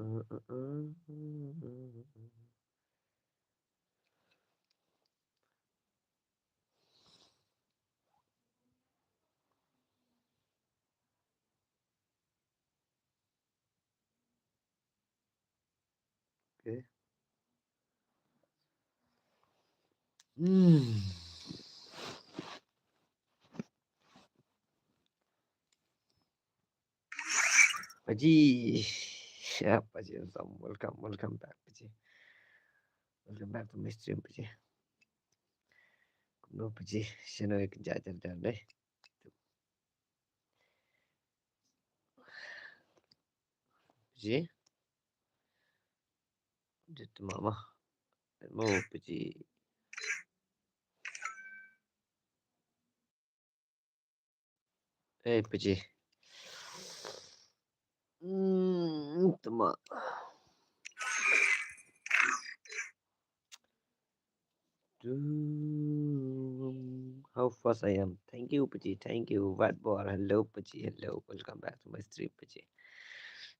Oke. Hmm. Pak Ji, siapa Ji? Welcome back, Pak Ji. Welcome back to my stream, Pak Ji. Kuno Pak Ji, channel kerja dan deh. Pak Ji, itu mama. Mau Pak Ji. Pak Ji. Tama. How fast I am. Thank you, Paji. Thank you. What ball? Hello, Paji. Hello. Welcome back to my stream, Paji.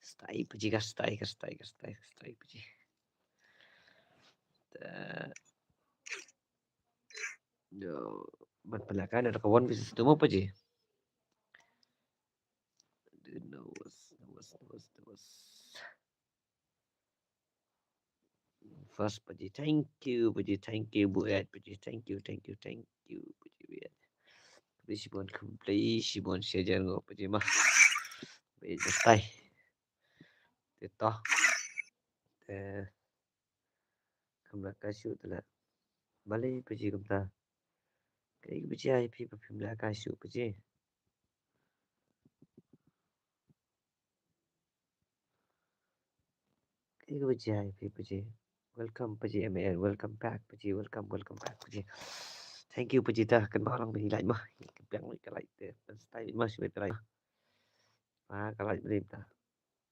Stay, Paji. Stay, Paji. Yo, berpelakan ada kawan bisnis itu mau Paji. Nose. First, Paji. Thank you, Paji. Thank you, Bu Ed, Paji. Thank you, Paji. Bu Ed. Paji bon complete, si bon share ngo Paji mah. Paji stay. Tito. Kamla kasih telah. Balik Paji kamla. Cái Paji ai pi phim la kasih Paji. Cái Paji ai pi Paji. Welcome Paji ML. Welcome back Paji. Welcome back Paji. Thank you Paji ta. Kan barang Paji lại mah. Cái cái lại stay mah sih lại. Cái lại beri ta.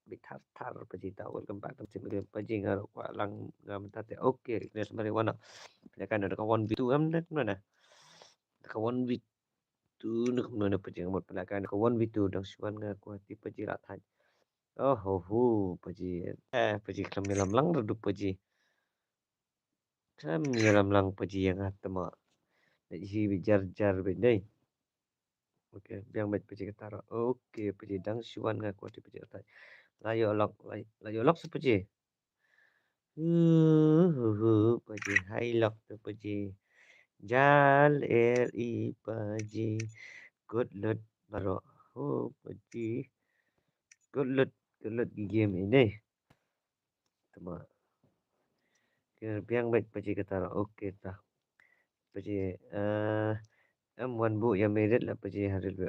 Bị thar Paji ta. Welcome back to Paji ngar kwa lang ngam ta te. Okay. Nes mari wana. Ya kan ada kawan bitu am net mana. Kawan bitu nak mana Paji ngamot pelakan kawan bitu dang suan ngak kwa ti Paji rat hai. Oh ho Paji. Paji kelam lang reduk Paji. Kan nyelam lang Paji yang hatma. Ji jar bedai. Okey, biang bet Paji ketara. Okey, Paji dang suan ngak kwa ti Paji rat hai. Layo lok se Paji. Paji hai lok tu Paji. Jal Paji. Good luck baro. Paji. Good luck game ini. Tama. Kena biang bet Paji ketara. Okey tah. Paji M1 bu yang merit lah Paji hari lu.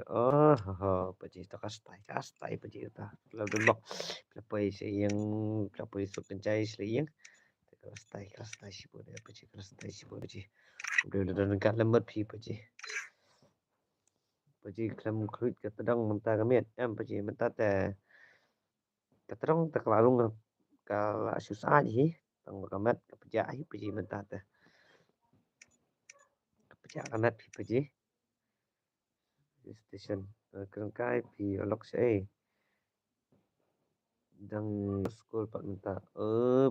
Paji tu kastai Paji kata. Kalau dulu kelapa yang kelapa isu kencai seliyang. Kastai si bu dia Paji kastai si bu Paji. Udah dekat lembat pi Paji. Paji kelam kruit kata dang mentah kamiat. Paji mentah kata dang tak larung kalau susah je. Tang kamat kepejak Paji mentah kepejak kamat pi Paji. Station kerangkai pi olok saya. Dang school pak minta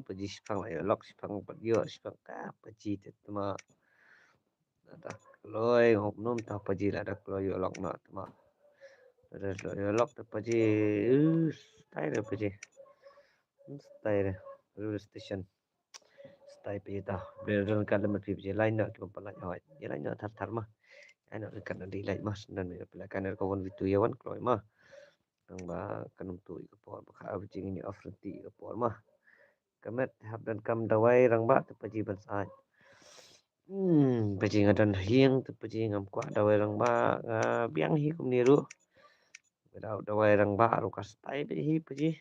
Paji sipang lah olok sipang pat yo sipang ka Paji tetma ada loi oknum ta Paji lah ada loi olok na tetma ada loi olok ta Paji stay dah Paji stay dah railway station stay Paji ta beran kan lemah Paji lain nak tu pala jawat dia lain nak thar mah anak dekat nak dilai mas dan pelakan kawan itu yawan keloi mah ang ba kanum tu ke por baka abjing ini afrenti ke por mah kamet hab dan kam dawai rang ba tu Paji bansai Paji ngadan hiang tu Paji ngam kwa dawai rang ba biang hi kum niru dawai rang ba ru kastai hi Paji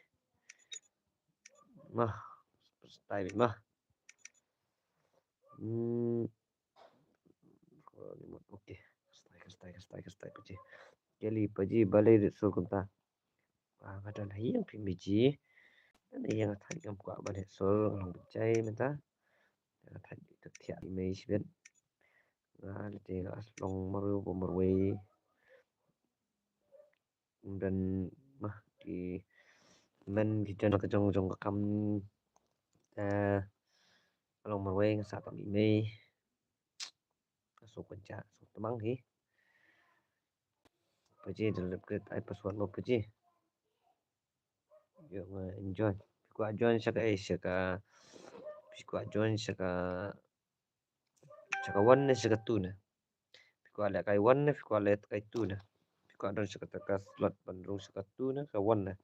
mah stay mah okey kastai Paji kali Paji balai sul kunta ngadan hiang Paji yang thai ngam kwa balai sul ngam bicai menta thai tiak imei sibet lete long maru bomarway dan mah di men gijon ka jong jong ka kam ta along marweng sa tam imei so kunca so tamang hi paji dalam ke ai password mo paji yo enjoy ko join sa ka saka ko join saka one na saka two na ko ala kai one na ko ala kai two na ko don saka ka slot bandung saka two na ka one na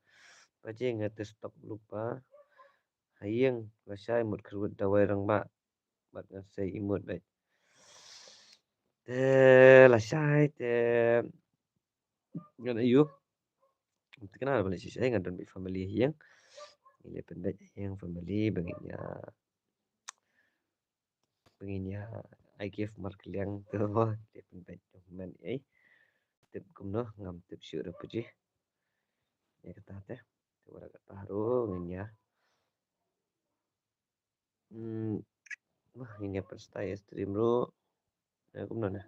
paji ngate stop lupa hayeng lasai mut kerut dawai rang ba bat ngasai imut baik lasai ngan ayu kenal balik sih saya ngadon bi family yang ini pendek yang family benginya I give mark liang tu dia pendek men ai tip kumno ngam tip syur puji ya kata teh tu ora kata haru nginya wah ini perstai stream ro ya kumno nah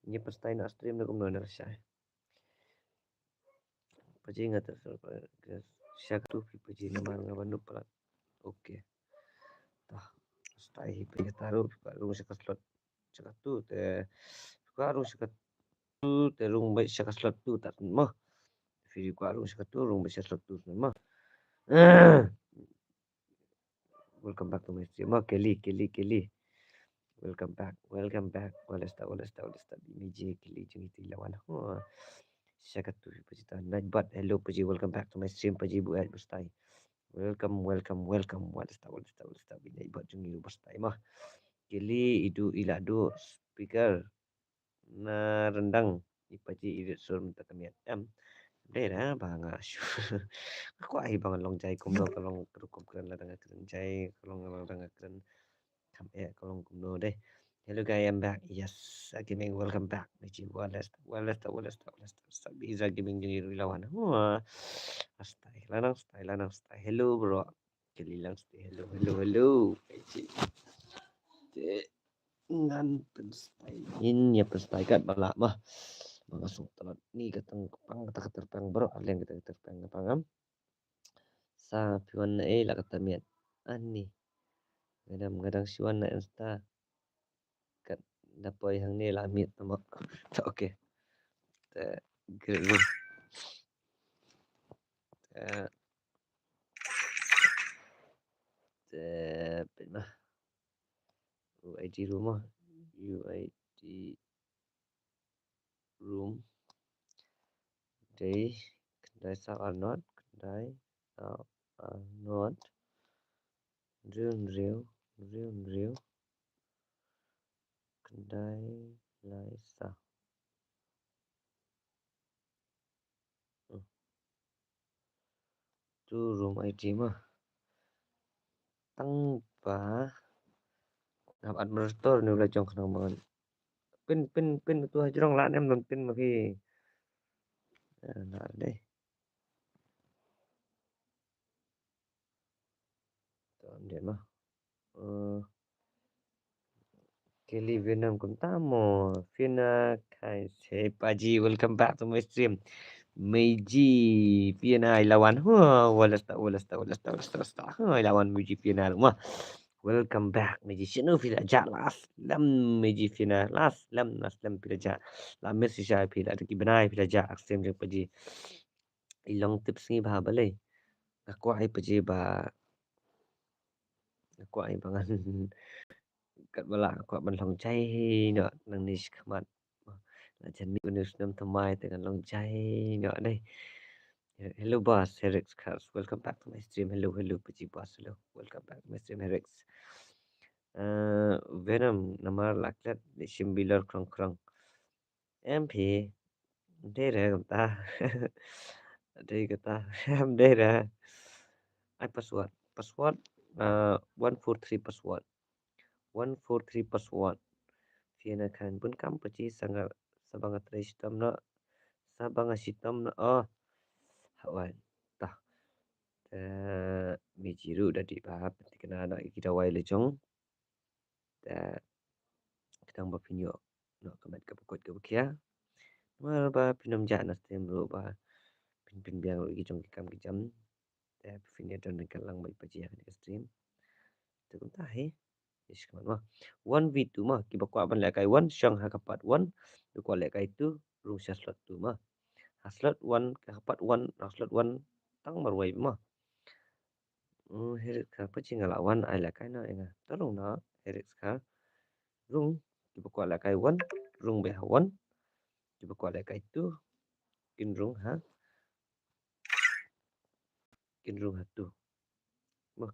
ini perstai nak stream na kumno na syai puji ngata syak tu puji nama ngabandu pala oke tah perstai pi taruh baru syak slot syak tu te baru syak tu te rung bai syak slot tu tak mah video ko baru syak tu rung bai syak slot tu mah welcome back to my stream mah Kelly welcome back walesta bimiji Kelly jeng itu lawan syak tu puji ta najbat hello puji welcome back to my stream puji buat bestai welcome walesta binai buat jeng ilu bestai mah Kelly itu ilado speaker na rendang ipaji irit sur minta kamiat daerah banga aku ai bangan long jai kumno kalong kerukup keren ladang keren jai kalong ladang keren kam kalong kumno deh hello guys I'm back yes gaming welcome back Michi walesta bisa gaming jadi lawan wah style hello bro kelilang stay hello Michi nganten style in ya style kat balak mah masuk telat ni katang pang kata terpang bro aleng kita terpang pangam sa piwan na la kata miat ani kadang siwan na insta kat dapoy hang ni la miat tama oke te gelu te pernah UID rumah UID room day kedai sa not kedai sa not real kedai laisa tu room ID mah tanpa ngap administrator ni ulah jong kenang banget pin tu hajrong lah nem non pin maki nah deh tuan dia mah Kelly Vietnam Kuntamo Fina Kai Say Paji welcome back to my stream Meiji PNI lawan walasta lawan Meiji PNI rumah welcome back Meiji sinu fila jalas lam Meiji fina lam fila ja lam mesi sha fila ki benai fila ja aksem je paji ilong tips ni bah balai aku ai paji ba aku ai bangan kat bala aku ban long chai no nang ni khmat na jan ni unus nam thamai dengan long chai no dai hello boss Herix Cars welcome back to my stream hello paji boss hello welcome back to my stream Herix Venom nama laklat di simbilar krong MP đây ra người ta đây người ta em đây ra ai password 143 password Fiana kan pun kam paci sangat sabangat sistem na sabangat sistem na hawan tah mijiru dah di bahap kena ada kita wai lejong kita bapinyo no kamat kapukot kabukia mal ba pinam jana stem ro ba pin biang ro gijong kam gijam Tab fini dan kalang bai paji akan stream. Tu cũng tahi. Is kaman mah. 1v2 mah ki bakwa ban le kai 1 syang ha kapat 1. Tu kwa le kai tu rung sya slot tu mah. Ha slot 1 ka kapat 1 slot 1 tang marwai mah. Heret ka paji ngalawan ai le kai na enga. Tarung na heret ka rung ki bakwa le kai 1 rung be ha 1 ki bakwa le kai tu kin rung ha tu. Mah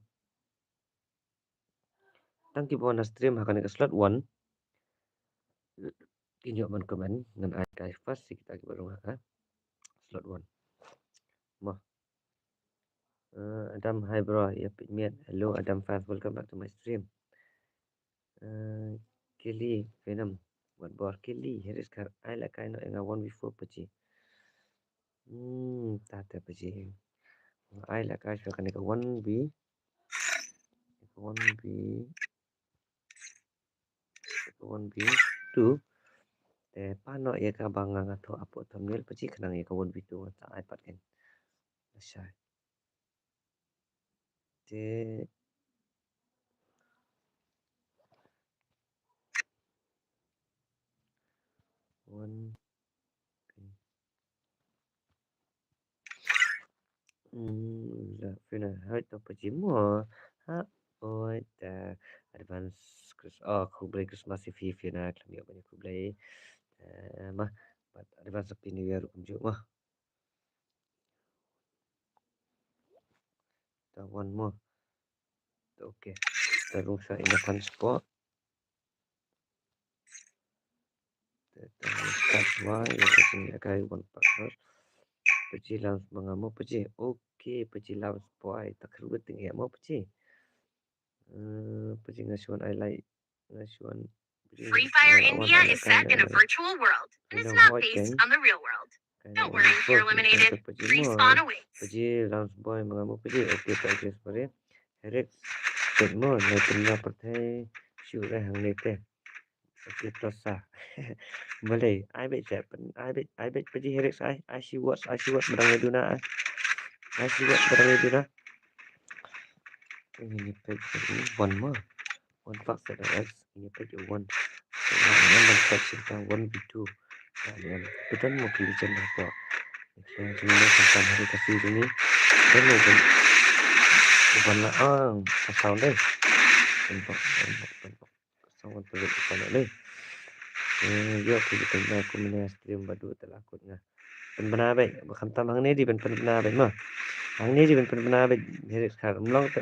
tang ki bon stream ha kan ka slot 1 kinyo man komen ngan ai kai fast si kita ki barung ha slot 1 mah Adam hi bro ya pigment hello Adam fast welcome back to my stream Kelly Venom what bor Kelly here is kar ai la kai no enga 1v4 pachi ta ta pachi ai la kai so kan ka 1v 2 แต่ paano ya ka bang nga to apo thumbnail pachi kanang ya ka 1v2 ta iPad kan asya te 1 la fina hai to pachi mo ha oi ta advance Chris kublai Christmas fi fina kami apa ni kublai mah advance happy new year kunjuk mah ta one more okay terus sa ina fun spot start why ya pachi kai one partner pachi launch mangamo pachi okay pachi launch boy tak ruwet tinggi mo pachi pachi ngasuan I like ngasuan Free Fire India is set in a virtual world and is not based on the real world. Don't worry if you're eliminated. Respawn awaits. Paji launch boy mengamu paji okay paji sebenarnya heret tekmo na tunna perthai syure hang nete okay tosa boleh I bet japan I bet paji heret I see what barang eduna I see what barang eduna ini paji one more one box that is ini paji one one section one v2 betul mau pilih channel apa yang sebenarnya tentang hari kasih ini kan bukan sound deh bentuk sound terus pada deh dia pilih tentang aku mena stream badu telah akutnya benar baik bukan tambang ni di benar baik mah hang ni di benar baik jadi sekarang melong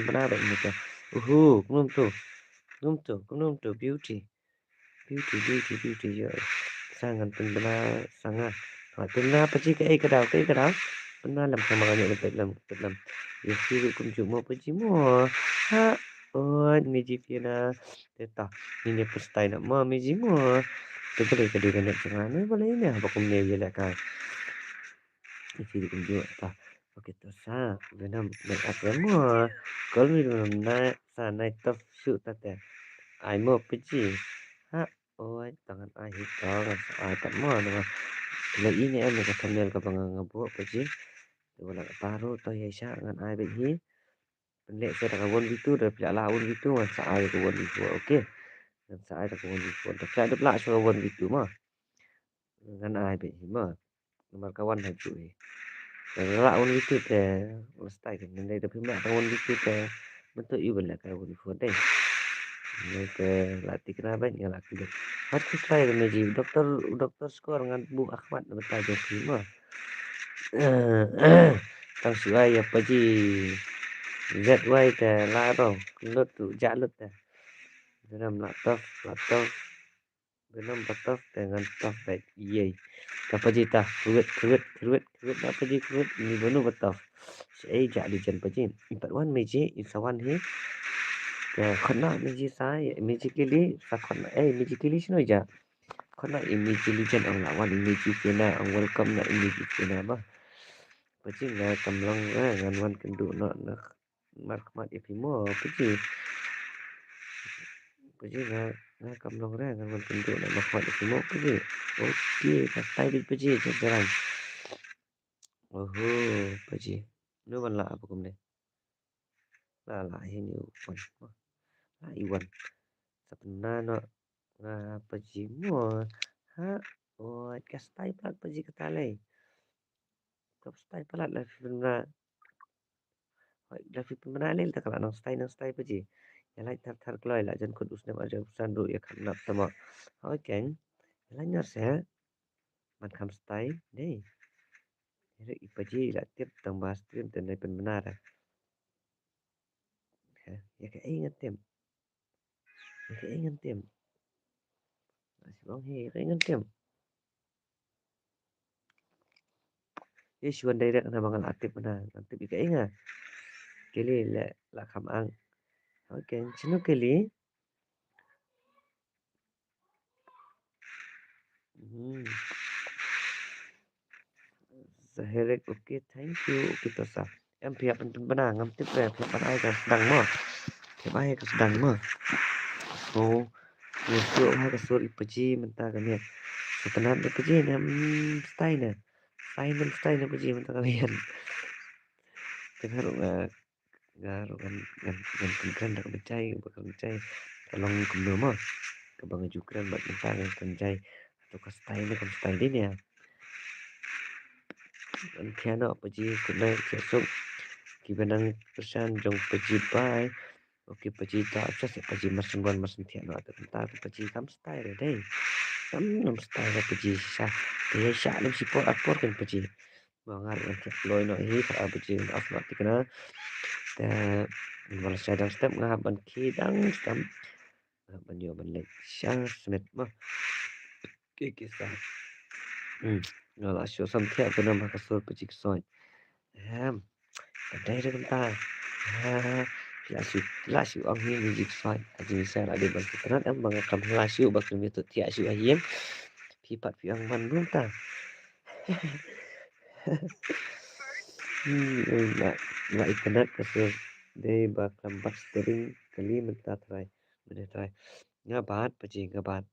benar baik macam belum tu beauty ya sangat benar sangat benar apa sih cái đào benar làm sao mà nhận được làm việc khi cũng chịu một cái mo ha ôi mi chỉ phía na để ta ini postai nak mo mi chỉ mo tu boleh ke dia nak jangan ni boleh ni apa kum ni je lah kan isi cũng juga ta okey tu sa benam make up mo kalau mi na sa naik top shoot ta te ai mo pergi ha ôi tangan ai hitam ai tak mo dengan lagi ni em ka thumbnail ka bang buat pergi wala taruh to ya sya ngan ai bet hi pendek saya dah kawan gitu dah pila lawan gitu ngan sa ai kawan gitu okey ngan sa ai dah kawan gitu dah pila dah so kawan gitu mah ngan ai bet hi mah nomor kawan hai cu hi dah lawan gitu teh ustai kan ndai dah pila kawan gitu teh bentuk i bela kawan gitu deh ini ke latih kenapa ya latih hat ku sai da meji doktor skor ngan Bu Ahmad betul jadi mah tang suai ya paji ZY tè la rồi lướt tụ dạ lướt tè Venom laptop Venom laptop dengan top back yay kapaji ta kuit apa ji kuit ni bonu betul saya jadi jen paji impat wan meji isawan hi ke khona meji sai meji kili sa khona meji kili sino ja khona meji jen ang lawan meji kena ang welcome na meji kena ba paji nga kamlang ngan wan kendu no markmat ipimo paji nga kamlang ngan kendu no markmat ipimo paji okey patai paji jalan paji Nếu bạn lạ apa kum ni? Lạ ini Iwan. Lah Iwan. Sebenarnya ngapa jimu? Ha? Oh, kastai pelat paji ketalai. Kastai pelat lah sebenarnya. Dah sebenarnya ni tak kalau nang stai paji. Yang lain thar keloi lah jan kut usnam ada usan ru ya kan nak sama. Okey. Yang lain saya man kam stai ni. Jadi ipaji lah tip tambah stream dan benar. Ya ke ingat tim. Ya ke ingat tim. Masih bang he, ke ingat tim. Ye chuan direct na bangal aktif na. Aktif ka inga. Kili la kham ang. Okay, sino kili? Hmm. Zaherek okay, thank you. Okay to sa. Em phiap anh bana ngam tiếp về phiap anh ai ka sedang mo. Phiap ai ka sedang mo. So, ya su hai ka sur ipaji menta ka ni. Setenan ipaji nam stay na. Stay na ipaji menta ka yan. Tengah ngaruh kan kan dak becai bakal becai kalau kumno mah kabang jukran bat mentang yang pencai atau ka stay din ya an piano paji kunai kesok kibanang persan jong paji bai oke paji ta just paji masun piano atau ta paji kam stay deh kam nam stay paji sa dia sya lim sipor apor kan paji mangar kan loy no hi ka paji asma tikna ta wala sadang step ngaban kidang stam banyo banlek siang smith mah kisah ngala syo sam thia kana ma ka sur pachik soi dai ra ta la syu ang hi music soi aji sa la de ban kitrat am bang kam la syu bak mi tu thia syu ahiem pi pat pi ang man lum ta la la ikanat ka sur de ba kam bak stering kali menta try mene try ngabat pachi ngabat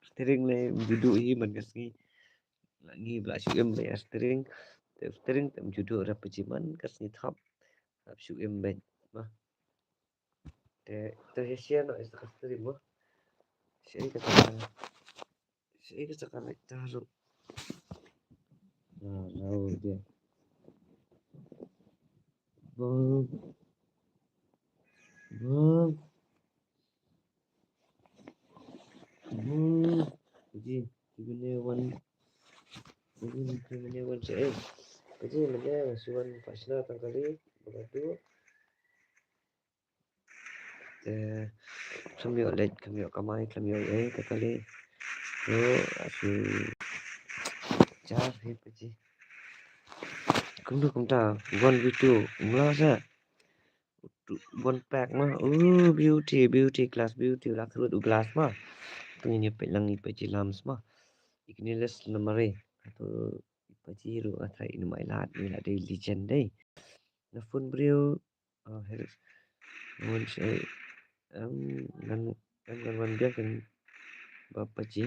stering le duduk hi man kasni lagi bela syu em le stering string tem judul rap jiman kasni thap rap syu em ben mah te hesian no is kastri mah sei kata kan taru nah rau dia bang bang bang ji gini wan sei ji mana suan pasna tangkali begitu kami oleh kami kamai kami takali yo asu jar he paji cũng ta one video mula sa one pack ma beauty class beauty la kru du glass ma tu ni pe lang ipe ji lams ma ikni les namare atau ipe ji ru athai inu mai lat ni la dei legend dei na fun brio heres mon se nan nan wan dia kan bapa ji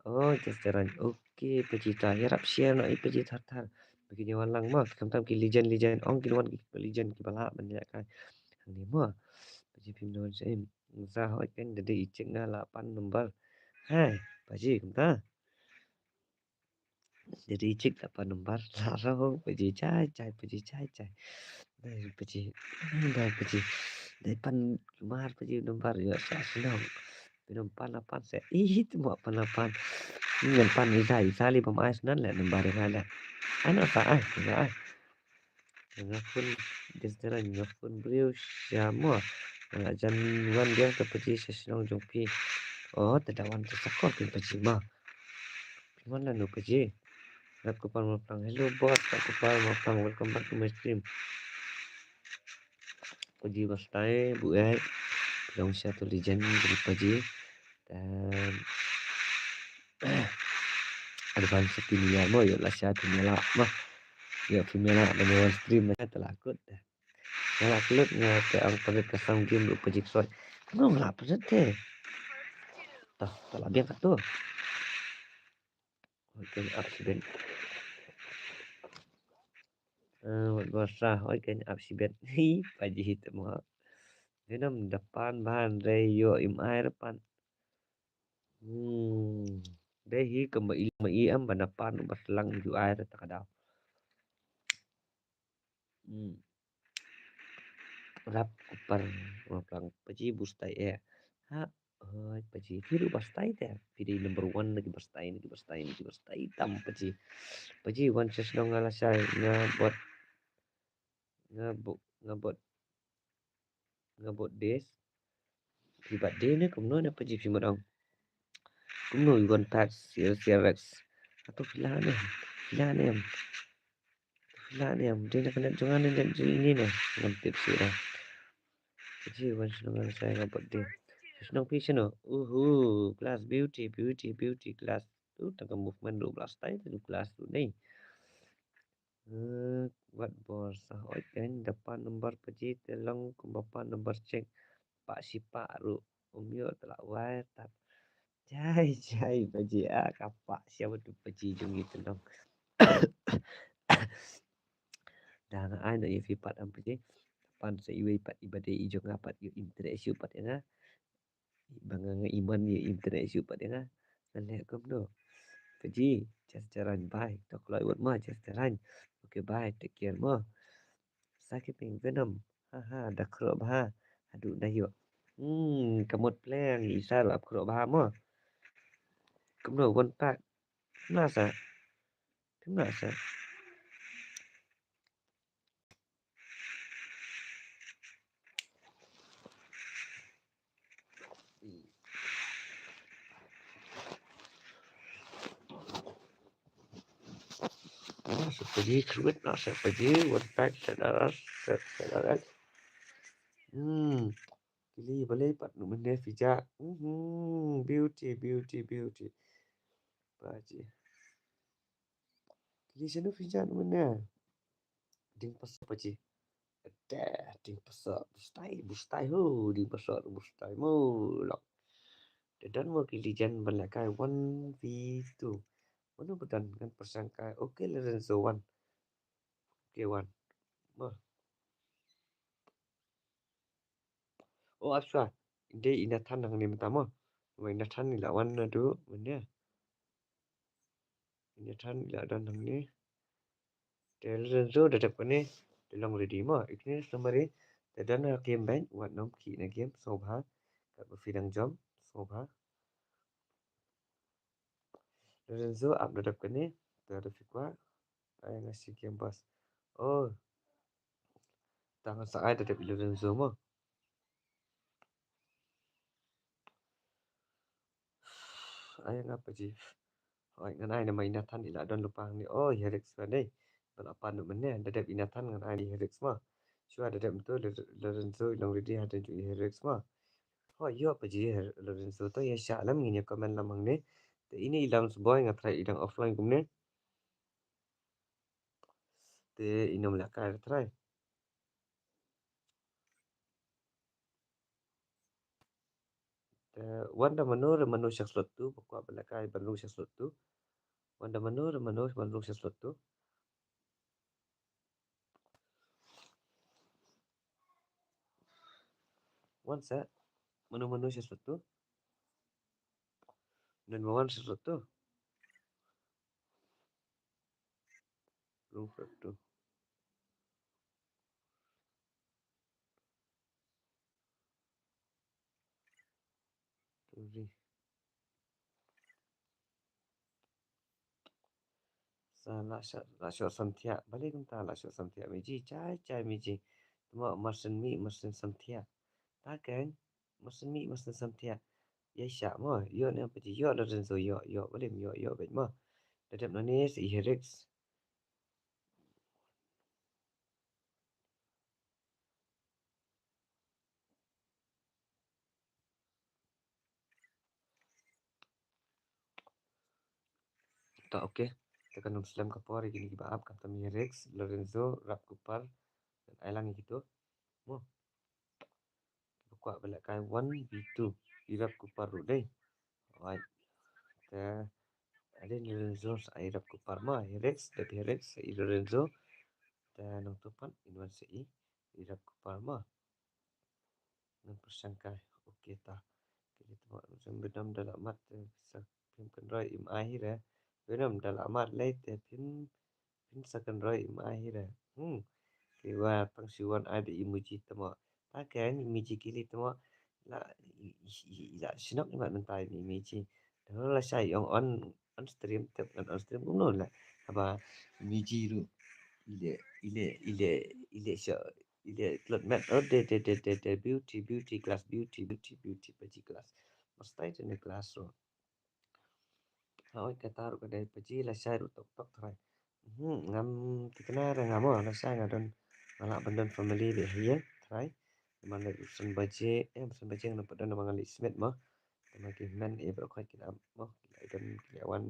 oh jajaran oke paji ta yarap share no ipe ji thar begini walang ma kam tam ki legend ong ki wan ki legend ki bala ban ya kai ni ma paji phim non se ra hỏi cái để đi chừng là pan number 2 paji chúng ta để đi chừng là pan number là rồi paji chai đây paji để pan mar paji number ya sa senang pinam pan se itu mau pan dengan pan isai sali pemai senan lah number yang ana sa ngapun desdera ngapun beliau siamo jan wan dia ke paji sesenang jongpi oh terdawan tersakor ke paji ma mana nu paji aku pan mapang hello boss aku pan mapang welcome back to my stream paji bastai bu ai long satu legend dari paji dan advance dunia mo yo la satu mela mah yo femela dengan stream telah akut Ngala kulit nga te ang palit kasang game lu pajik soy. Ano ngala pa te? Tah, talabiang ka to. Okay, accident. Buat bosah oi kan absibet hi paji hitam ha. Venom depan bahan reyo im air depan. Dehi kembali am banapan baslang ju air takadaw. Rap kupar maplang paji bustai ha paji firu bastai te pidi number one lagi bastai tam paji one ses dong alasai ngabot ngabot ngabot des privat de ne kumno ne paji fimadong kumno iwan pat CRX atau filane dia nak kena jangan dan ini ne ngam tips dah paji one ses dong alasai ngabot de Senang fashion class beauty class tu tengah movement 12 tahun tu class tu ni. Buat bos oi kan depan nomor peji telong ke bapa nomor cek pak sipak ru umyo telak wai tap jai peji kapak siapa tu peji jung gitu dong. Dah ai nak fipat am peji depan se iwe pat ibade ijo ngapat yu interaksi pat ya bangang iman ye interaksi pat ya ngalek kom do peji jaran baik tok lai wat ma jaran okay bye take care ma sakit ping venom ha dak kro ba aduh dah yo kamut pleng isa lap kro ba ma kumno won pak kenasa seperti kerut nasa seperti won pak sadaras Pilih boleh pat nu mende fija. Beauty. Paji. Pilih senu fija nu mende. Ding pasal paji. Ding pasal bustai ho ding pasal bustai mo lok. Dan mo kilijan balakai 1v2. Mana bedan kan persangka. Okey Lorenzo 1. Okay 1. Mah. Oh Afsha. Dia inatan nang ni pertama. Inatan ni lawan tu mana? Inatan ni lawan nang ni. Lorenzo dah dapat ni. Dalam ready mah. Ini summary. Dan game bank buat nom ki na game sobha. Kat berfidang jom sobha. Lorenzo up dah dapat ni. Ada fikwa. Ay ngasih game bas. Oh. Tangan saya dah dapat Lorenzo mah. Ay ngapa ji? Ay ngan ay nama inatan ila don lupa ni. Oh Helix ni. Balapan tu mana? Dah dapat inatan ngan ay di Helix mah. Cuma ada dapat betul Lorenzo yang ready ada juga Helix mah. Oh iya apa je Lorenzo tu ya syalam ini komen lamang ni. Ini ilang sebuah yang try ilang offline kumne. Te inom lakar try. Wanda manu syak slot tu pokok belakar baru syak slot tu. Wanda manu baru syak slot tu. Wan sa manu syak slot tu. Dan mawan syak slot tu. Room slot tu. Tu la syok santia balik entah la syok santia meji cai meji tuma masen santia takkan masen santia ya syak mah yo ni apa je yo dah renzo yo boleh yo bet mah dadap nani si Helix tak okey tekan Muslim kapor gini baab kata Helix Lorenzo rap kupar dan ailang gitu mo kuat balik kan 1v2 irap kupar ru deh right ada Lorenzo saya irap kupar mah Helix dari Helix Lorenzo Dan nang tupan inuan sei irap kupal mah nang persangka oke ta kili tama sembedam dalam mat bisa pimpen roi im akhir ya benam dalam mat lei te pin sakan roi im akhir ya kiwa pangsiwan ada imuji tama pakai imuji kili tama la la sinok ni mat mentai imuji dan la sai on stream tep on stream uno la apa imuji ru ile sha ile klot mat de beauty class beauty paji class mastai tene class ro hỏi cái tao cái đây paji la sai ru tok tok thrai ngam tikna ra ngamo la sai ngadon mala bandan family de hiye thrai mana usan baje usan baje na padan mangal ismet ma tamaki men e bro khai kila mo dan kilawan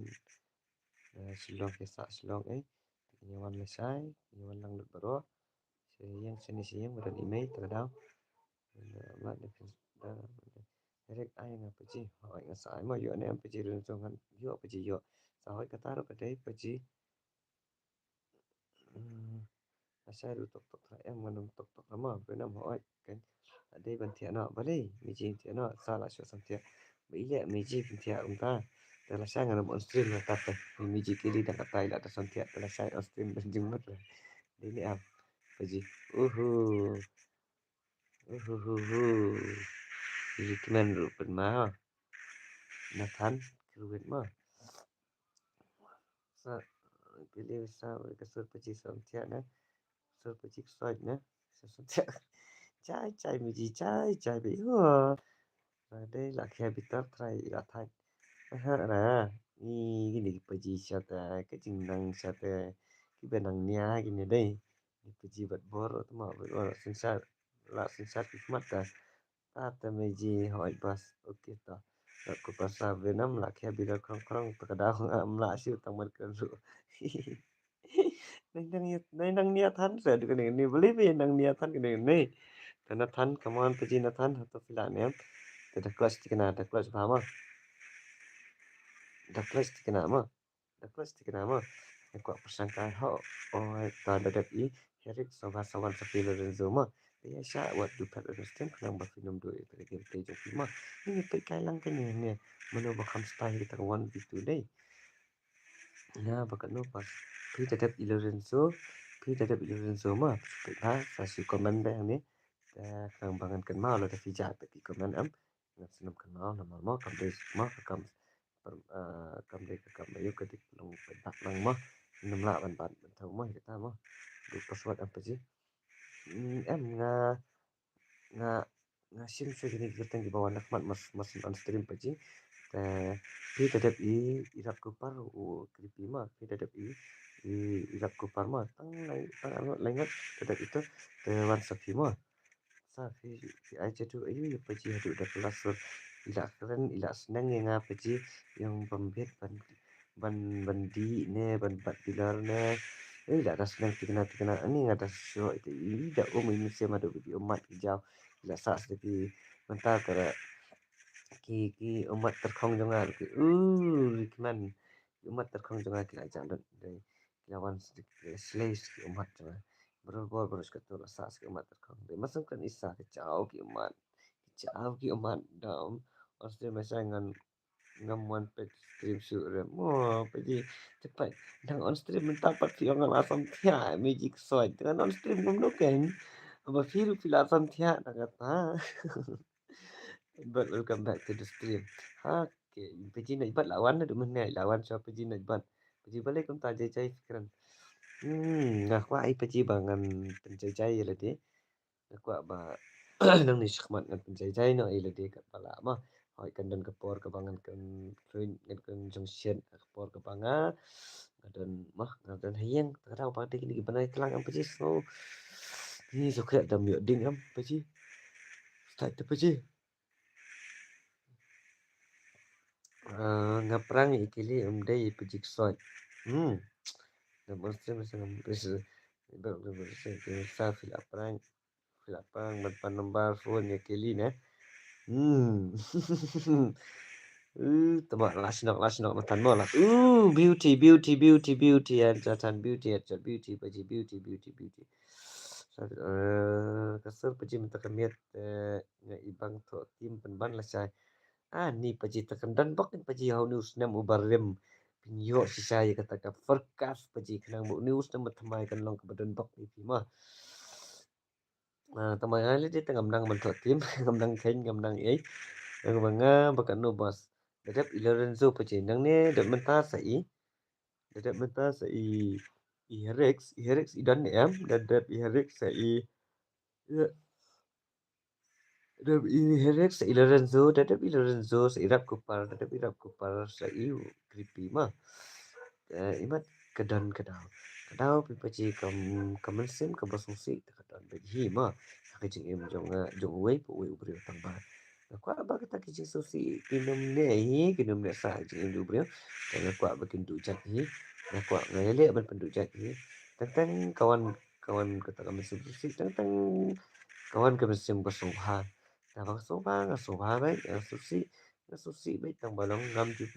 silong kesa silong kilawan la sai kilawan lang lut baro siyang siyang badan imei terkadang mak defense da direct ai nga paji hỏi nga sai mo yo ne am paji ren so ngan yo paji yo sa hỏi kata ro kadai paji asai ru tok tok em nganum tok tok lama benam hỏi kan adai ban thia no bale mi ji thia no sa la sho sam thia bi le mi ji thia ta la sai nganum on stream na ta mi ji kili da katai la ta sam thia la sai on stream ben jing mat la dini am paji uhu uhuhuhu Hikman ru pen ma Nathan kruet ma sa pilih sa ka sur pachi som thia na sur pachi soi na sa som thia chai chai mi ji chai chai bi ho ra đây là khe bị tát thai là thai ha ra ni gini pachi sa ta cái chừng năng sa ta cái bên năng nia gini đây pachi bat bor tu ma bat sinh sát cái mắt ta ta meji hỏi bas oke ta aku pasal Vietnam lah kaya bila kerang-kerang terkadang amla siu tamat keru nang niatan saya dengan ini beli bi nang niatan dengan ini karena tan kaman peji natan atau filan ya ada kelas dikena ada kelas paham ada kelas dikena mah ada kelas dikena mah aku persangka ho oh ta dadap I herik sawan sapilo dan zoma ya sha wat du pat understand kenang ba film do itu lagi tejo film ini pe kailang kan ni mano ba kham style kita one v2 dai na bakat no pas pi dadap Lorenzo ma pe ha sa si comment ba ni ta khang bangan kan ma lo ta fi ja ta ki comment am na sinam kan ma kam dei ma kam kam dei kam bayu ka dik long dak lang ma nam la ban thau ma kita ma du password apa sih em nga nga nga sim se gini kita di bawah nak mat mas on stream paji pi dadap irap kupar kripi ma pi dadap irap kupar ma tang laingat dadap itu wan sapi ma sa fi aja tu ayu paji hadu da kelas ila keren ila senang nga paji yang pembet ban bandi ne ban bat pilar ne ila das senang tikena ani ngada so itu ida ini se madu video mat hijau ila sa sepi mentar kara ki umat terkhong jangan ki rikman umat terkhong jangan ki aja dari lawan slash ki umat jangan berubah berus ketul sa ki umat terkhong dari masukkan isa ke jauh ki umat dam Australia masa ngamuan pet stream shoot rem pergi cepat nang on stream mendapat fiong asam tia magic soy dengan on stream belum kan apa feel asam tia nak kata but welcome back to the stream okay pergi nak ibat lawan ada mana lawan siapa pergi nak ibat pergi balik kau tak jai fikiran ngaku ai pergi bangan penjajai lah dia ngaku ba nang ni syakmat ngan penjajai no ila dia kat pala mah hỏi cần đơn kapor kabangan kan kruin kan junction kapor kabanga dan mah dan hayang kadang pati kini banai kelang am paji so ni so kaya dam yo ding am paji start tu paji ngaprang ikili dai paji soi dan mesti mesti ngam sa fil aprang ban nomor phone ya kili ne Tama lasinok matan mo lah. Beauty and jatan beauty paji beauty. Kasar paji minta kamiat nga ibang to tim penban lah say. Ni paji takan dan bak paji hau news nam ubarem pinyo si saya kata forecast paji kenang bu news nam mathamai kan long kebadan bak ni mah. Tamai ali di tengah menang mentok tim, menang kain, menang ai. Yang banga bakan no bas. Dadap Lorenzo pacinang ni dadap menta sai Iherex idan em dadap Iherex sai dadap Iherex sai Lorenzo sai irap kupar sai creepy mah. Imat kadau pipaci kamen kabasungsi kadan bagi mah. Kajing em jong wei pu wei ubri tang ba. Kwa ba kata kicing susi kinum ne sa jing em ubri. Dan kwa bakin dujat hi. Kwa ngayale ban pendujat hi. Tentang kawan kata kamen susi tentang kawan kamen sim basungha. Tabang sobha baik susi baik tang balong ngam ju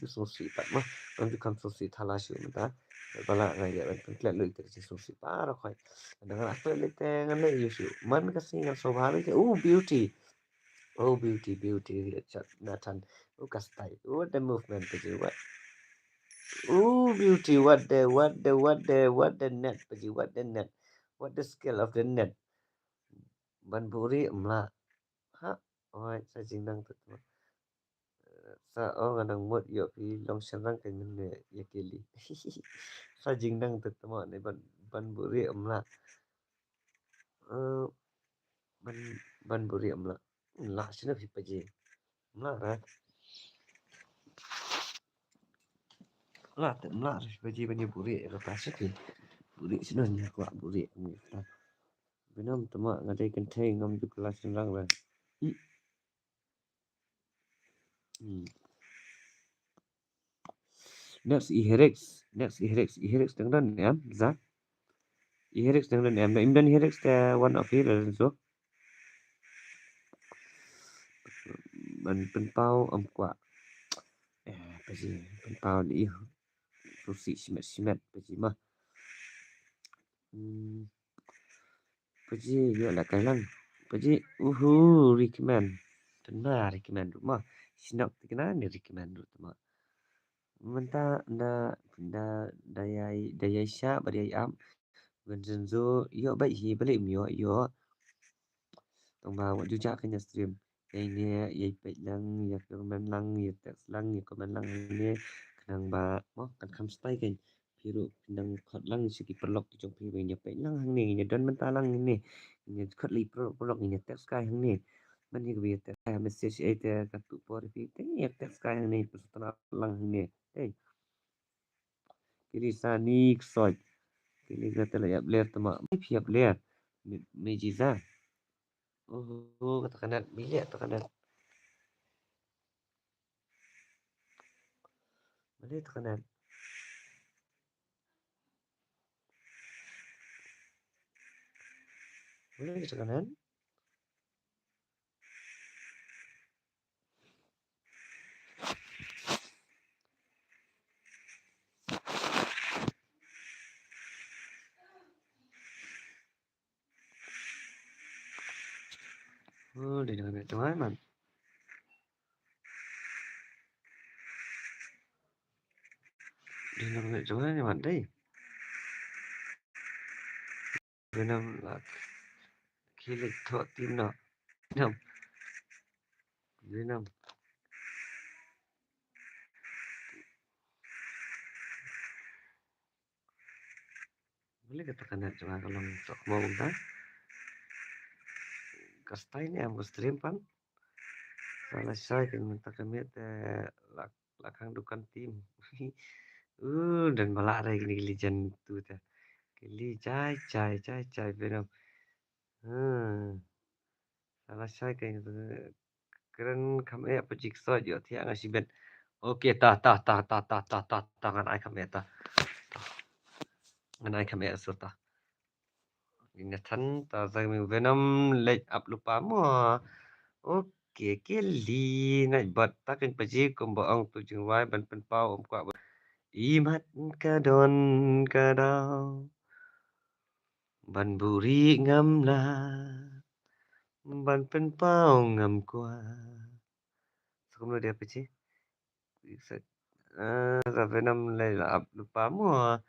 susi tak mah ngam ju kam susi thalasyu mata bala ngaya ban pengklat lu itu susi para khoi dengan apa lete ngane yusu man kasi ngan sobha baik beauty chat Nathan kastai what the movement paji beauty what the net paji what the scale of the net ban buri emla ha oi sa jingdang tu sa nganang mot yo pi long sharang kan ne yakeli sa jingdang tu tama ne ban buri emla ban buri emla la sina pi paji emla ra la te emla pi paji ban buri ra ta sakhi buri sina nya kwa buri ta benam tama ngadai kan thai ngam ju kelas sharang ra Next Iherex dengan em za Iherex dengan em na imdan Iherex one of here so ban penpau kwa paji penpau li susi simet paji mah paji yo la kailan paji recommend tenang recommend rumah sinap tikna ni recommend rumah menta daya sya bari am Vincenzo yo bai hi balik yo tong ba wat juga kanya stream yang ni yai pet lang ya komen lang ya text lang ya komen lang ni kanang ba mo kan kam stai kan piru pinang khot lang siki perlok tu jong pi ya pet lang hang ni ya don menta lang ni ya khot li perlok ni text kai hang ni man ni bi text kai message ai te ka tu por pi te ya text kai hang ni pusutana lang hang ni kiri sani soi kiri kata la ya bler tama piap bler mejiza kata kanan bilik atau kanan boleh tu kanan boleh tu kanan boleh dengan tu man dengan tu ni man dai benam lah kilik thot tim na benam benam boleh kata kanan cuma kalau sok mau dah kastai ni am stream pan salah saya kan minta kami lakang dukan tim dan malah ada gini legend tu dah kili cai benam salah saya kan keren kami apa jigsaw jo tiang ngasih ben okey tangan ai kami ngan ai kami surta ini tan ta zai mi venom late up lupa mo ke li na bat takin paji kombaong tu jing wai ban pen pau om kwa imat kadon kadau ban buri ngam la ban pen pau ngam kwa. Sebelum dia paji sampai 6 lah lupa mua.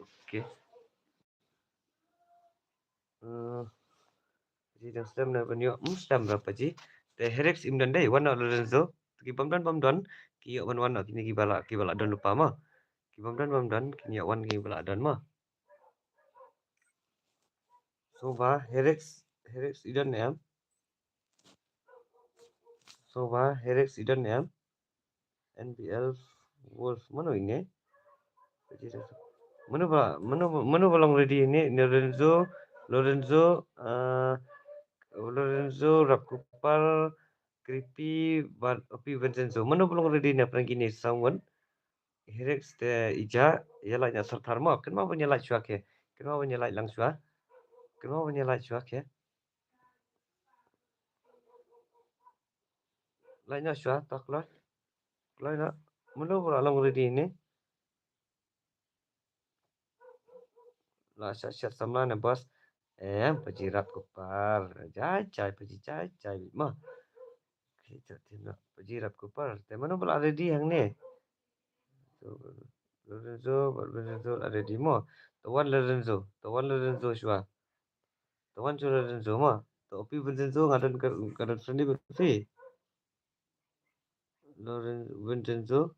Okey. Ji dah stem na banyo stem berapa ji? Te Herex imdan dai wan Lorenzo. Ki pamdan ki wan kini ki bala don lupa ma. Ki pamdan kini wan ki bala don ma. So ba Herex idan em. So ba Herex idan em. NBL Wolf mana ini? Mana belum ready ini Lorenzo Rakupal Creepy Opi Vincenzo. Mana belum ready ni perang gini someone. Herex te ija ialah nya sertarma. Kenapa punya light syuak ya? Kenapa punya light lang syuak? Kenapa punya light syuak ya? Lightnya syuak tak keluar. Keluar nak. Mana belum ready ini? Lah syat sama na bos. Pejirat kupar. Jai mah. Kita tidak pejirat kupar. Tapi mana pula ready yang ni? Lorenzo ada di mo. Tawan Lorenzo syuak. Tawan Lorenzo mah. Tapi Vincenzo ngadan sendiri berfi. Vincenzo.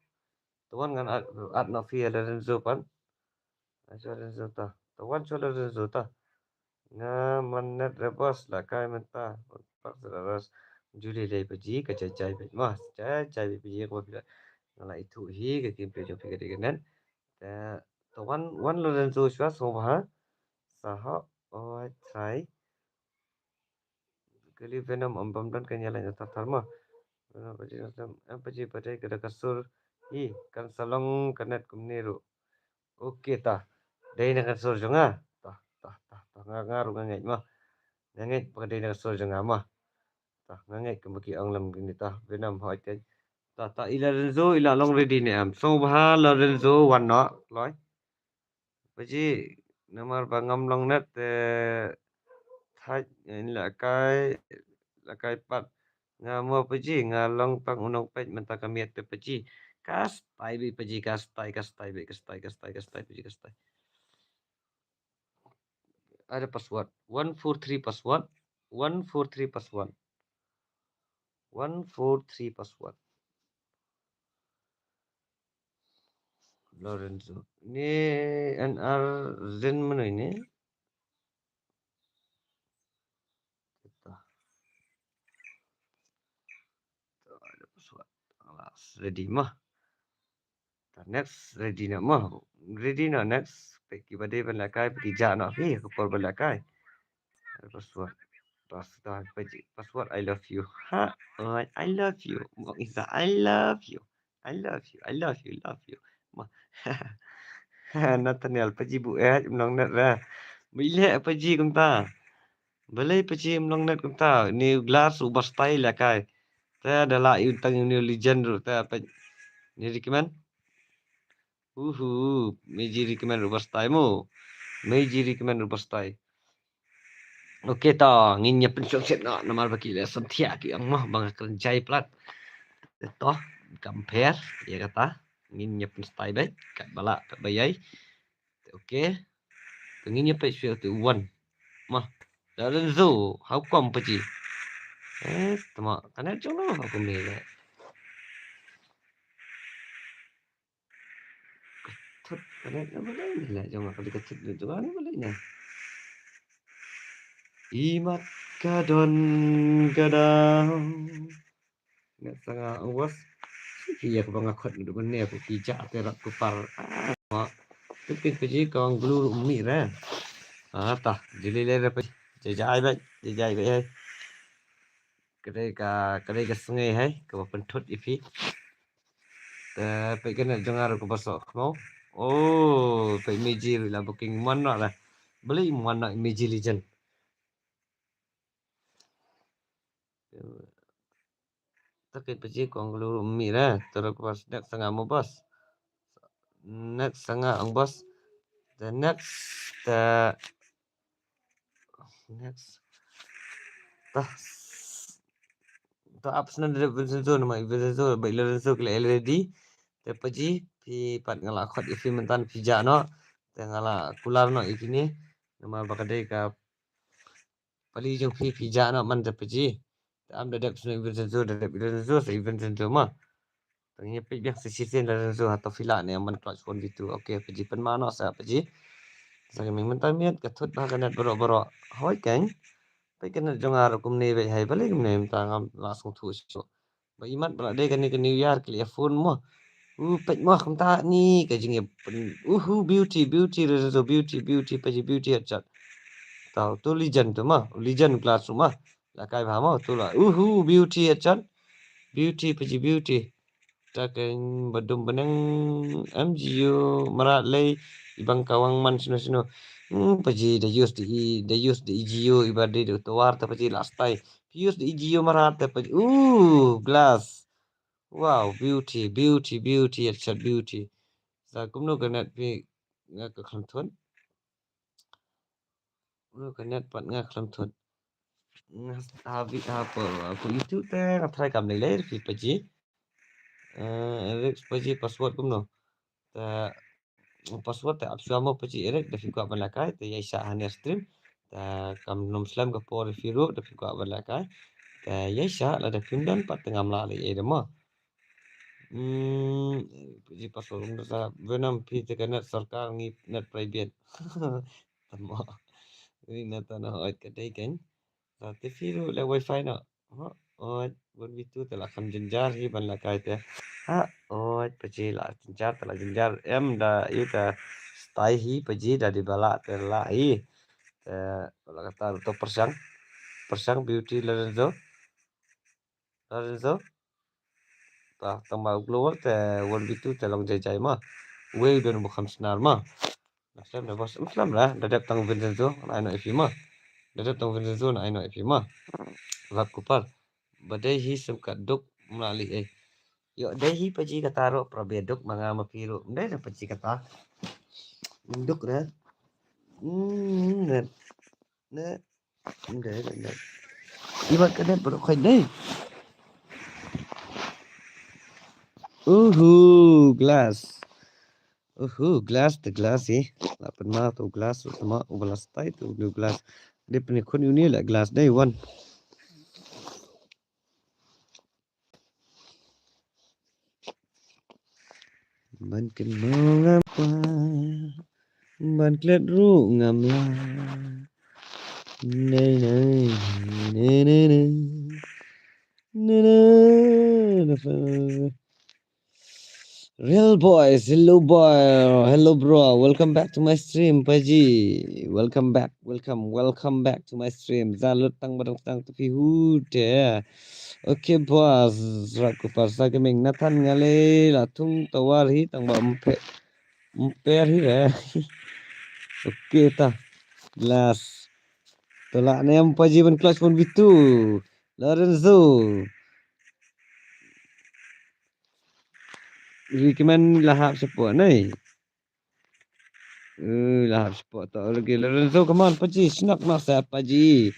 Tawan ngan at nafi Lorenzo pan. Lorenzo ta. Tawan Lorenzo ta. Nga manet rebos lah kai mentah. Pak seraras juli dai paji ka cai mah. Cai paji ko bila. Ngala itu hi ke kimpe jo pikir dengan. Tawan Lorenzo syuak sobha. Saha try. Kali venom dan kenyalan yang tertarma. Paji pada kada kasur kan salong kanet kumniru. Okey tah. Dai nak kasur jonga. Tah ngaru ngangai mah. Ngangai pada dai nak kasur jonga mah. Tah ngangai kembaki anglam gini tah venom hoi ten. Tah ila Lorenzo ila long ready ni am. So bah Lorenzo wanna loi. Paji nomor bangam long net thai ini lakai pat nga mo paji nga long pang unong pet menta kami at paji kas tai bi paji kas tai paji kas tai ada password 143 password 143 password 143 password Lorenzo ini NR Zen mana ini ada password ready mah next ready nak mah ready nak next pergi pada belakai pergi nak fi ke por belakai password password I love you I love you Isa I love you mah Nathaniel paji bu mlong net ra bile paji kumta balai paji mlong net kumta ni glass ubas tai lakai ta adalah utang ni legend ru ta apa ni recommend meji recommend ubas tai mu meji recommend ubas tai okey ta nginya pensok set nak nomor baki le santia ki ang mah bang kerjai plat toh compare ya kata nginya penstai baik kat balak kat bayai okey nginya pe sure tu one mah Lorenzo how come paji tama kana jono aku mele thut kana boleh mele jangan kali kecil tu kan boleh nya imat kadon kadau nak sangat awas iya aku bangakot duduk mana aku pijak terak kupar tapi kerja kau gulu umi lah tah jadi le apa jajai baik kedai ka sungai hai ke pentut ifi tapi kena dengar aku pasok mau pe meji la booking mana lah beli mana meji legend Takit paji kong lu mira terus pas next setengah mo bos. Next setengah ang bos. The next tah apps na de Vincenzo na mai Vincenzo bai Lorenzo kle already te paji pi pat ngala khot ifi mentan pija no te ngala kular no ikini nama bakadai ka pali jong fi pija no man te paji am da dep sunu Vincenzo da dep Lorenzo se Vincenzo ma tangnya pi biak se sisen Lorenzo atau fila ne man clutch phone gitu oke paji pen mano sa paji sa kami mentan miat ka thut ba kanat boro hoi keng pai kanat jongar kum ne bai hai balik ne tangam langsung thu so ba imat bra de kan ke New Year kli phone mo pet mo kham ta ni ka jing beauty Lorenzo beauty paji beauty chat tau tu legend tu ma legend class ma la kai ba ma tu la beauty chat beauty paji beauty taken badum beneng MGU marat lay ibang kawang man sino paji the use the EGU ibadi de tuar ta paji last time use the EGU marat ta paji glass wow beauty chat beauty sa kumno kanat pi nga ka kham thon no kanat pat nga kham thon nga habi apa itu te try kam lai lai pi paji paji password kumno ta password ta apsua mo paji erek da fikwa balakai ta yaisa hanya stream ta kam nom slam ka por firu da fikwa balakai ta yaisa la da kimdan pat tengam la le ede mo paji password kumno sa venam pi te kanat sarkar ngi net private tamo ini nata na hoit ka dai ken ta te firu le wifi na oi bon bitu ta la kam jenjar hi ban la kai te oi paji la jenjar ta la jenjar em da ita stai hi paji da di bala te la hi la kata to persang beauty Lorenzo ta tamba global te bon bitu te long jai ma we don bu kham snar ma nasem na bos muslim la da dep tang Vincenzo na no ifi ma da dep tang Vincenzo na no ifi ma lat kupar badai hi sem ka duk mali yo dai hi paji kata ro probeduk manga mapiru dai na paji kata duk na ne dai ibat kadet bro khoi dai glass the glass la penma tu glass sama ublas tai tu glass de pni khun uni la glass dai one ban ken ngam pa ban klet ru ngam la Real boys, hello boy, hello bro, welcome back to my stream, Paji. Welcome back to my stream. Zalut tang badang tang tapi hude. Okay boss, raku parsa kemeng Nathan ngale latung tawar hi tang ba umper hi re. Okay ta, glass. Tolak ne am Paji ban clutch pun bitu. Lorenzo. Recommend lahap support nai. Lahap support tak lagi Lorenzo come on Paji snack nak saya Paji.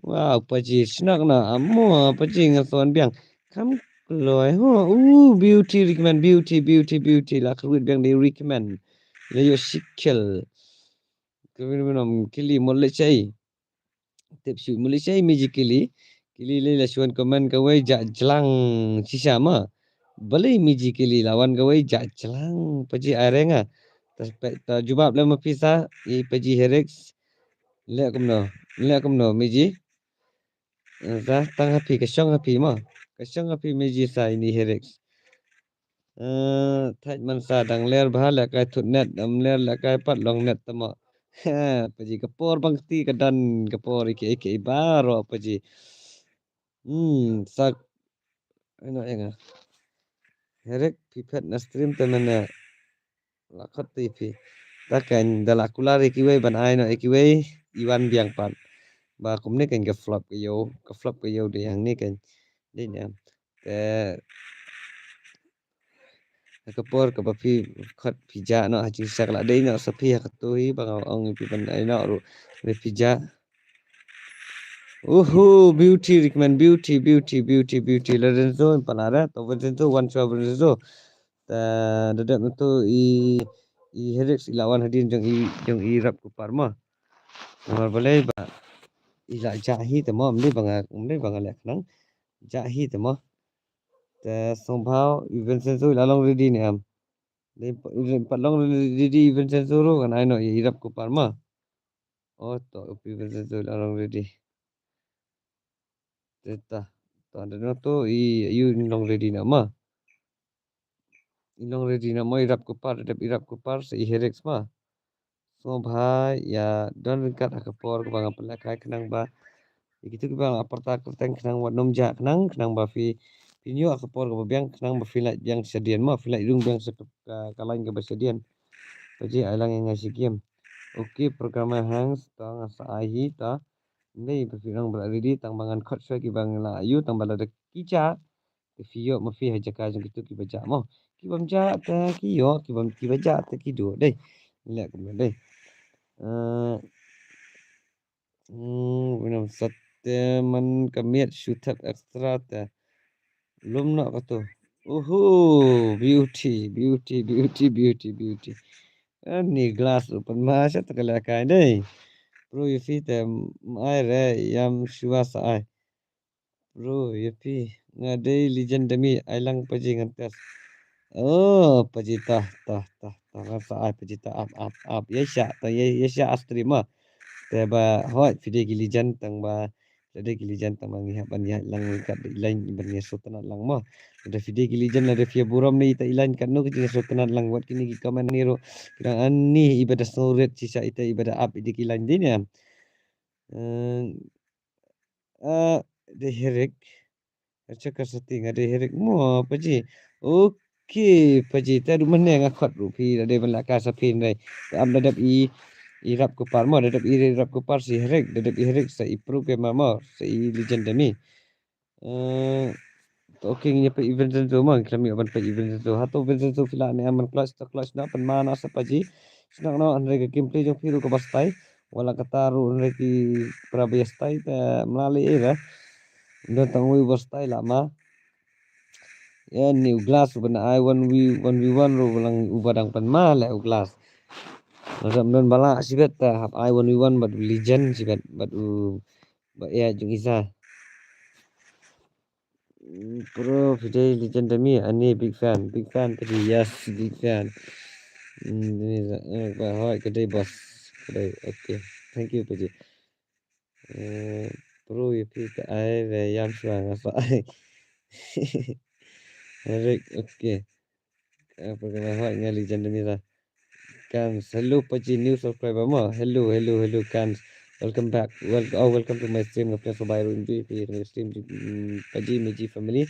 Wow Paji snack na amo Paji ngason biang. Kam loi beauty recommend beauty lah kuit biang dia recommend. Le yo sikkel. Kami minum kili molek cai. Tips molek cai magically. Kili le lasuan komen kawai jak jelang sisa ma. Balai magically lawan kawai jak jelang Paji arenga. Ta jubab le mapisa I paji herex le kumno miji za tang happy kasong happy miji sa ini herex thaj man sa dang ler bha le kai thut net am ler le kai pat long net tama paji kapor bangti kadan kapor ke baro paji sak eno enga herex pipet na stream temene lakot TV takan dalakulari kiwe ban aino kiwe iwan biang pan ba kum ni kan ka flop ka yo de yang ni kan de ne te ka por ka ba phi khat pija no ha chi sak la de no sa phi ka tu hi ba ong pi ban ai no ru re pija beauty recommend beauty Lorenzo panara to Lorenzo one shot Lorenzo ta dadak tu i herex ilawan hadin jong i rap ku parma mar balai ba ila jahi te mo mle banga lek nang jahi te mo te sombhao Vincenzo ilalong ready ne am le patlong ready Vincenzo ro kan ai no i rap ku parma to Vincenzo ilalong ready teta to anda no to i long ready na ma inong ready na mo irap ku par dep irap ku par se i herex ma so bhai ya don kat akapor ku bang apel kai kenang ba gitu ku bang aparta kerteng kenang wat nom ja kenang ba fi pinyo akapor ku biang kenang ba fi lai biang sedian ma fi lai dung biang se kalain ke basedian paji ailang yang ngasih game oke program hangs tang asa ahi ta nei ba fi rang ba ready tang bangan khot swa ki bang la ayu tang bala de kicha Fiyo mafi hajaka jong gitu ki baja mo ki bam ja ta ki yo ki bam ki baja ta ki do dei le kum dei winam satyaman kamiat shoot up extra ta lum na ka to beauty ni glass open ma sa ta kala kai dei pro you fit ai re yam shua sa ai pro you fit ngadei legend demi ai lang paji ngantas pajita rasa pajita up yesha astri ma te ba hoi fide gilijan tang ba de gilijan tang mangi ban ya lang kat ilain ban ya sotana lang ma de fide gilijan la de fia buram ni ta ilain kan no ki sotana lang wat kini ki kaman ni ro kira ani ibadah surat sisa ita ibadah up di kilain din ya de herek Cakap setting ada herek mo paji. Okey paji ta rumah ni ngakot rupi ada belaka sapin dai. Am dadap i rap ku par mo dadap i rap ku par si herek dadap i herek sa i pro ke mama sa i legend demi. Okey nya pa event tu mang kami aban pa event tu. Hato event tu fila ni aman class na pan mana sa paji. Senang no andre ke gameplay jong piru ke bastai. Wala kataru andre ki prabiastai ta melalui era. Ndo tangui bastai lama. Ya ni glass bana ai 1v1 ro balang ubadang pan ma la glass Mazam don bala sibet ta hap ai 1v1 but legend sibet but ba ya jung isa pro video legend demi ani big fan tadi yes big fan ini ba hoi kedai bos kedai okay thank you paji pro ya pi ta ai ve yam suang asa ai okay program hoi ngal legend demi lah Kans, hello Paji new subscriber mo. Hello Kans. Welcome back. Welcome to my stream of Plus Bayro Injury my stream Paji Meji family.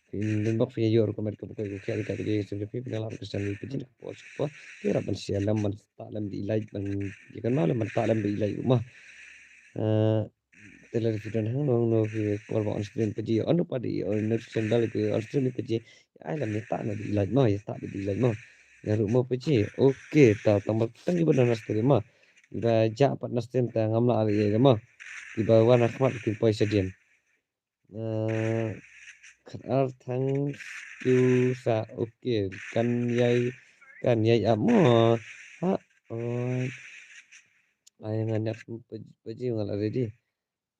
In box punya yo comment ko ko kaya ka di stream pi pinala ko channel Paji ko post ko. Kira ban share lam man talam di like ban ikan malam man talam di like rumah. Telah video hang no ko on stream Paji on padi on notification bell ko on stream Paji. Ai lam ni tak na di like mo ya tak di like mo. Ya rumah peci. Okey, ta tambah tangi bana nastem ma. Iba ja pat nastem ta ngamla ari ye ma. Iba wana khmat kin poisa dian. Khatar thang tu sa okey kan yai amo. Ha oi. Ayangan nak peci ngala ready.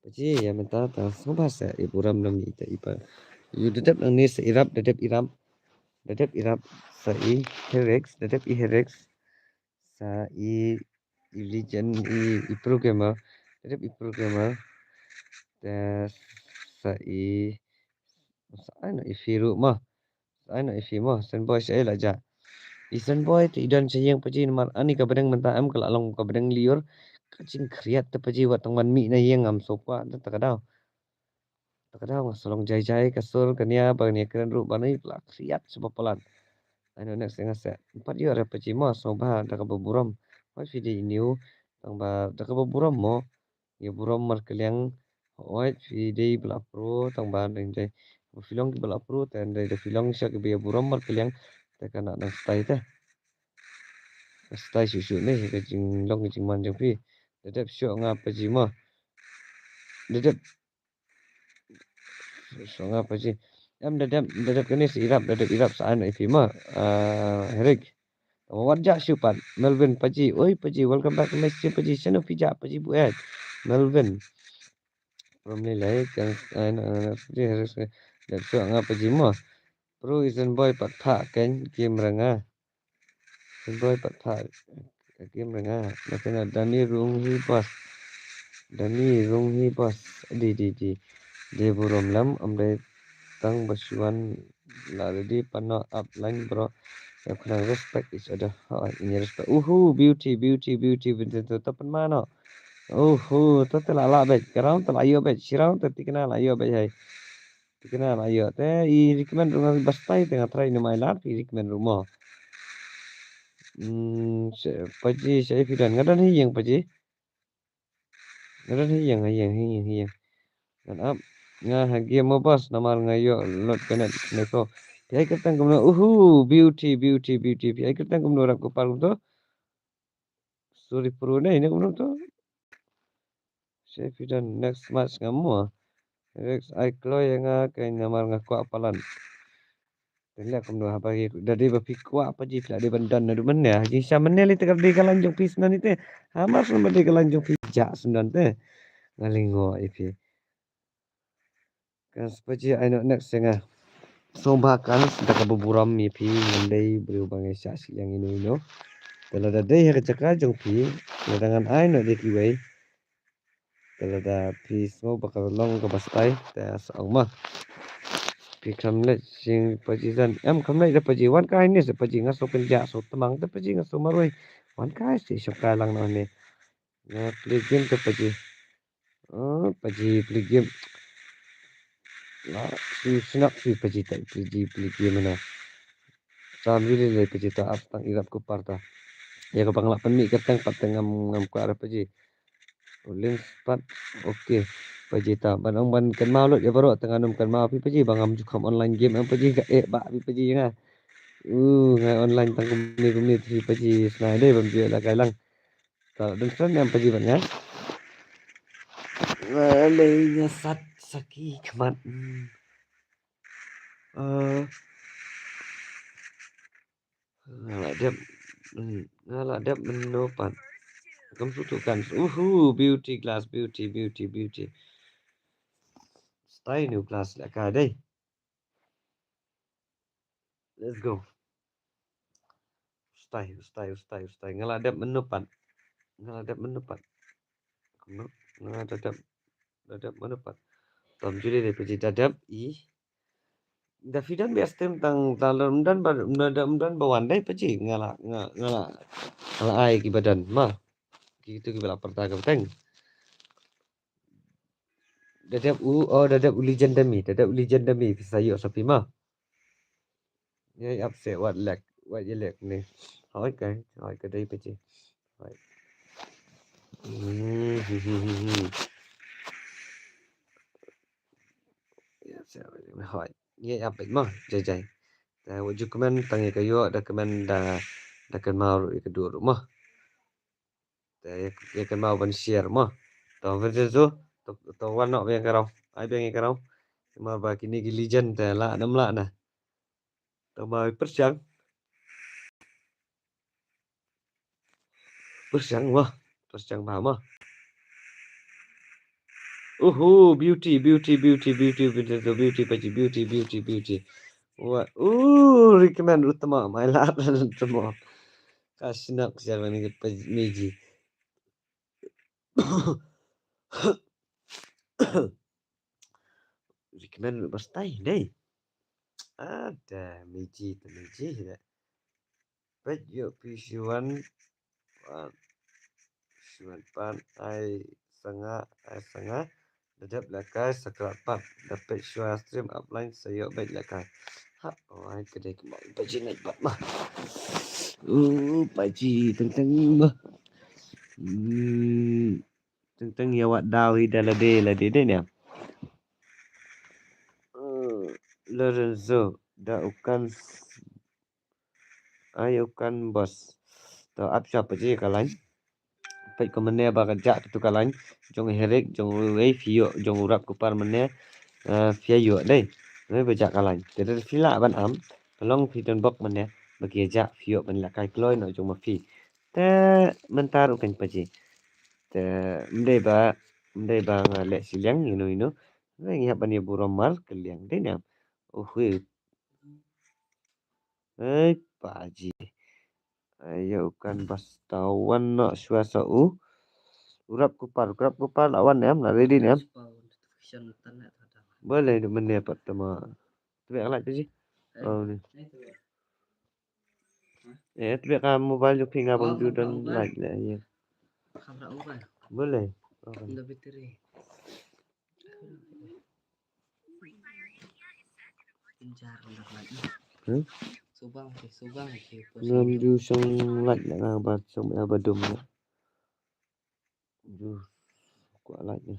Peci ya minta ta bahasa ibu ram nam ita ipa. You dedap nang ni seirap dedap irap sa I herex dedap I herex sa i legend i programmer dedap I programmer ta sa sa ano I firu mah sa ano I fi mah senboy sa ela ja I senboy ti idan sayang paji mar ani ka bedang menta am kala long ka bedang liur kacing kriat ta paji wat tang man mi na yang am sopa ta kadau ngasolong jai kasur kania bang ni keren ru banai plak kriat sebab pelan ano next nga sa empat yo ra paji mo so ba da ka buram what video new tang ba da ka buram mo ya buram mar kaliang hoit fi dei bala pro tang ban deng dei filong ki bala pro tan dei de filong sya ke be buram mar kaliang ta kana nang stai su ne ke jing long ke jing man jong pi de syo nga pa ji ma de syo nga pa ji em de ke ni si irap sa an fi ma herik wajak syupan Melvin Paji oi Paji welcome back to my stream Paji channel pija Paji buat Melvin from nilai kan dia harus dan so ngapa Paji mo pro isen boy pat pha kan kim ranga isen boy pat pha kim ranga makana dani rung hi bos di burom lam amde tang basuan la di pano upline bro yang kurang respect each other ini respect beauty Vincent tapan mana telah lah bet kerang telah ayo bet sirang tertikna lah ayo bet hai tikna lah ayo te I recommend rumah bastai tengah try ni mai lar I recommend rumah paji saya fidan ngadan hi yang paji ngadan hi yang dan up nga hagi mo bas namar ngayo lot kanet neko Piai ketang kumno beauty Piai ketang kumno rak ko par to sorry pro ne ini kumno to saya fidan next match ngamu Rex ai kloy nga kay namar nga kwa palan Tela kumno habagi dadi ba pikwa apa ji fla de bandan na dumen ya ji samene li tegar de kalanjong pis nan ite hamar sun de kalanjong pija sundan te ngalingo ifi kan sepaji aino next nga sombakan sudah kebuburam ifi ngandai berubang esya yang ino tela da de ha cakra jong pi dengan aino de kiwai tela da pi smo bakal long ke bastai ta saung ma pi kamlet sing paji dan kamlet da paji wan kai ni se paji ngaso penja so temang da paji ngaso maroi wan kai si shokai lang no ne na play game ke paji paji play game la si sinak si paji tai play game na sam juli le paji ta ap tang irap ku parta ya ko bangla pen mi keteng pateng ngam ku ara paji link pat okey paji ta banong ban kan mau lot ya baro tengah num kan mau pi paji bangam jukam online game am paji ga ba pi paji nga ngai online tang kumni tri paji snai dei bam je la kai lang ta dan san am paji ban nga lei sat saki kmat ngala dep menopat kamu tutukan beauty glass beauty stay new class la ka dei let's go stay ngeladap menupat kamu ngeladap menupat tom juli de peji dadap Davidan bias tentang dalam dan bawan dai peji ngala ai ki badan mah gitu ki bala perta teng dadap ulijan dami sayo sapi mah ya upset what you like ni hỏi cái đây peji hỏi hỏi ye apa mah jajai ta waju kemen tangi kayo ada kemen da kan mau kedua rumah ta ya kan mau ban share mah ta verse zo to wan no yang karau ai beng karau ma ba kini ki legend ta la nam la na ta ma persiang mah persiang ba mah beauty paji beauty what recommend utama my lad utama kasinak siapa ni meji recommend bastai deh ada meji ya but yo pisuan pan ai sanga dadap lakai sakrapat dapat share stream upline sayo baik lakai ai kedai kembali paji naik bat mah paji tentang mah Tentang ya wat dawi dalade deh ni. Lorenzo da ukan ukan bos. To ap siapa je kalain. Pai ko mene ba ja tu kalain. Jong herek jong wei fio jong urap kupar mene fia yo dei. Noi ba ja kalain. Jadi fila ban am. Long fi don bok mene bagi ja fio ban la kai kloi no jong ma fi. Te mentar ukan paji. Te mdei ba le siliang ino. Ngai ngap ban ye buromar keliang dei nyam. Paji. Ayo kan bastawan nak suasa urap kupar lawan em nak ready em. Boleh ni benda pertama. Tu biar lah tu je. Oh ni. Tu biar kan mobile ju pinga bang ju dan like lah ya. Boleh. Dah bateri. Pincar dah lagi. Subang ke. Ngam ju song like lah ngam ba song ba dum lah. Ju kuat like ni.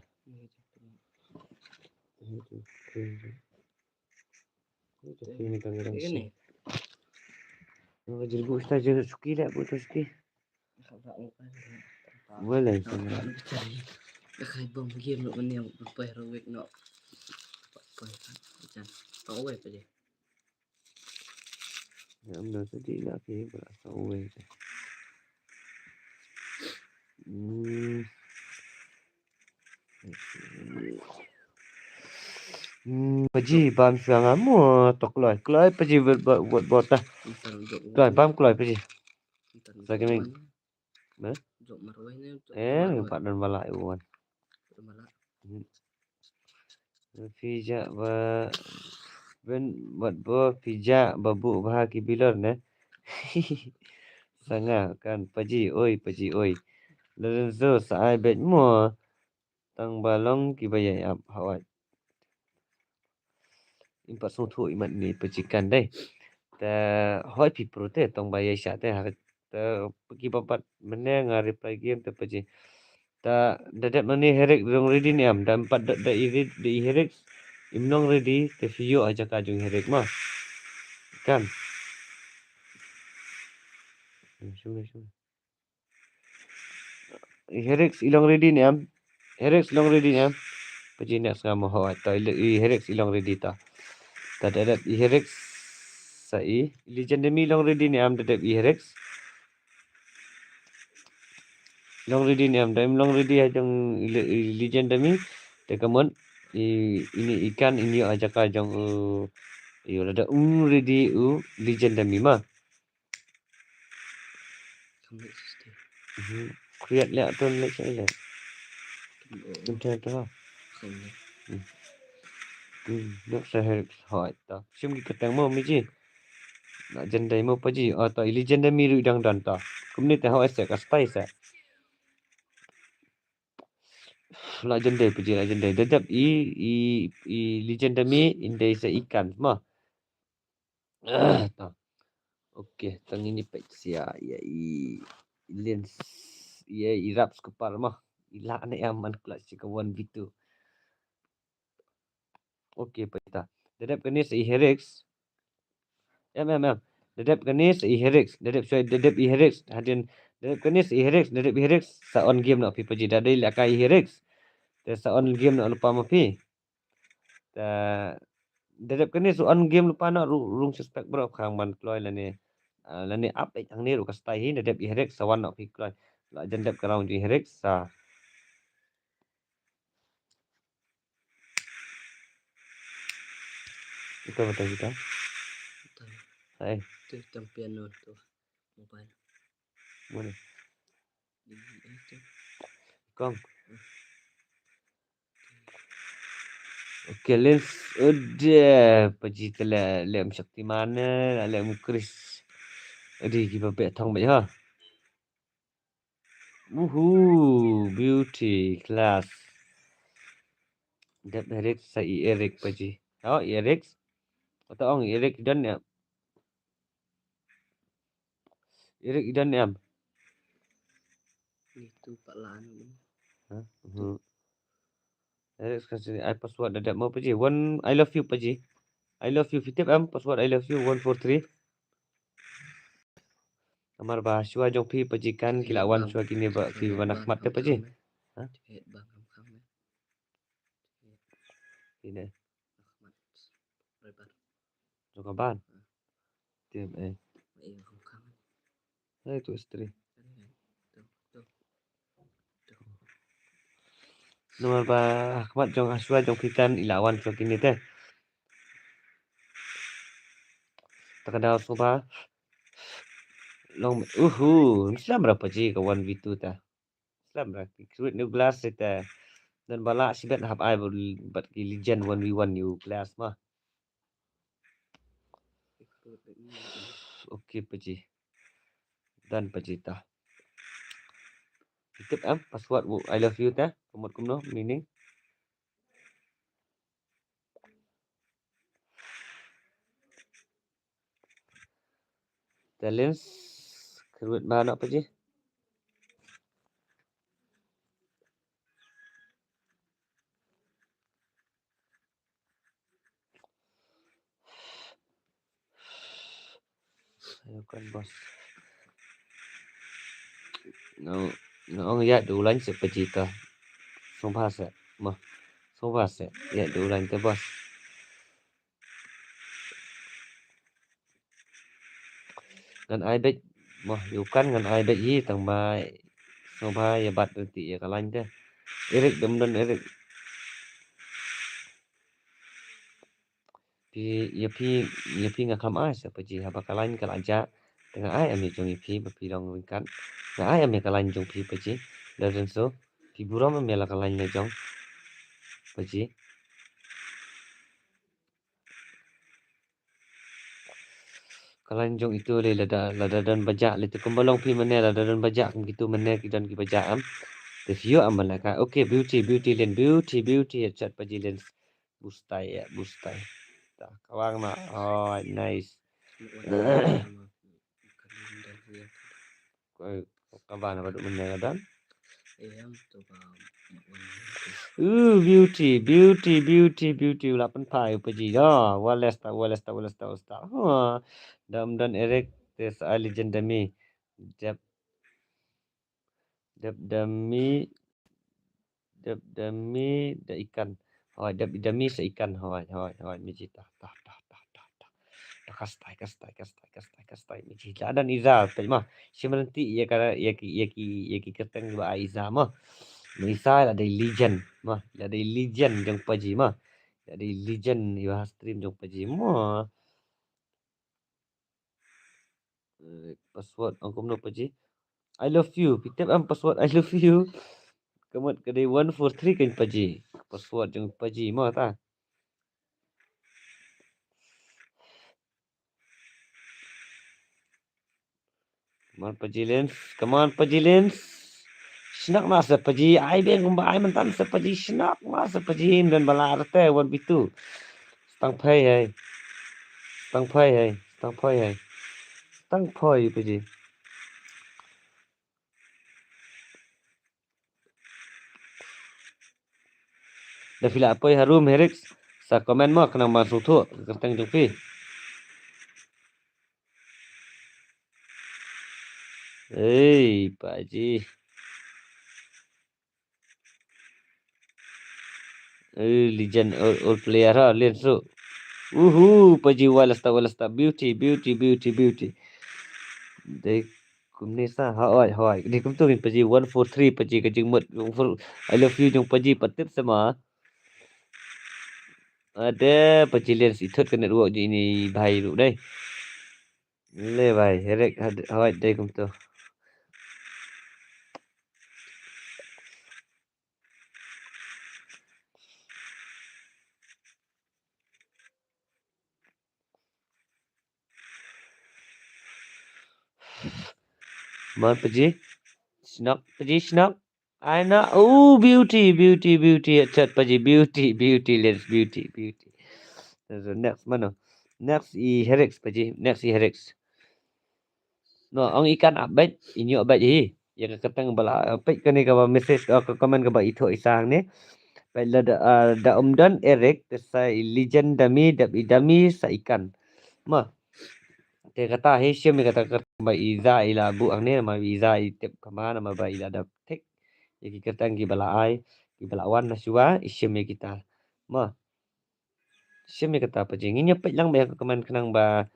Ini kamera ni. Jadi bu ustaz je suki dah bu suki. Boleh. Kai bom game nak meniang berpai rawek nak. Berpai macam. Tahu apa je. Ya ambil tadi nak ke berasa away. Paji bam siang amu tok kloi paji buat botah. Kloi bam kloi paji. Sakit ni. Jok marwai ni. Pak dan balak iwan. Fija ba ben buat bo fija babu bahaki bilar ne. Sanga kan paji oi. Lorenzo saai bet mo tang balong ki bayai ap hawat. Impat sung thu imat ni pajikan dai. Ta hoi pi prote tong bayai sya te ha ta pergi babat meneng reply game te paji. Ta dadat mani herek dong ready ni am dan empat da iri di herek imnong ready te fio aja kajung herek mah. Kan. Sung. Herek ilong ready ni am. Herek ilong ready ni am. Paji nak sama hawat ta herek ilong ready ta. Ta dadat herek sai legendary long ready ni am dadat herek. Long ready ni am daim long ready ajang legendary te kamon ini ikan ini aja kajong iyo ada ready legendary mah. Create lihat tu like saya. Macam tu lah. Nak saya hot ta. Sim ki ketang mo mi ji. Nak jendai mo pa ji. Ta legendary ru dang dan ta. Kumni te hawat se ka spice. Nak jendai pa ji nak jendai. Dadap legendary indai se ikan mah. Ta. Okey, tang ini pek sia ya lens ya irap skepar mah. Ila anak aman kelas kawan gitu. Okey peta. Dadap kini se herix. Em. Dadap kini se herix. Dadap herix. Hadin dadap kini se herix. Dadap herix sa on game nak pi paji dadai la kai herix. Te sa on game nak lupa mapi. Ta dadap kini su on game lupa nak rung suspect bro khang man kloi la ni. La ni up ang ni ru ka stai hin dadap herix sa wan nak pi kloi. La jendap karang ju herix sa. Itu betul kita. Hai. Tu champion tu mobile. Mana? Kong. Okey, lens udah paji telah lem sakti mana lem kris. Adi kita bet thong bet ha. Beauty class. Dap Eric sa Eric paji. Oh, Eric. Atau ong Eric dan ya. Eric dan ya. Itu Pak Lan. Hah? Herex kasi I password ada mau paji. One I love you paji. I love you fitip am password I love you 143. Amar ba shua jong pi paji kan kilawan shua kini ba ki banak mat te paji. Hah? Bang kham Ini Ahmad Rebar. jong kaban. Tim Iya kham. itu istri. Nomor ba Ahmad jong shua jong pikan ilawan shua kini teh. Terkadang soba long Islam berapa ji kawan bitu ta. Islam berapa kruit new glass ta. Dan bala sibet hab ai but ki legend 1v1 new glass mah. Okey paji. Dan paji ta. Tip am password I love you ta. Kumut kumno meaning. Talents kruit mana paji. Ayo kan bos. No ya dulan sepaji ta. Sumpah se. Mah. Sumpah se. Ya dulan te bos. Ngan ai bet mah yukan ngan ai bet yi tang mai. Sumpah ya bat nanti ya kalan te. Erik demdan Erik. Pi ngakam ai sepaji haba kalan kalaja. Tengah ai ami jong pi bapi long wingkan. Nga ai ami kalan jong pi paji. Dan so pi buram ami la kalan na jong paji. Kalan jong itu le lada dan bajak le tu kembalong pi mane lada dan bajak gitu mane kidan ki bajak am. The view am malaka. Okay beauty len beauty chat paji len bustai ya bustai. Ta kawang na. Oh nice. Kaban apa duk mane kadan? Beauty ulapan pai paji ya. Walesta. Dan Eric tes legend demi. Demi da ikan. Hoi demi seikan hoi miji ta. Kastai miji. Dan Iza mah. Sebenarnya ya kara ya ki keteng ba Iza mah. Misal ada legend mah. Ada legend jong paji mah. Ada legend you stream jong paji mah. Password angkum no paji. I love you. Pitep am password I love you. Kamat kedai 143 kan paji. Password jong paji mah ta. Come on paji lens. Snack masa paji. Ai beng kumba ai mentan sa paji snack masa paji dan bala arte wan bitu. Stang phai hai. Stang phai paji. Da fila apa harum Herix. Sa komen mo kenang masuk tu kertang jongpi. Hey paji. Legend old player ha lensu. Paji walasta beauty. Dei kumni sa hoi. Di kum tu rin paji 143 paji kajing mut. I love you jong paji patip sama. Ada paji lens itut kena ruak je ini bahai ru dai. Le bahai herek hoi dei kum tu. Man paji. Snack. I know. Beauty. Chat paji beauty lens beauty. So next mana? Next Herix paji. No, ang ikan abet inyo abet hi. yang katang bala pe kani ka message ka comment ka ba itho isang ni pala da umdan Eric sa legend dami dami sa ikan ma te kata hesium kata ba iza ila bu ang ni ma iza itip kama ma ba ila da tek iki katang gi bala ai gi bala wan na suwa isium kita ma sium kata pa jing nya pe lang ba ka comment kanang ba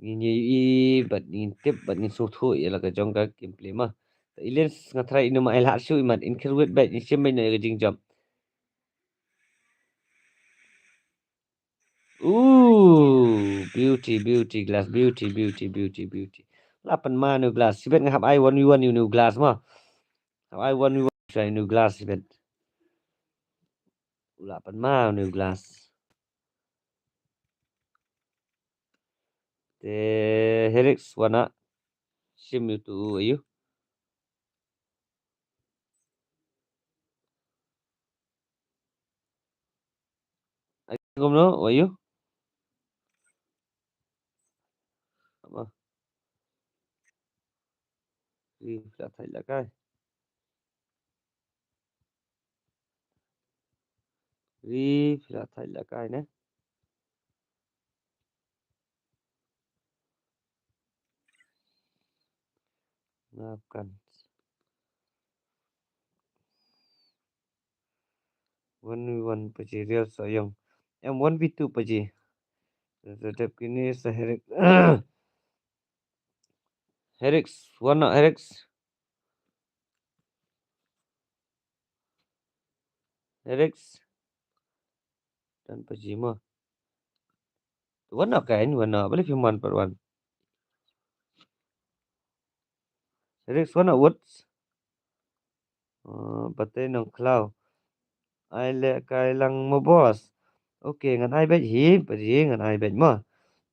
ngi bat ngintip bat ngin suthu ila ka jong ka kimple ma ilin ngatrai inu ma ila su imat in kirwit bat in siam na jing jam beauty glass beauty lapan ma nu glass sibet ngahap I one you glass ma I one you say nu glass sibet lapan ma nu glass te herix wana sim itu ayu ngomno ayu apa tak thay là cái tak thay là cái nè maafkan 1v1 પછી real sayang em 1v2 પછી tetap kini seherik Herix warna Herix dan pejima warna kain warna boleh firman per one Herix warna woods patay ng cloud ai le kai lang mo boss okay ngan ai bet hi paji ngan ai bet mo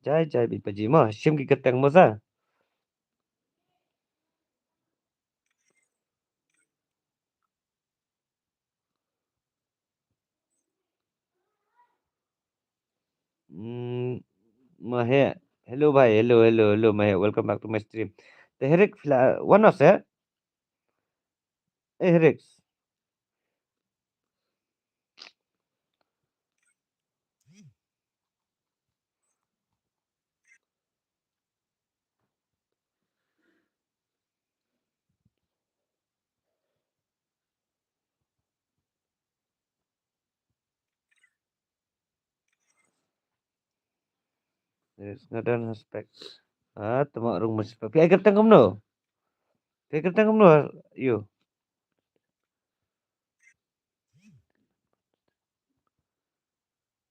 jai bit paji mo sim ki katang mo sa Mahe hello bhai hello Mahe welcome back to my stream the Herix one of se Herix Herix ngadan aspek tama rung mas pi ai katang kom no pi katang kom no yo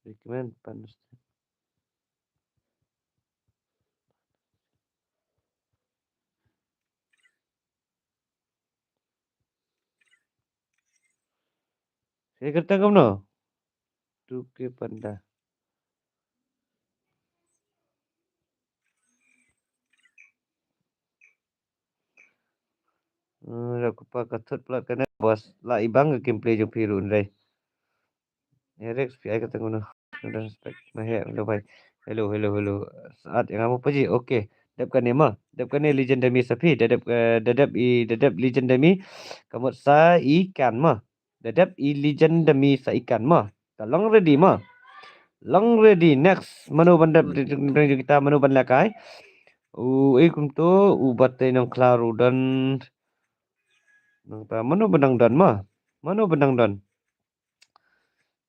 recommend panas pi katang kom no tu ke panda aku pa kathut pula kana bos la ibang ke gameplay jo pirun rai Rex pi ai katang kom no ngadan aspek Mahe hello bhai hello saat yang kamu paji okay dap kan ma dap kan legend demi sapi dadap legend demi kamu sa ikan ma dadap legend demi sa ikan ma long ready ma long ready next manu bandap kita manu bandlakai kum tu ubat nang klaru dan nang ta manu benang dan ma manu benang dan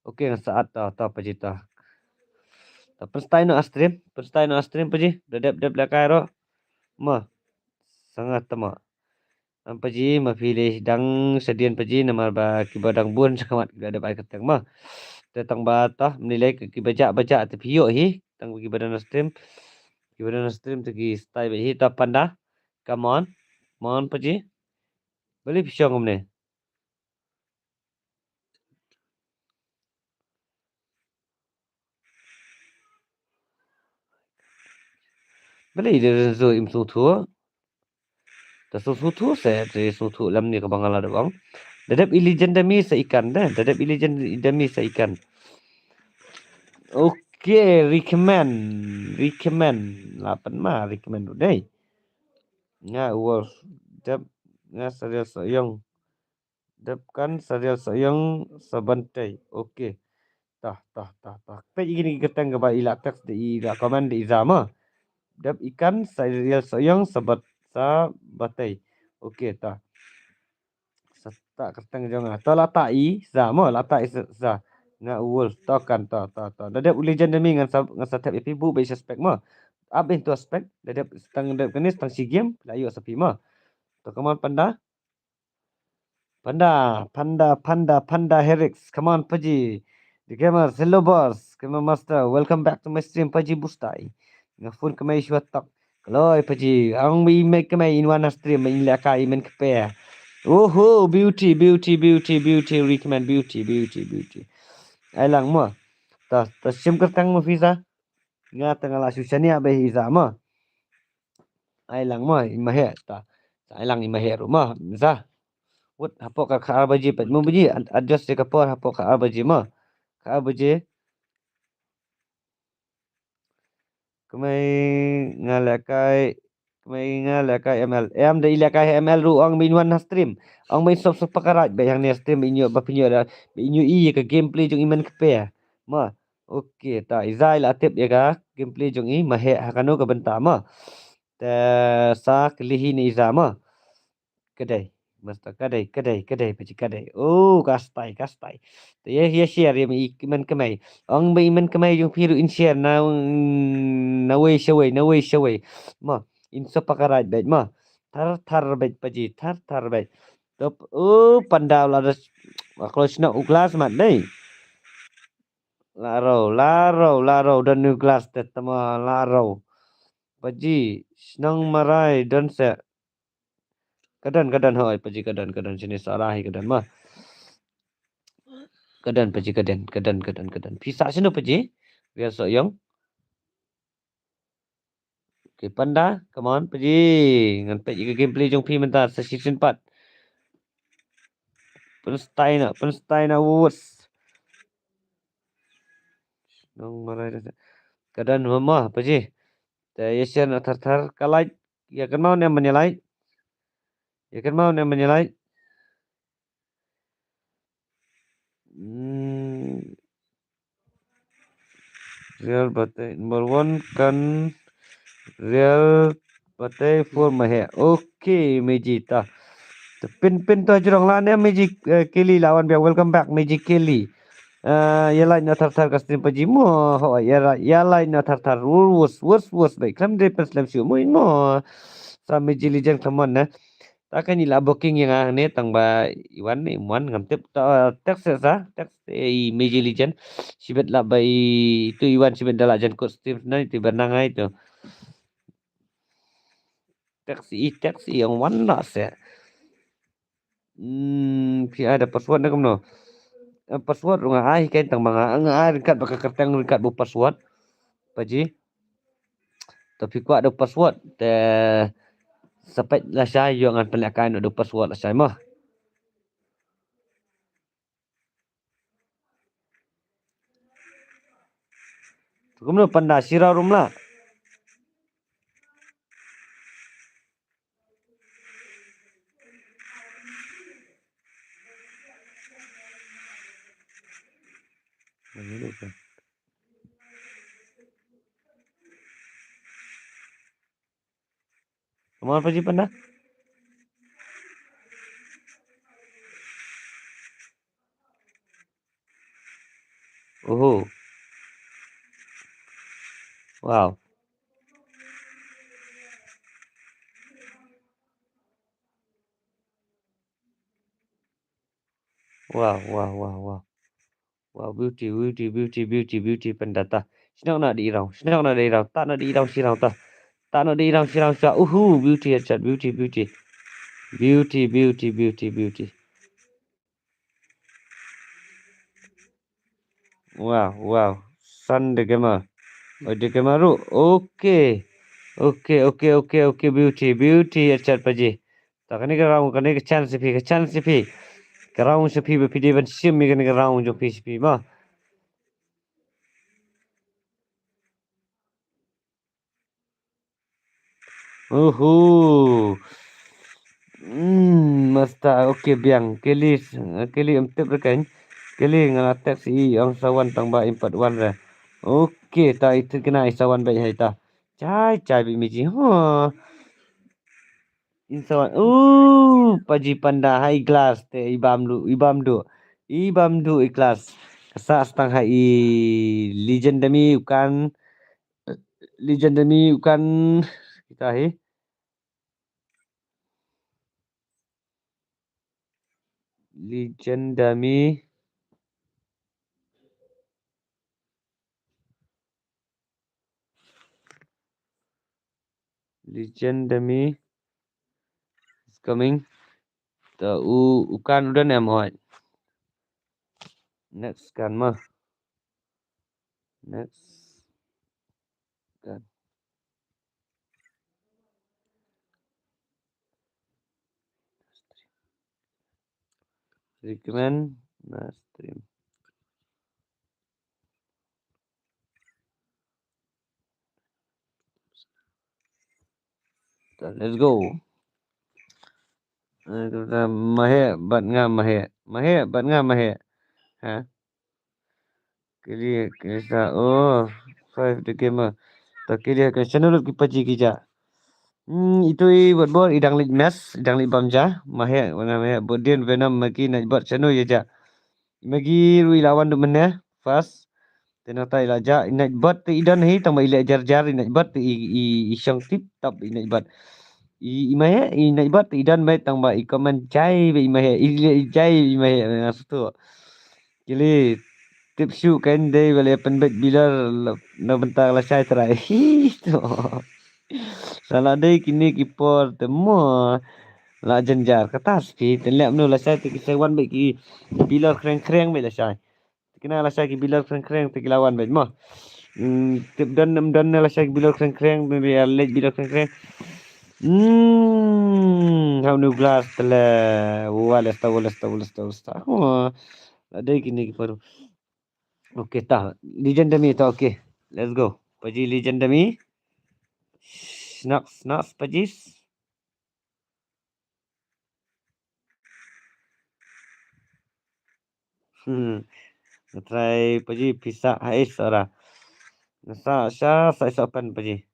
okay saat ta pajita ta perstai no astrim paji dadap lakai ro ma sangat tama paji ma pilih dang sedian paji nama ba kibadang bun sakamat ada baik ketang ma tetang bata menilai ki baca te pio hi tang kibadan stream tegi style hi ta panda come on paji beli pisang omne beli de zo im su thu ta su thu se te su thu lam ni ka bangala de bang dadap ilijen demi sa ikan dah dadap ilijen demi sa ikan okay recommend 8 recommend deh ya was dap Nga serial soyong. Dapkan serial soyong sabantai. Okey. Tah. Pe gini ketang ke ba ila teks di ila komen di izama. Dap ikan serial soyong sabatai. Okey tah. Sata ketang jonga. Ta lata i zama lata i za. Nga wolf tokan ta. Dadap legend demi ngan satap ibu be suspect ma. Abin tu aspek dadap stang dap kenis tang si game layu sapi ma. To kaman panda. Panda Herix. Come on, Paji. The gamers, hello boss. Come on, master. Welcome back to my stream, Paji Bustai. Ngafun kemai syuatak. Kaloi, Paji. Ang may make kemai in one stream, in laka, in kapea. Oh, beauty. Recommend beauty. Ai lang mo. Ta sim kertang mo visa. Nga tengah la susania be hiza mo. Ai lang mo, imahe ta. Ai lang imahe rumah. Za. What hapok ka arbaji pet mo buji adjust ke por hapok ka arbaji ma ka arbaji kemai ngalakai ml em de ilakai ml ru ang minwan na stream ang may sop pakarat ba yang ni stream inyo ba pinyo da inyo i ke gameplay jong iman kepe ma okey ta izai la tip ya ka gameplay jong i mahe hakano ka benta ma ta sa kelihi ni izama kedai masta kedai paci kedai oh kastai ya share ya iman kemai ang ba iman kemai yung piru in share na way shaway ma in so pakarat bet ma tar bet paci tar bet top oh pandau la kalau sina uklas mat dei laro dan uklas tetama laro paci senang marai dan se kadan hoi paji kadan sini sarahi kadan mah kadan paji kadan pisa sino paji biasa yang okay panda come on paji ngan paji ke gameplay jong pi mentar sa season 4 Penstein na wus nong marai kadan mama paji ta yesian thar kalai ya kan mau ne menyalai real batai number 1 kan real batai for mahe okay mejita pin tu ajurang lah ne Magic Kelly lawan biar welcome back Magic Kelly. Ya lain na thar kastim paji mo ho ya lain na thar wus baik klam de perslam siu mo sa Magic Legend come on na takan ila booking yang ne tang ba iwan ni muan ngam tip tax sa tax Magic Legend sibet la bai tu iwan sibet dala jan kostum na itu bernangai itu taxi yang wan lah se pi ada password na kamno password nga ai kan tang mga nga ai kat baka kertang kat bu password paji tapi ku ada password te sampai la sai yo ngan pelakan ada password la sai mah kumno panda sira rumla Kamu paji panda oh wow wow beauty panda ta sinang na di irau tak na di irau sirau ta tak na di irau sirau sa beauty chat beauty wow san de gamer de gamaru okay beauty chat paji takani ka raung kani ka chance pi Karaung sa pi be ban sim mi kan karaung jo pi ma Masta okey biang keli emtep rekan. Keli ngelatek si ang sawan tang ba impat wan re. Okey ta itu kena sawan baik hai ta. Cai bi miji. Ha. Insawan. Paji panda hai glass te ibam du ikhlas. Kasa stang hai legendami bukan kita hai. Legendami is coming. The ukan udah nem hoi. Next kan mah. Next kan. Recommend nah stream. So, let's go. Mahe bat nga mahe. Ha? Kili kisa five the gamer. Tak kili ke channel ki paji ki ja. Itu buat idang lit mes, idang lit bamja, mahe wana mahe bodin venom magi na buat channel ya ja. Magi rui lawan du meneh fast. Tena tai laja inat bat te idan hi tama ile jar inat bat i syang tip tap inat bat. Imahe inat bat idan mai tang ba i comment chai be imahe ile chai imahe ngastu. Kili tip shu kan dei wale penbet bilar na bentar la chai trai. Tu. Salah dei kini kipor temo la jenjar kertas ki telap nu la chai te ki sewan be ki bilar kreng be la chai. Kena la chai ki bilar kreng te ki lawan be mo. Tip dan la chai ki bilar kreng be lej bilar kreng. How nu glass tele wala sta. Ada kini baru. Okey tah. Legendami tah okey. Let's go. Paji legendami. Snaps pajis. Try paji pisa ais ora. Sa open paji.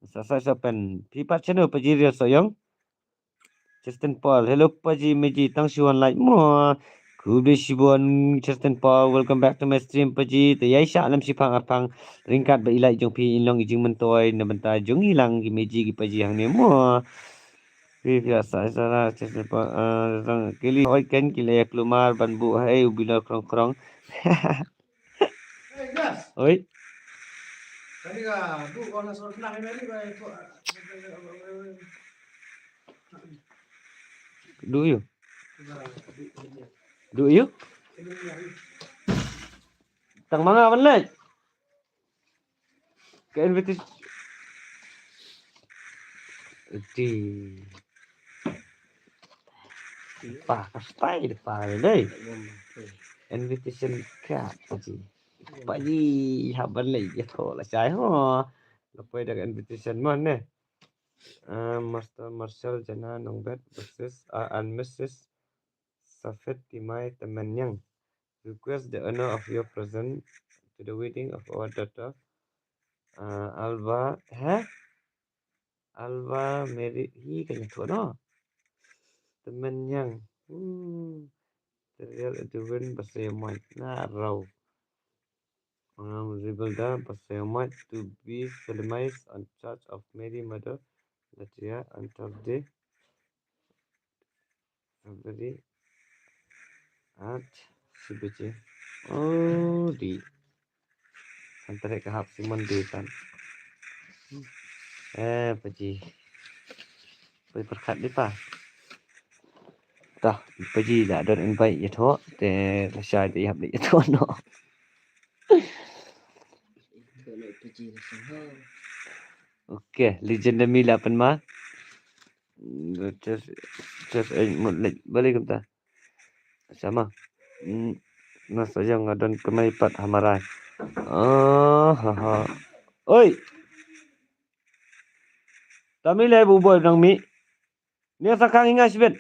Sa open. Pipa channel paji real soyong. Justin Paul. Hello paji meji tang shuan like mo. Kubi shibon Justin Paul. Welcome back to my stream paji. Te yai sha lam sipang apang ringkat ba ilai jong pi inlong ijing mentoy na benta jong hilang gi meji gi paji hang ni mo. Biasa sana Justin Paul kili oi ken kili kelumar ban bu hai ubila krong. Oi. Tadi ka bu kalau soal senang ini baik. Do you? Tang mga manlay. Ke invitation. Di. Kastai deh. Invitation card paji haban lay gitu lah saya lepas dari invitation mana Master Marshall Jana Nongbet versus and Mrs. Safet Timai Temenyang request the honor of your presence to the wedding of our daughter Alva Mary hi kanya tu no Temenyang the win bahasa Yamai na raw Rebelda Basayamat to be solemnized on charge of Mary Mother Latia on Thursday, February at CBC. Di antara kahap Simon Detan. Paji. Paji perkat di pa. Tah, paji dah ada invite ya tu. Te rasa dia hab dia tu no. Okay, legendami 8 mah. Just balik kita. Sama. Nah saja ngadan kemaipat hamarai. Oi. Tami le bubol nang mi. Nia sakang ingat sibet.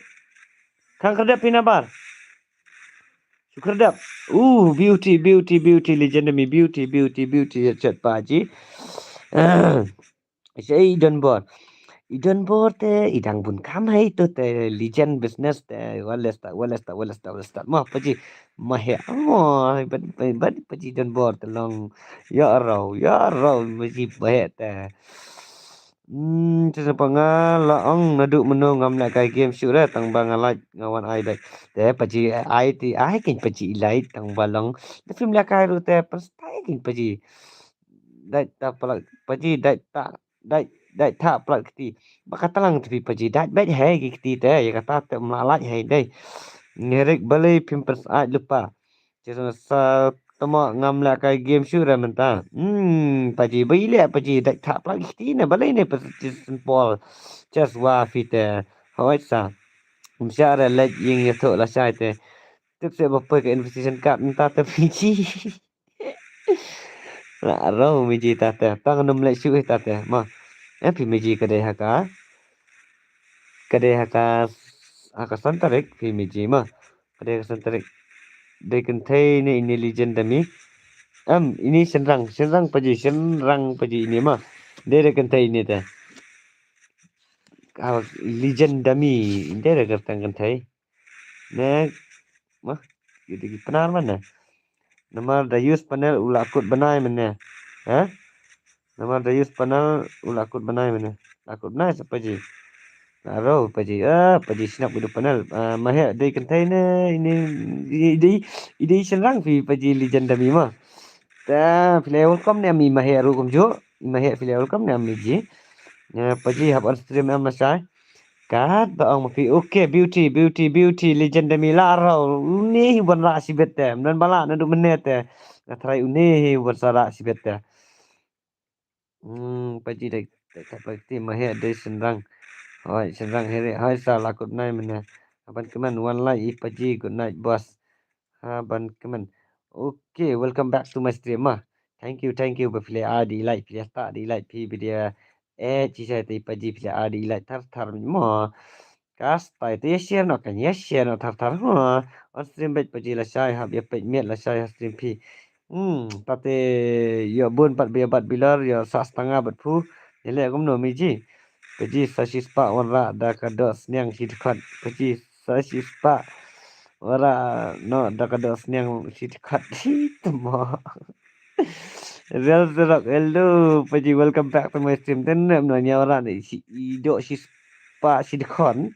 Kang kedap pinabar. Kedap. Beauty legendary beauty chat paji. Saya Eden bor te idang bun kam hai to te legend business te walesta mah paji mahe ban paji Eden bor te long ya rau paji bahe te tu sepanga ong naduk menung ngam nak kai game shoot tang bang alai ngawan ai dai te paji ai ti ai kin paji ilai tang balong te film la kai ru te pastai kin paji dai ta pala paji dai ta pala kiti bakata lang ti paji dai bet hai kiti te ya kata te melalai hai dai ngerek balai film pers ai lupa Just sa tama ngam la kai game shoot menta paji bai le paji dai ta pala kiti ne balai ne pas pol just wa fit hoi sa Msyara lek ying ya to la sai te tức sẽ bập cái invitation card ta te piji la ro mi ji ta te tang num le shu ta te ma pi mi ji kade haka santarik pi mi ji ma kade santarik de kan thai ne ini legend dami ini senrang paji ini ma de kan thai ini te legend dami de kan thai ne ma gitu penar mana nama Dayus panel ulakut banai mana nama Dayus panel ulakut banai mana akut banai siapa ji Aro paji paji snap udah panel mahek dai kentai ne ini ide senrang fi paji legend dami mah ta play welcome ne mi mahek ru kum jo mahek play welcome ne mi ji paji hab on stream am masai kat ba ong mafi okay beauty legend dami la ro ni ban ra sibet dan bala na du menet na try une ban sara sibet paji dai tak pasti mahek dai senrang Hoi, senang hari. Hai, salah good night mana. Aban keman one light ipaji good night boss. Aban keman. Okay, welcome back to my stream mah. Thank you bafile adi like pilih tak di like pi video cisa ti ipaji pilih adi like tar mo. Kas tai ti share no kan yes share no tar ho. On stream bet paji la sai hab ya pet miat la sai stream pi. Tate yo bun pat biar bat bilar yo sa setengah bat pu. Ele akum no miji. Paji sasispa wara da kados nyang sidkat paji sasispa wara no da kados nyang sidkat temo real rock hello paji welcome back to my stream ten no nyawara ni si ido sispa sidkon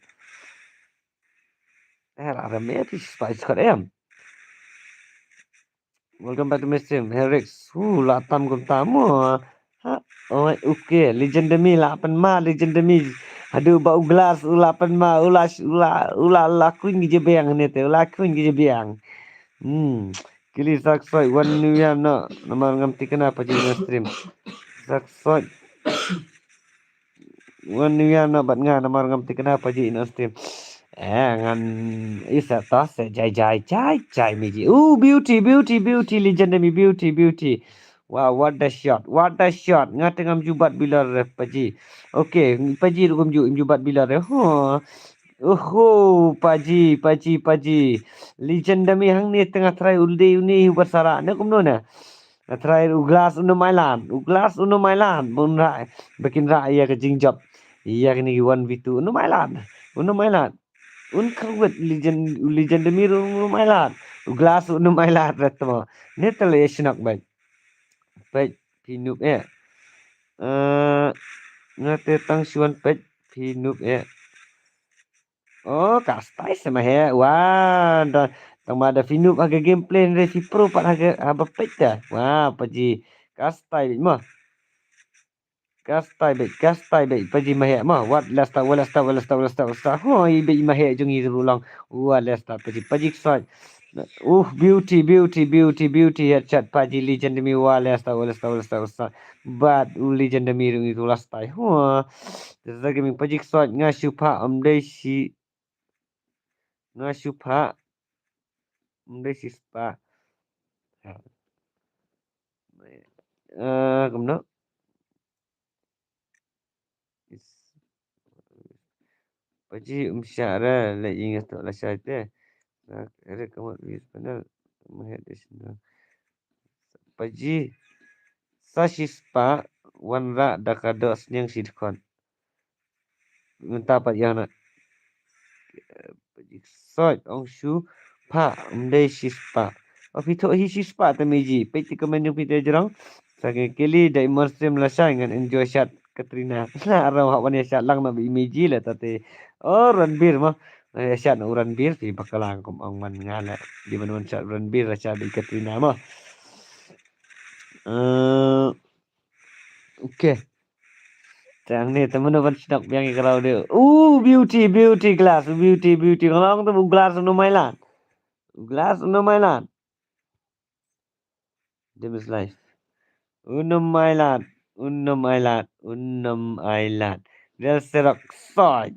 ara me sispa sidkon welcome back to my stream Herix latam kum tamu oh okay legendary legendary aduh bau gelas ulapan ula lakuin gije beang ni te lakuin gije beang kili saksoi wan nuya no nomor ngamti kenapa jadi stream saksoi wan nuya no bat nga nomor ngamti kenapa jadi stream ngan isa tas jai miji beauty legendary beauty wow what the shot ngate ngam jubat bilar paji okay paji rum jubat bilar paji legendary hang ni tengah try ulde uni bersara ne kumno na try uglas uno mailan bun ra bikin ra ya ke jingjap iya ni 1v2 uno mailan un kawet legendary uno mailan uglas uno mailan retmo ne tele shinak baik baik pinup ngate tang suan pet pinup Oh, kastai sama he. Wah, tang ada finup harga gameplay resi pro pat harga apa peta. Wah, paji kastai mah. Kastai be paji mah mah. What lasta. Hoi be mah jung i ulang. Wah, lasta paji sai. Beauty headshot paji legend mi wah lasta. But legend mi rung itu lastai. Wah. Zagi mi paji sai ngasu pa amdai si Ngasupa Sispa kumno Paji syara la ingat tu la syate. Ada kamu wis panel melihat di sini. Paji sashispa wanra dakados yang sidkon. Minta pat yang nak paji soi ong shu pa mdai shispa. Pito hi shispa tamiji. Peti kemenyu pita jerang. Saking kili da immersive la dengan enjoy shot Katrina. Arau hak wania shot lang na imiji lah tate. Oh Ranbir mah. Shot na Ranbir di bakalang kum ang man ngala. Di mana shot Ranbir la shot di Katrina mah. Okay. Tang ni teman-teman sedap yang kalau dia. Beauty glass, beauty. Kalau tu glass no mailan. Glass no mailan. Demis life. Unum Island. Del serak side.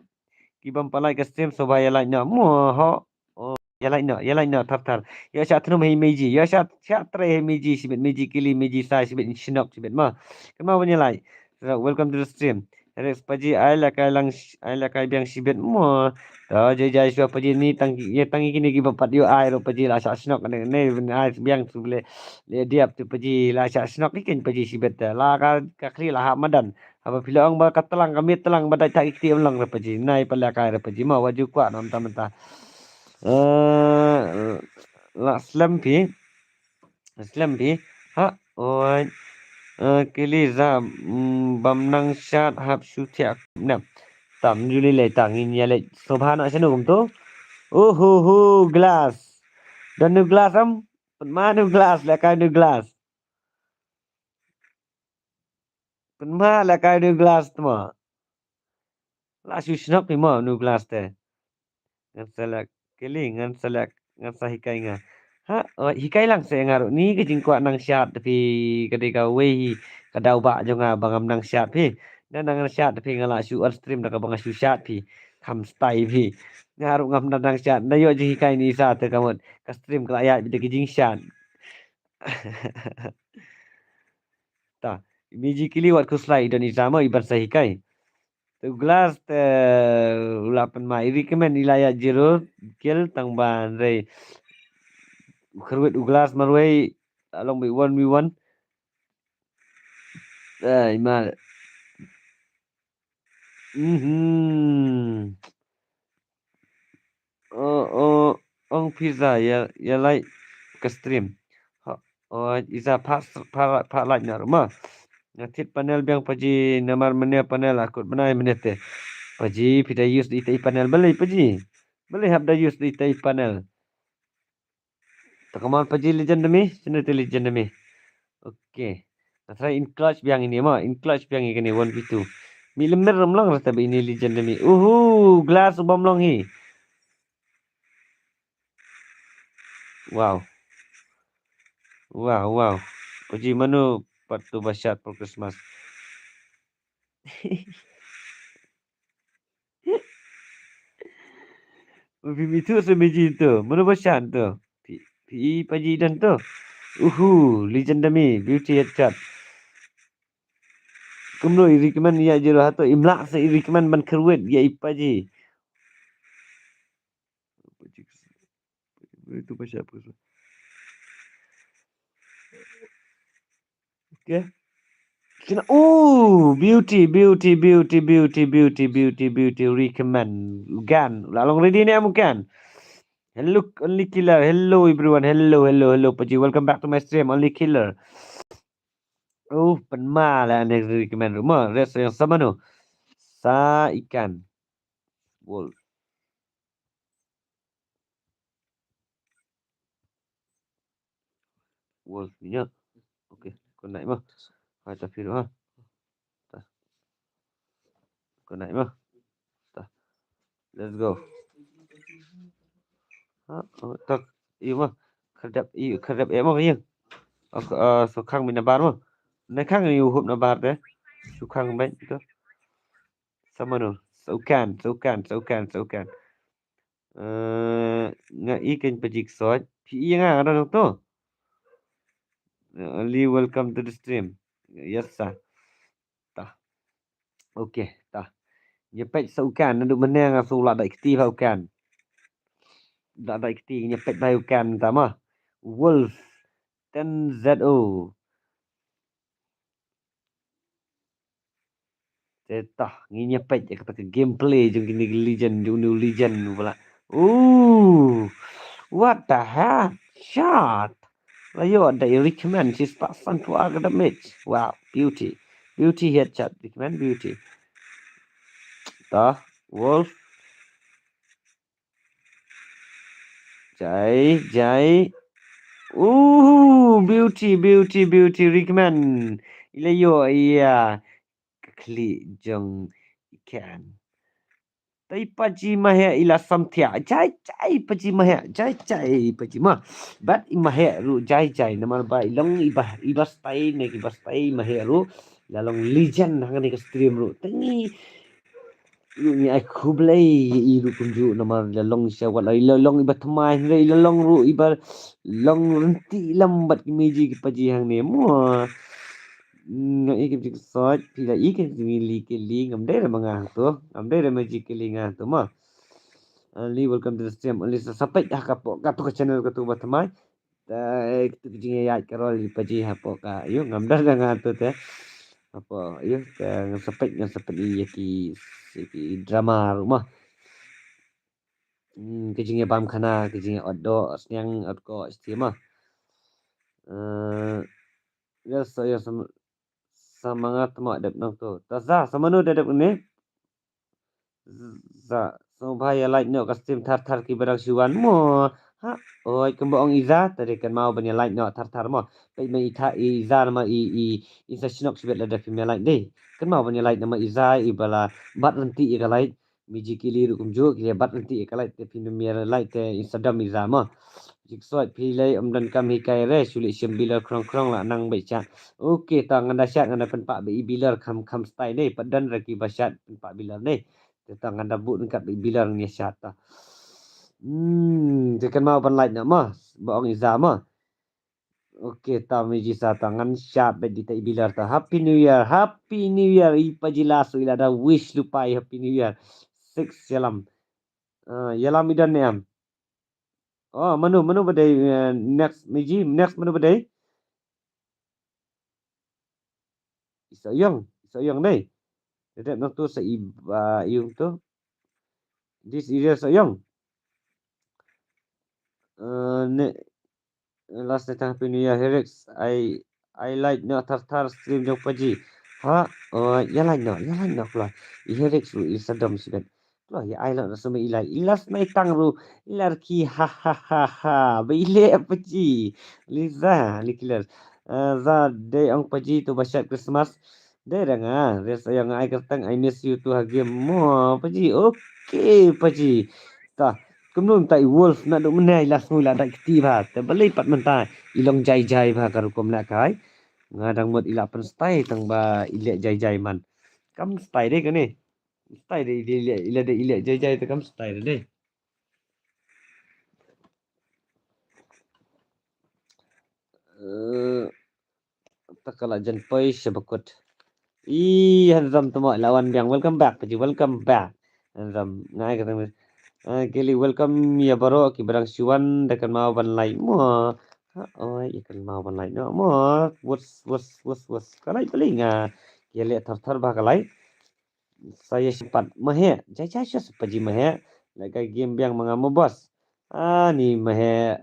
Kibam palai ke stream sobaya like na. Muah. Oh, ya like na tar. Ya shat num hei meji. Ya shat tre hei meji sibet meji kili meji sai sibet shinok sibet ma. Kema punya like. Welcome to the stream. Rex paji ai la kai biang sibet muah. Dah jai suap paji ni tangi kini kibam pat yo ai ro paji la shat shinok ne ai biang tu boleh le diap tu paji la shat shinok ikin paji sibet la ka kri la ha madan. Apa pila orang katalang kami telang badai tak ikti ulang repaji nai pala kai repaji ma waju kwa nam tamanta la slampi ha oi kili za bamnang shat hap shutia nam tam juli le tangin ya le sobhana senu kum tu glass dan nu glass am manu glass la kai nu glass ma la kai nu glass tma la shushnak ni ma nu glass te ngan salak keling ngan salak ngan sahikai nga ha hikai lang se ngaru ni ke jingkwa nang syat tapi ketika wei kadau ba jonga bangam nang syat pi dan nang syat tapi ngala shu on stream dak bang shu syat pi kham stai pi ngaru ngam nang syat na yo ji hikai ni sa te kamot ka stream kala ya bi jing syat ta miji kili wat kuslai Indonesia ma iban sahikai tu glass te ulapan ma recommend ilaya jero kill tang ban re khruet glass marway along with 1v1 mal ong pizza ya like ke stream isa pas like na rumah ngatit panel biang paji namar mene panel akut benai menete paji pita use di tai panel beli paji beli hab da use di tai panel takamal paji legend demi senete legend demi okay saya in clutch biang ini mah in clutch biang ini 1v2 milimeter ramlang rasa ini legend demi glass ubam long hi wow paji manu patu basyat for Christmas itu semeji tu manu basyat tu pi paji dan tu legend demi beauty headshot kumno recommend ya jero hato imla se recommend ban kerwet ya ipaji itu basyat okay kena beauty recommend gan lalong ready ni amukan hello only killer hello everyone hello paji welcome back to my stream only killer penma lah anda recommend rumah res yang sama no sa ikan wolf ni okey kau naik mah ada firu ha kau naik mah let's go tak iyo mah khadap mah yang so khang min bar mah na khang yu hup na bar de su khang ben tu sama no saukan nga ikan pajik sot pi nga ada tu only welcome to the stream yes sir ta okay ta Nyepet saukan nduk menang asu lak dak keti saukan. Dak keti nyepet saukan tama. Wolf 10ZO. Tetah ngi nyepet je kata gameplay jung kini legend jung new legend pula. Ooh. What the heck? Shot. Layo ada recommend she's pasan to academics. Wow, beauty. Beauty headshot recommend beauty. Tah, wolf. Jai. Ooh, beauty recommend. Ilayo iya. Klik jong ikan. Tapi paji mahya ila samthia. Jai paji mahya. Jai paji mah. Bat mahya ru jai. Nama ba ilong ibas tai mahya ru. Lalong legend hangan ni stream ru. Tengi ru ni ai kublai i ru kunju nama lalong syawat lai lalong iba thamai rai lalong ru iba long renti lambat ki meji ki paji hang ni. Muah. Nga ikim cik soj pila ikim mili kili ngamde re mangah tu ngamde re maji kili ngah tu mah Ali welcome to the stream Ali sampai dah kapok katu ke channel katu batamai kita kijing ya karol paji hapo ka yo ngamda ngah tu teh apa yo ngasepet ki drama rumah kijing ya bam khana kijing ya oddo asnyang odko istimah ya saya semangat mak dep nang tu taza samanu dep ni za so bhai like no kastim thar ki barang siwan mo ha oi kembong iza tadi kan mau banya like no thar mo pai mai tha iza ma i sa sinok sibet la dep me like dei kan mau banya like nama iza ibala bat nanti i like miji kili ru kumju ki bat nanti i like te pin me like te instagram iza mo jik soi pi lai amdan kam hi kai re suli sim bilar krong la nang bai cha okey ta nganda syat nganda pen pak bi bilar kham style dei padan raki basyat pen pak bilar dei tentang anda but dekat bilar ni syata. Tekan mau ban light nak mah. Baong iza mah. Okey, ta meji sa tangan syat bet di tai bilar ta. Happy New Year. Happy New Year. Ipa jelas ila ada wish lupai Happy New Year. 6 yalam. Yalam idan ni am. Oh, manu badai next meji next manu badai. Isoyong dai. Dedek nak tu sa yung tu. This area soyong. Ne last time Happy New Year Herix I like no thar stream jong paji ha ya like no pula Herix ru isadam sibet pula ya I like sama ilai ilas mai tang ru ilar ki ha bile paji liza likilar za day ang paji tu basyat Christmas day ranga res yang I kertang I miss you tu hagim mo paji okay paji ta Kemudian tak wolf nak duk menai lah semula tak keti bah. Terbalik pat mentah ilong jai bah karu kom nak kai. Ngadang mot ilak pen stay tang ba ilek jai man. Kam stay deh kan ni. Stay deh ilek jai tu kam stay deh. Tak kalah jan poi sebekut. Hanzam temo lawan biang welcome back paji welcome back. Hanzam ngai kata Kelly welcome ya baro ki barang siwan dekan mau ban lai mo ikan mau ban lai no mo was kalai pelinga ya le thar ba kalai saya sempat mahe jai sepaji mahe laga game biang mengamu bos ni mahe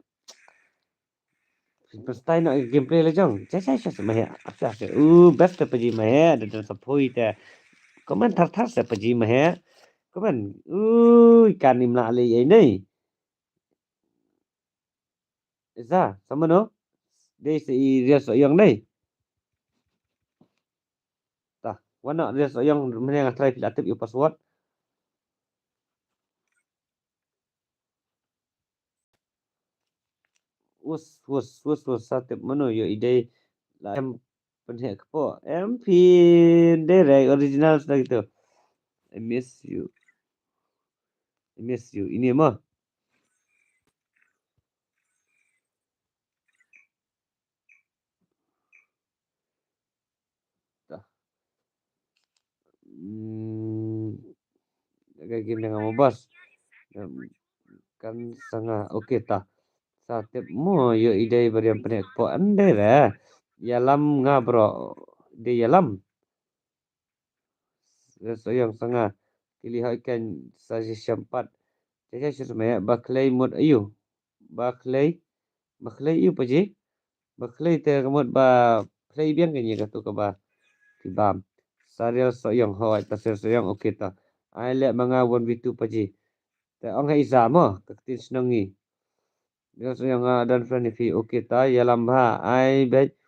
Stay no gameplay le jong jai mahe apa best paji mahe ada sapoi te komen thar sepaji mahe komen ikan ni mla le ini Isa, sama no? Dia si dia soyong ni. Tah, wana dia soyong menang try filatif you password. Us satip mano yo ide la em penhe kepo. MP direct original sudah gitu. I miss you. Ini mah. Tah. game dengan mo bos. Kan sanga okey ta. Sa tip mo yo ide bariam penek po ande lah. Yalam nga bro. De yalam. So yang sanga pilih ikan saja sempat. Saya sesuai baklay mod ayu. Baklay ayu paji. Baklay te kamot ba play biang kanya katu ka ba. Tibam. Sarial soyong hoi tasir soyong okey ta. Ai le manga 1v2 paji. Ta ong hai zama kaktin senangi. Dia soyong dan friend fi okey ta yalam ha ai bet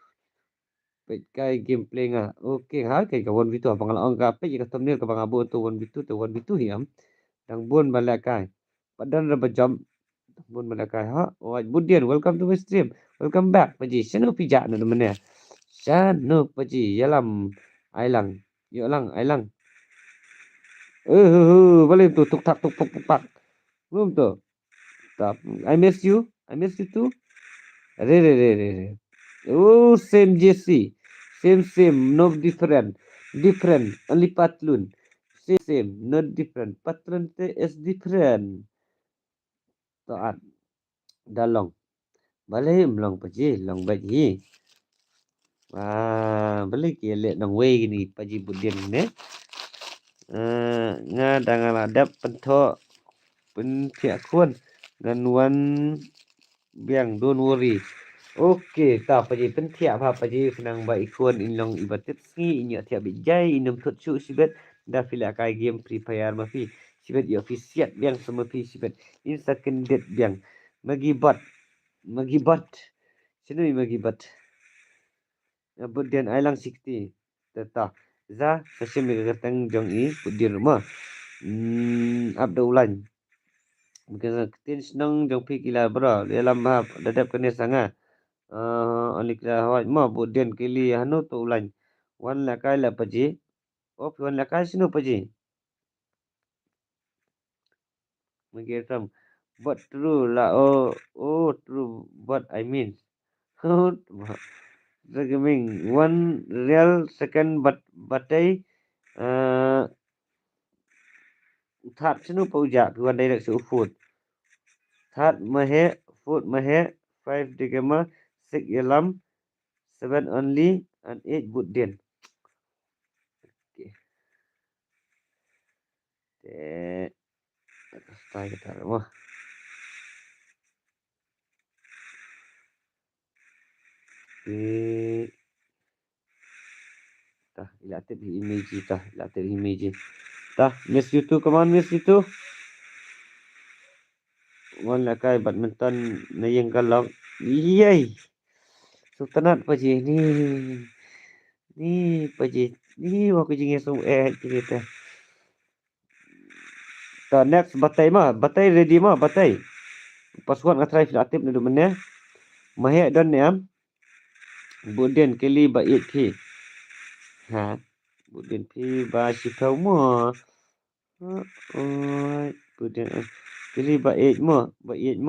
kai gameplay nga. Okey ha kai ka 1v2 abang la ong ka pe ka thumbnail ka bang abu tu 1v2 tu 1v2 hiam. Dang bun balakai. Padan ra bajam bun balakai ha. Oh Budian welcome to my stream. Welcome back paji. Sanu pijak na teman. Sanu paji yalam ailang. Yo lang ailang. Boleh tu tuk tak tuk tuk pak. Belum tu. Tak. I miss you. I miss you too. Re. Oh same JC. Same. No different. Different. Only patlun. Same. Not different. Patlun is different. Taat. Dalong. Boleh melong paji. Long baji. Boleh ke lihat nang way gini paji Budian ni. Nga dangan adap pentok pentiak kun ganuan biang don't worry. Okey ta paji pentiak apa paji senang ba ikun inlong ibatit ski inya tiap bijai inum tot chu sibet da fila kai game free fire mafi sibet yo fisiat biang semua fi sibet in second date biang magibot sinu magibot Budian ailang 60 tata za sashim gatang jong i Budian rumah Abdullan. Mungkin ketin senang jong pi kila bro. Dalam bah dadap kena sanga. Only kila hawat ma Budian kili hanu tu ulan. Wan la kai la paji. Wan la kai sinu paji. Mungkin but true la true what I mean. Gaming one real second batai That sinu pauja tuan direct su food. That mahe food mahe 5 digama 6 yalam 7 only and 8 Budian. Okay. Start kita rumah. Tah ilatif image tah miss you too, come on miss you too. Wan la kai badminton na yang kalong. Yey. Sultanat paji ni paji ni aku jingin so cerita. Ta next batai ready batai. Pasukan ngatrai filatif ni dumenya. Mahek don ni am. Budian keli ba it ki. Ha. Budian pi ba sipau mo. Budian keli ba it mo. Ba it.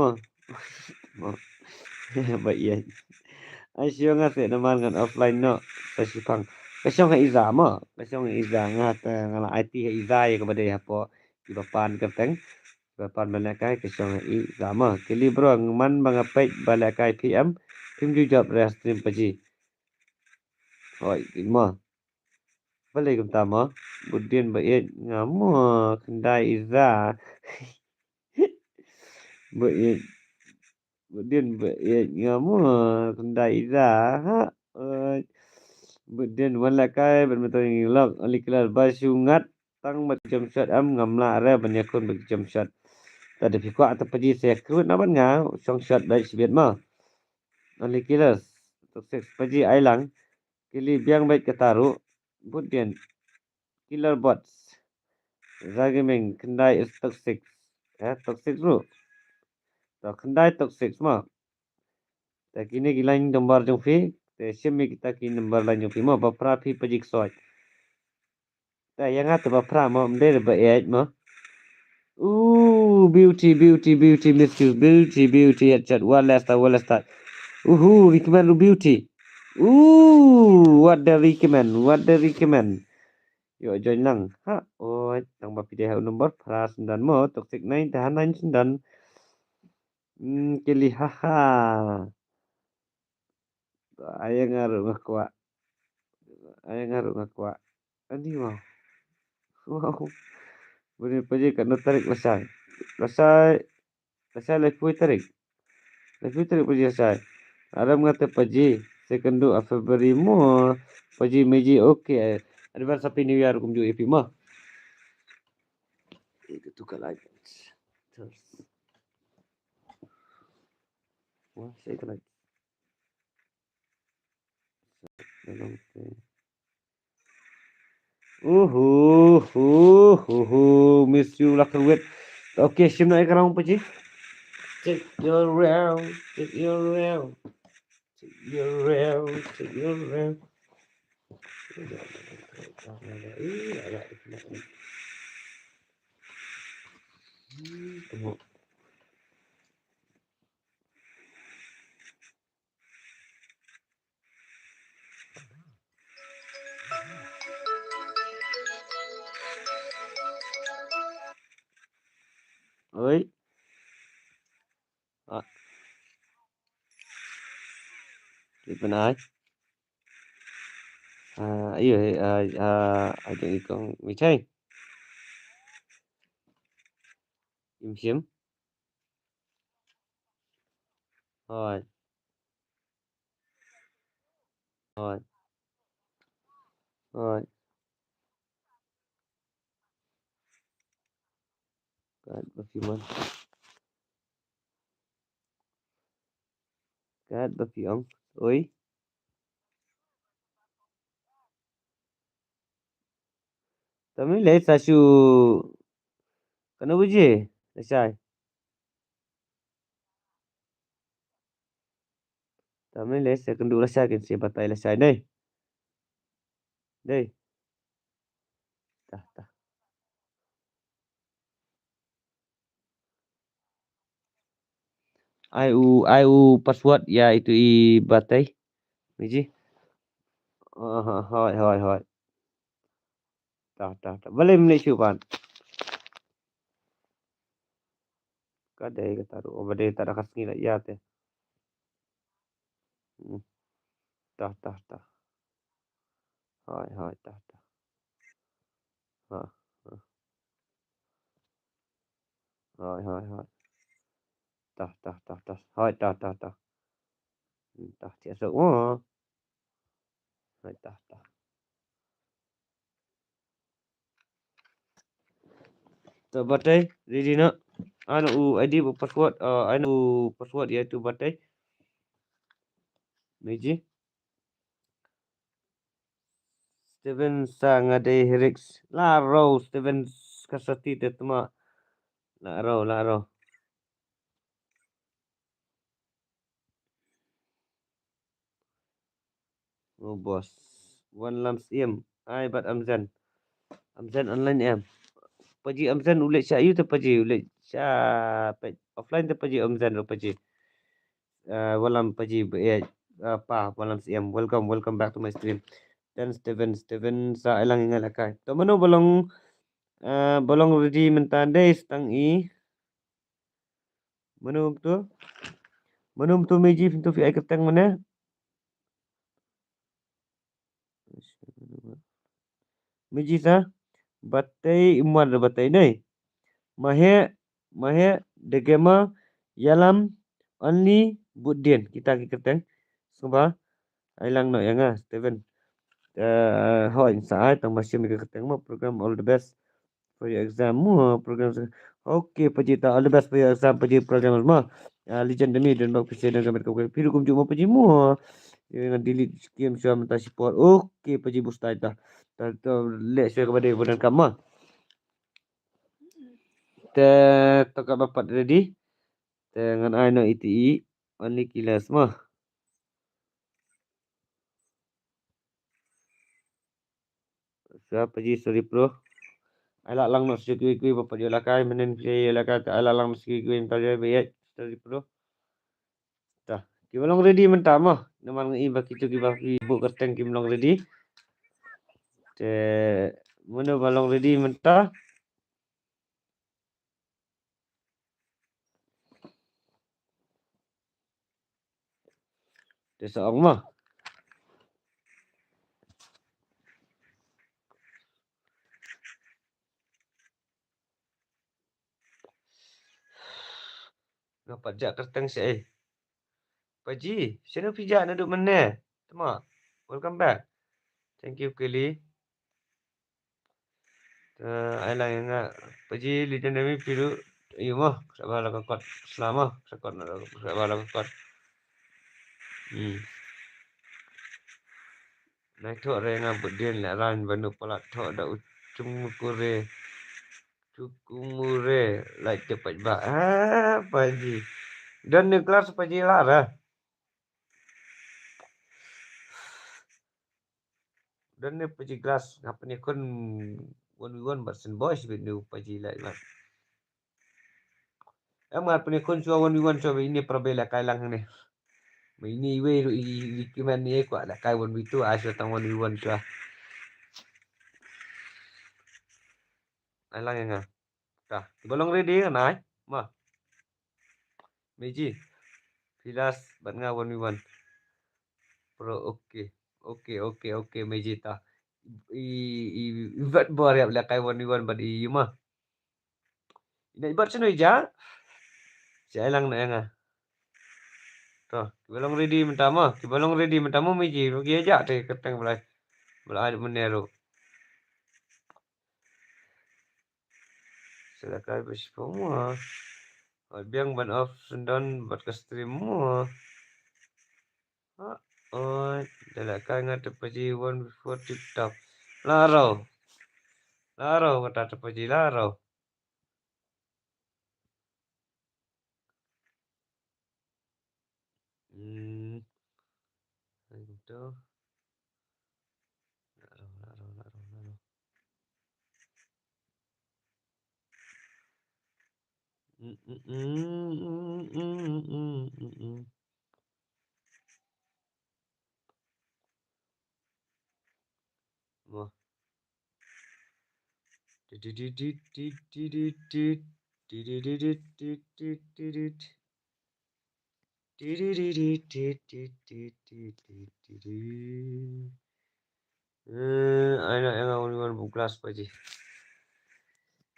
Asyong ngase naman ngan offline no. Pasipang. Kasyong iza mo. Kasyong iza ngat ngala IT iza ya kepada hapo. Ibapan keteng. Ibapan balakai kasyong iza mo. Keli bro man bangapait balakai PM. Tim jujab stream paji. Oi mo. Balik utama. Budian bait ngamo kendai iza. Bait Budian bait ngamo kendai iza. Budian walakai bermetode ngilok ali kelar basungat tang macam shot am ngamla ra banyakun macam shot. Tadi fikwa atau paji saya kerut naban nga song shot baik sibet ma. Ali kelar sukses paji ailang kili biang baik ketaru Budian killer bots. Zagaming kendai is toxic. Toxic ru. Tak kendai toxic semua. Tak kini gilain gambar jong fi. Tak semi kita kini gambar lain jong fi. Mau bapra fi pajik soy. Tak yang ada bapra mau mender baik mau. Beauty. Miss you. Beauty. Headshot. One last start. Recommend beauty. What the recommend. Yuk join lang. Ha, oi, tang bapide nomor plus 9 mo, toxic 9 tahan 9 9. Kili haha. Ayah ngaruh ngakwa. Ayah ngaruh ngakwa. Ani wow. Wow. Boleh pergi kat no tarik lesai. Lesai lepui tarik. Lepui tarik pergi lesai. Ada mengata pergi. Second do of February mo. Pergi meji okey. Advance happy new year kum ju EP mah. Itu tukar lagi. Terus. Wah, saya kena. Dalam miss you lah kerwet. Okay, sim nak ikan apa je? Take your round, take your round, take your round, take your round. Tengok. Oi. Ah. Di mana? Iya, ada ikon macam sim. Rồi, rồi, rồi. Kat berfirman. Kat berfirman. Oi. Tapi lain sasu. Kenapa je? Lesai. Tapi lain saya kendu lesai kan saya batai lesai deh. Deh. Tah. Ai u password ya itu I batai. Meji. Hoi. Tah. Boleh Malaysia pan. Kadai kata tu. Oh, badai tak ada kasih nak ya teh. Tah. Hoi, tah. Ha. Hoi. Tah. Hoi, tah. Tah, dia sok. Oh. Hoi, tah. So batai ready nak? Anu ID password anu password iaitu batai. Meji. Steven sangadai Herix. Laro Steven kasati tetma. Laro. Oh bos. One lamps M. Ai bat Amzan. Amzan online M. Paji Amzan ulit syayu tu paji ulit sya offline tu paji Amzan ro paji. Walam paji apa walam M. Welcome back to my stream. Dan Steven sa elang ingat lakai. To mano bolong ready mentandai stang I. Mano betul meji untuk VI ketang mana? Meji sa batai imuan batai ni. Mahe degema yalam only budien kita ketang. Sebab ailang no yang Steven. Hoi saat tang masih mereka ketang program all the best for your exam program. Okay pajita all the best for your exam paji program semua. Legend demi dan bak presiden kami kau piru kum cuma paji mu. Dengan delete game saya minta support. Okay paji bustai dah. Let saya kepada ibu dan kamu. Tekak bapak ready. Dengan anak ITI only kila semua. Siapa paji sorry pro. Alak lang nak sikui bapak dia lakai menen saya lakai alak lang sikui minta dia bayar sorry pro. Dah. Kim long ready mentah mah. Naman ngi baki tu ki baki bu kerteng kim long ready. Te Mana balong ready mentah. Dia seorang mah. Nampak jak kertang saya. Paji, sana pijak nak duduk mana? Tama. Welcome back. Thank you, Kelly. Ayolah yang nak. Paji, lidan demi pilu. Iyo mah, sabarlah kakot. Selama, sakot nak sabarlah kakot. Naik tok re ngabut dia nak ran banu palak tok dak ucung mure like cepat ba. Paji. Dan ni kelas paji lara. Dan ni paji kelas ngapa ni kon 1v1 version boys bindu paji lai mat. Amat ni kon suwa 1v1 so ini perbela kailang ni. Ini we requirement ni ko ada kai 1v2 aso tang 1v1 so. Kailang yang dah. Bolong ready kan ai? Mah. Meji. Pilas bat nga 1v1. Pro okay Meji ta. Ibat bor ya belakang 1v1 bat i mah. Ina ibat sino ija? Si ailang na yang. Toh, kibalong ready mentama. Kibalong ready mentama Meji. Bagi aja te ketang belai. Belai menero. Silakan semua. Biang ban off sendan buat ke stream semua. Oh, dah kan ngata paji 1 before TikTok. Laro kata paji laro. Itu. Laro. Wah. Anak yang awal kelas paji.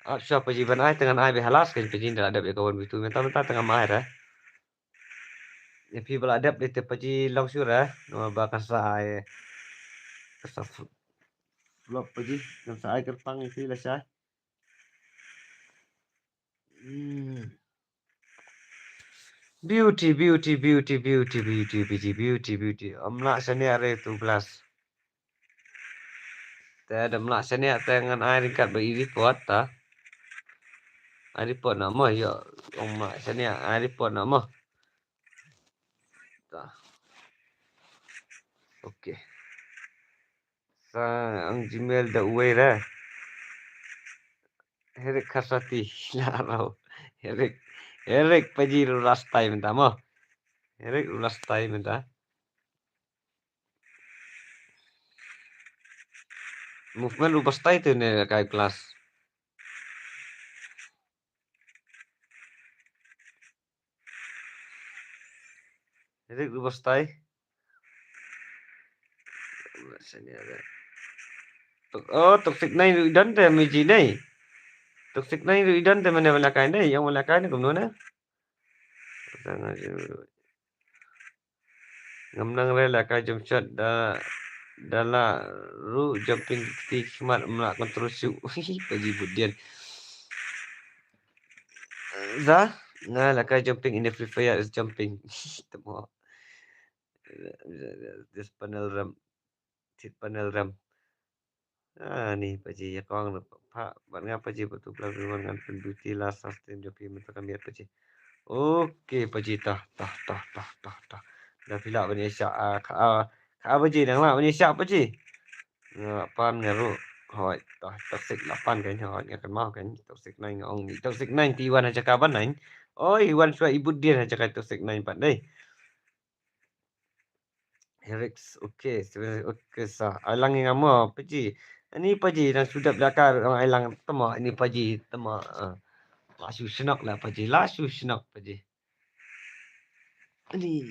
Siapa paji ban ai tengah ai behalas kan paji ndak ada kawan itu. Mentah tengah mai dah. Ya pi beladap di paji langsung dah. Nama bakal saya. Kesaf. Vlog paji dan saya kerpang itu lah saya. Beauty. Amla seni are tu kelas. Ada melak seni dengan air ringkat beri report ta. Air report nama ya. Melak seni air report nama. Ta. Okey. Ang Gmail dah uai dah. Herik Khasati larau. Herik paji last time ta mo. Herik last time ta. Movement ubah stay tu ni kai kelas. Herik ubah stay. Sini ada. Oh, toxic nai dan te meji nai. Toxic nai dan te mana belakang nai, yang belakang ni kumno na. Jangan je. Ngamnang rela kai jump shot Dala ru jumping ti khmat melak kontrol paji budian. Za ngala kai jumping in the free fire is jumping. Temo. This panel RAM. Tit panel RAM. Ni paji ya kong pak ban ngapa paji betul betul dengan beauty last sustain jopi mentakan biar paji. Okey paji tah. Dah pila bani syak ka paji dang lah bani syak paji. Pan ngaru hoi toxic 8 kan hoi akan mau kan toxic 9 ngong ni toxic 9 T1 aja kaban nain. Oi Iwan suai ibu dia aja kai toxic 9 pat dei. Herix okey sa alang ngamu paji. Ini paji dan sudah belakang orang hilang tema ini paji tema. Lasu senak lah paji. Lasu senak paji. Ini.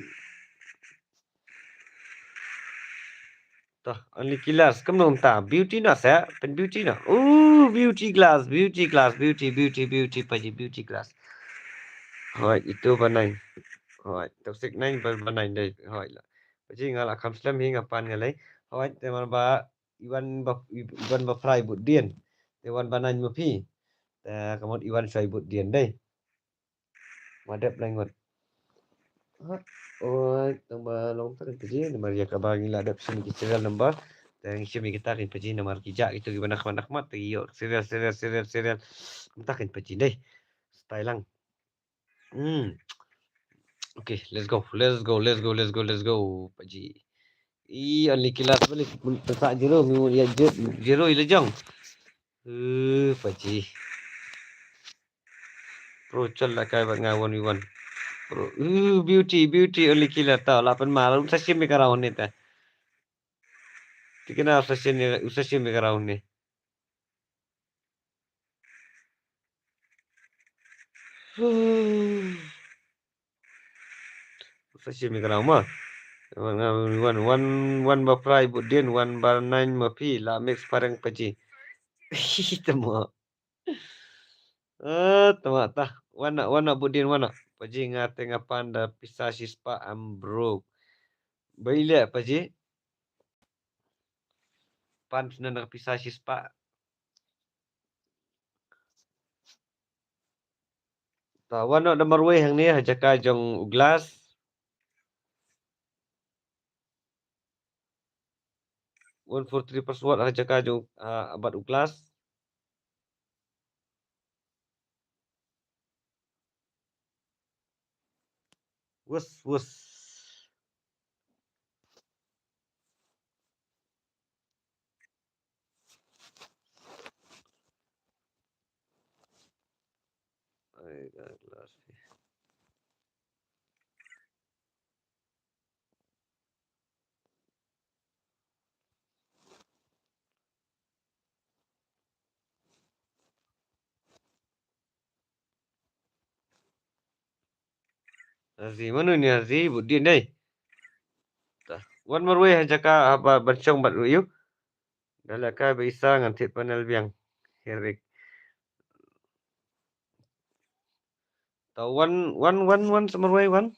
Tah, only killers. Kamu tak beauty nak saya, pen beauty nak. Beauty glass, beauty paji beauty glass. Hai, itu banai. Hai, toxic nine banai deh. Hai lah. Paji ngalah kamslam hingga pan ngalai. Hai, teman ba Iwan ba fry but dien. Iwan banai mupi. Kemudian Iwan fry but dien deh. Madep lengot. Tambah long tarik paji nama dia kabang ila ada sini serial number dan sini kita kin paji nama kijak itu gimana mat yo serial kita kin paji deh style lang. Okay, let's go paji. Only kilas balik tak jero mu ya jero ilejong. Paji. Pro chal la kai ngawon Iwan. Beauty only killer tau lapan malam sasi me karaun ni ta. Tikena sasi me karaun ni. Sasi me karaun mah. One ba fry but then one ba nine ma pi la mix parang paji. Temo. Temo tah. Wana budin wana. Paji ngate ngapanda pisah sispa ambruk. Baile paji. Pan sunan pisah sispa. Ta wana nomor we hang ni hajaka jong uglas. One for 3 password hajaka jong abad uglas. Wus. Hazi mana ni Hazi budin dai. Wan marwe hajaka apa bercong bat yu. Dalaka bisa ngantit panel biang. Herik. Ta wan samarwe wan.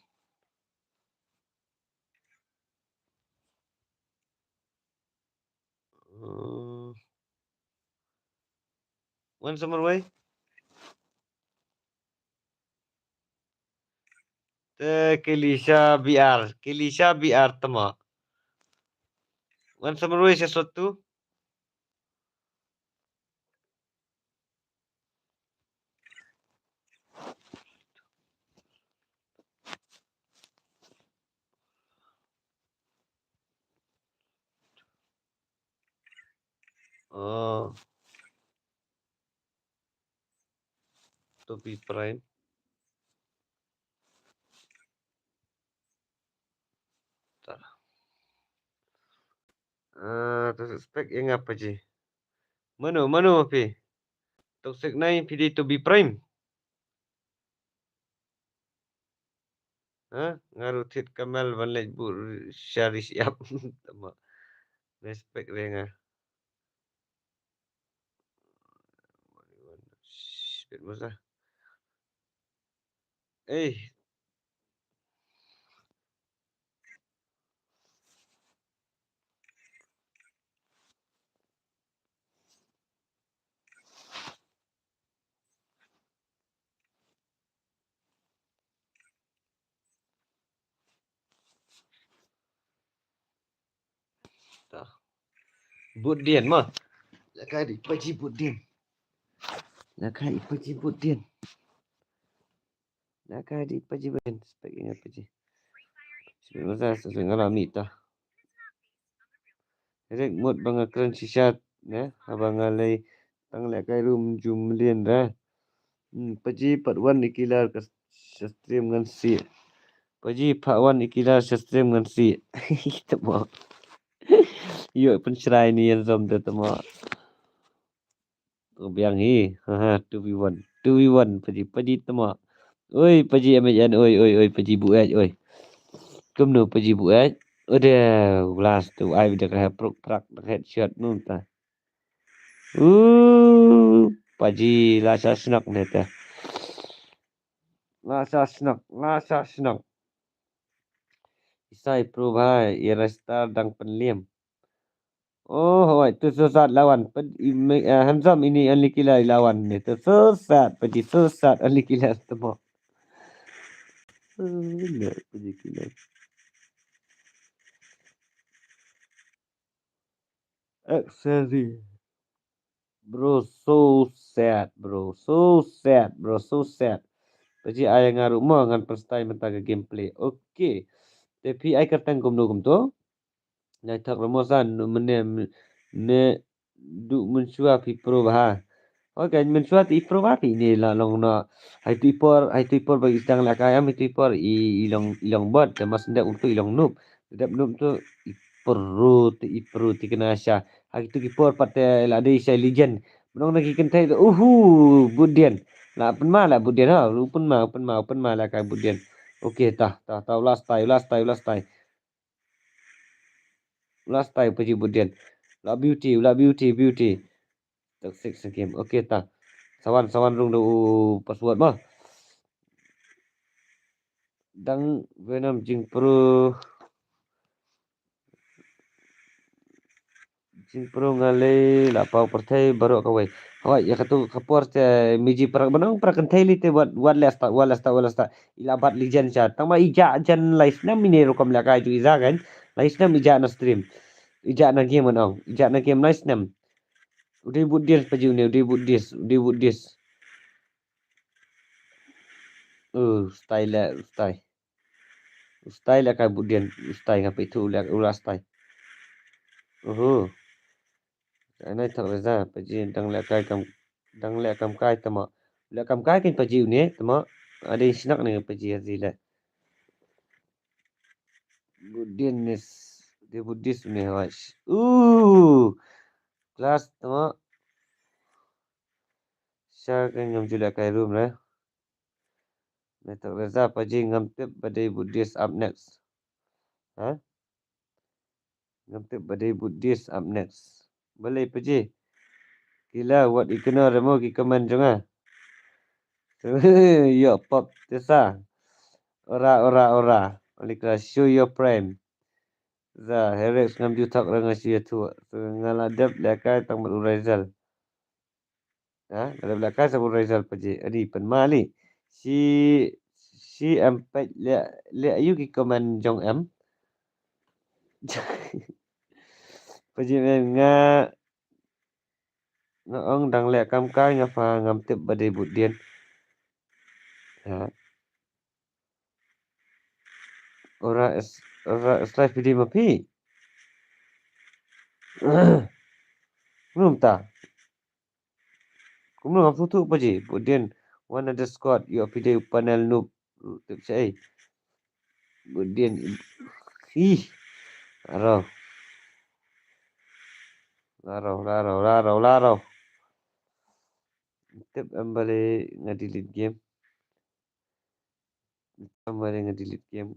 Wan samarwe. Kilisha BR tama. Wan samarwe sesuatu. Topi prime. Terus spek yang apa je? Mana pi? Toxic 9 PD to be prime. Ngaruh tit Kamal Vanlej bu syari siap. Tama. Respect renga. Spek masa. Budien mah. Lakai di paji budien. Lakai paji budien. Spek ingat paji. Spek masa sesuai ngalami tah. Rek mod banga keren sisat ya. Abang alai tang lakai room jum lien dah. Paji part 1 ikilar ke stream ngan si. Paji part 1 ikilar stream ngan si. Temo. Yo pencerai ni yang zom tu temo. Biang hi. Ha 2v1. 2v1 paji tama. Oi paji MN oi paji bu oi. Kum nu paji bu Udah blast tu ai dah kah prak headshot nu ta. Paji lasa snack ni ta. Lasa snack. Isai pro bhai, ia star dang penliam. Oh, hoi, tu sesat lawan. Hamzam ini only killer lawan ni. Tu sesat, paji sesat only killer semua. Benar paji killer. Excellent. Bro, so sad, bro. So sad, bro. So sad. Paji ai ngaru mo ngan first time mentaga gameplay. Okay. Tapi ai katang gum tu. Nai thak ramosan ne du mensua pi pro bah. Okay, mensua ti pro bah pi ni la long na. Hai tu ipor bagi sedang la kayam itu ipor ilong bot mas ndak untuk ilong noob. Sedap noob tu ipro ti kena asya. Hai tu ipor pat la ada isai legend. Menong nak ikan tai tu. Budian. La penma la budian ha. Penma la kai budian. Okay, tah last time. Last time paji budian. La beauty. Toxic game. Okay ta. Sawan rung do password mah. Dang Venom jing pro ngale la pau perthai baru kawai. Hoi ya katu kapor te miji perak benang perak theli te buat lesta. Ila bat legend cha. Tama ija jan live na mini rokam la kai ju iza kan. Live na ija na stream. Ija na game menang. Ija na game live na. Udah but dia paji ni, udah but dis. Style lah kai budian, style ngapai tu ulah style. Anai tak reza paji dang le kam kai tama. Le kam kai kan paji ni tama ada sinak ni paji azila. Budian ni dia budis ni hawas. Kelas tama. Saya kan ngam jula kai room lah. Tak reza paji ngam tip badai budis up next. Ha? Ngam tip badai budis up next. Boleh paji. Gila buat ignore remo ki comment jangan. Yo pop tesa. Ora. Only class show your prime. Za Herex ngam jutak ranga sia tu. Ngaladap lekai tang Urizal. Ha, dalam lekai sama Urizal paji. Adi penmali. Si empat le ayu ki comment jong em. Paji nga ong dang le kam kai ngafa ngam tip badai budian. Ha. Ora live video mapi. Belum tak. Kumno ngam futu paji. Budian one other squad yo video panel noob. Tip sai. Budian Larau. Tip ambale ngadilit game.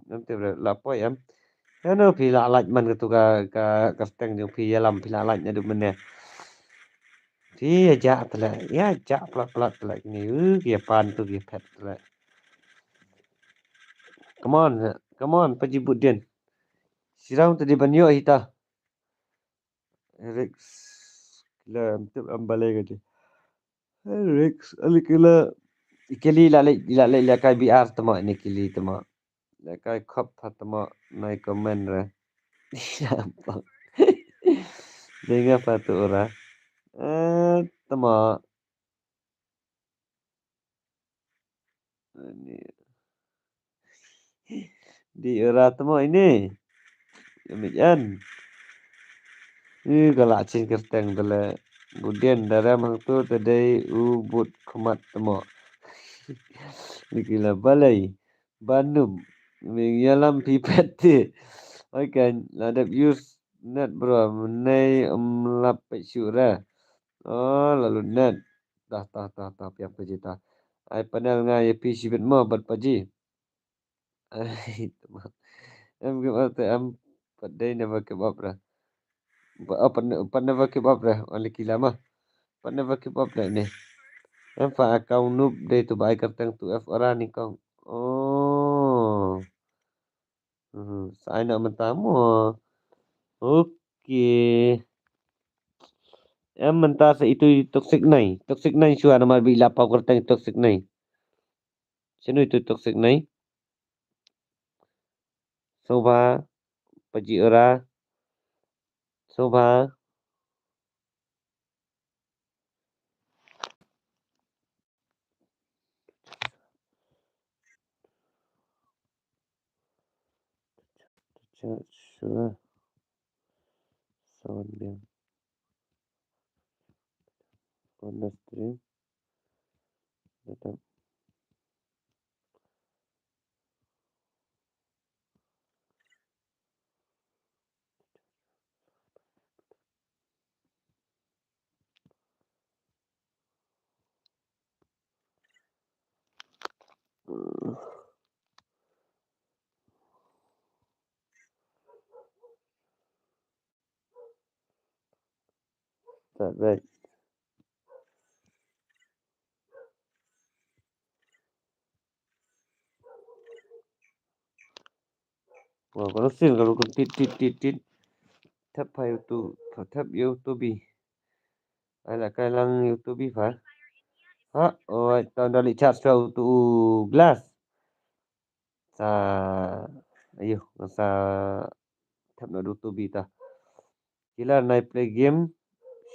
Nanti lapo yam. Ano pila like man tu ka steng jong pi yalam pila like nya du men. Ti aja tala. Ya aja plat tala ni. Kia pan tu kia pet tala. Come on paji budian. Sirang tadi banyo hita. Rex la tip ambale gadi. Rex alikila ikili la kai BR tama ni kili tama. La kai khop tama nai comment ra. Apa? Dengar patu ora. Tama. Di era tama ini. Demikian. Ini galak cing kerteng dala. Budian dalam hang tu tadai ubut kemat tama. Dikila balai. Bandung. Menyalam pipet tu. Kan ladap use net bro. Menai lapet syurah. Oh, lalu net. Tah piang paji tah. Ai panel ngai PC bit mo bat paji. Ai tama. Em give up em but they never give up dah. But never give up dah. Only kila mah. But never give up dah ni. Em fa account noob day tu bai kerteng tu F orang ni kong. Oh. Saya nak mentamu. Okey. Em mentah sa itu toxic nai. Toxic nai syua nama bila pau kerteng toxic nai. Sino itu toxic nai? Soba paji ora. Soba. Sure. Sound dia. On the stream. Tetap. Tak baik. Wah, kalau sin kalau kau tit. Tap pa YouTube. Tap YouTube. Ala kailang YouTube fa. Ha, oh, tahun dalik charge kau tu glass. Sa ayo, masa tap nak YouTube ta. Kila naik play game.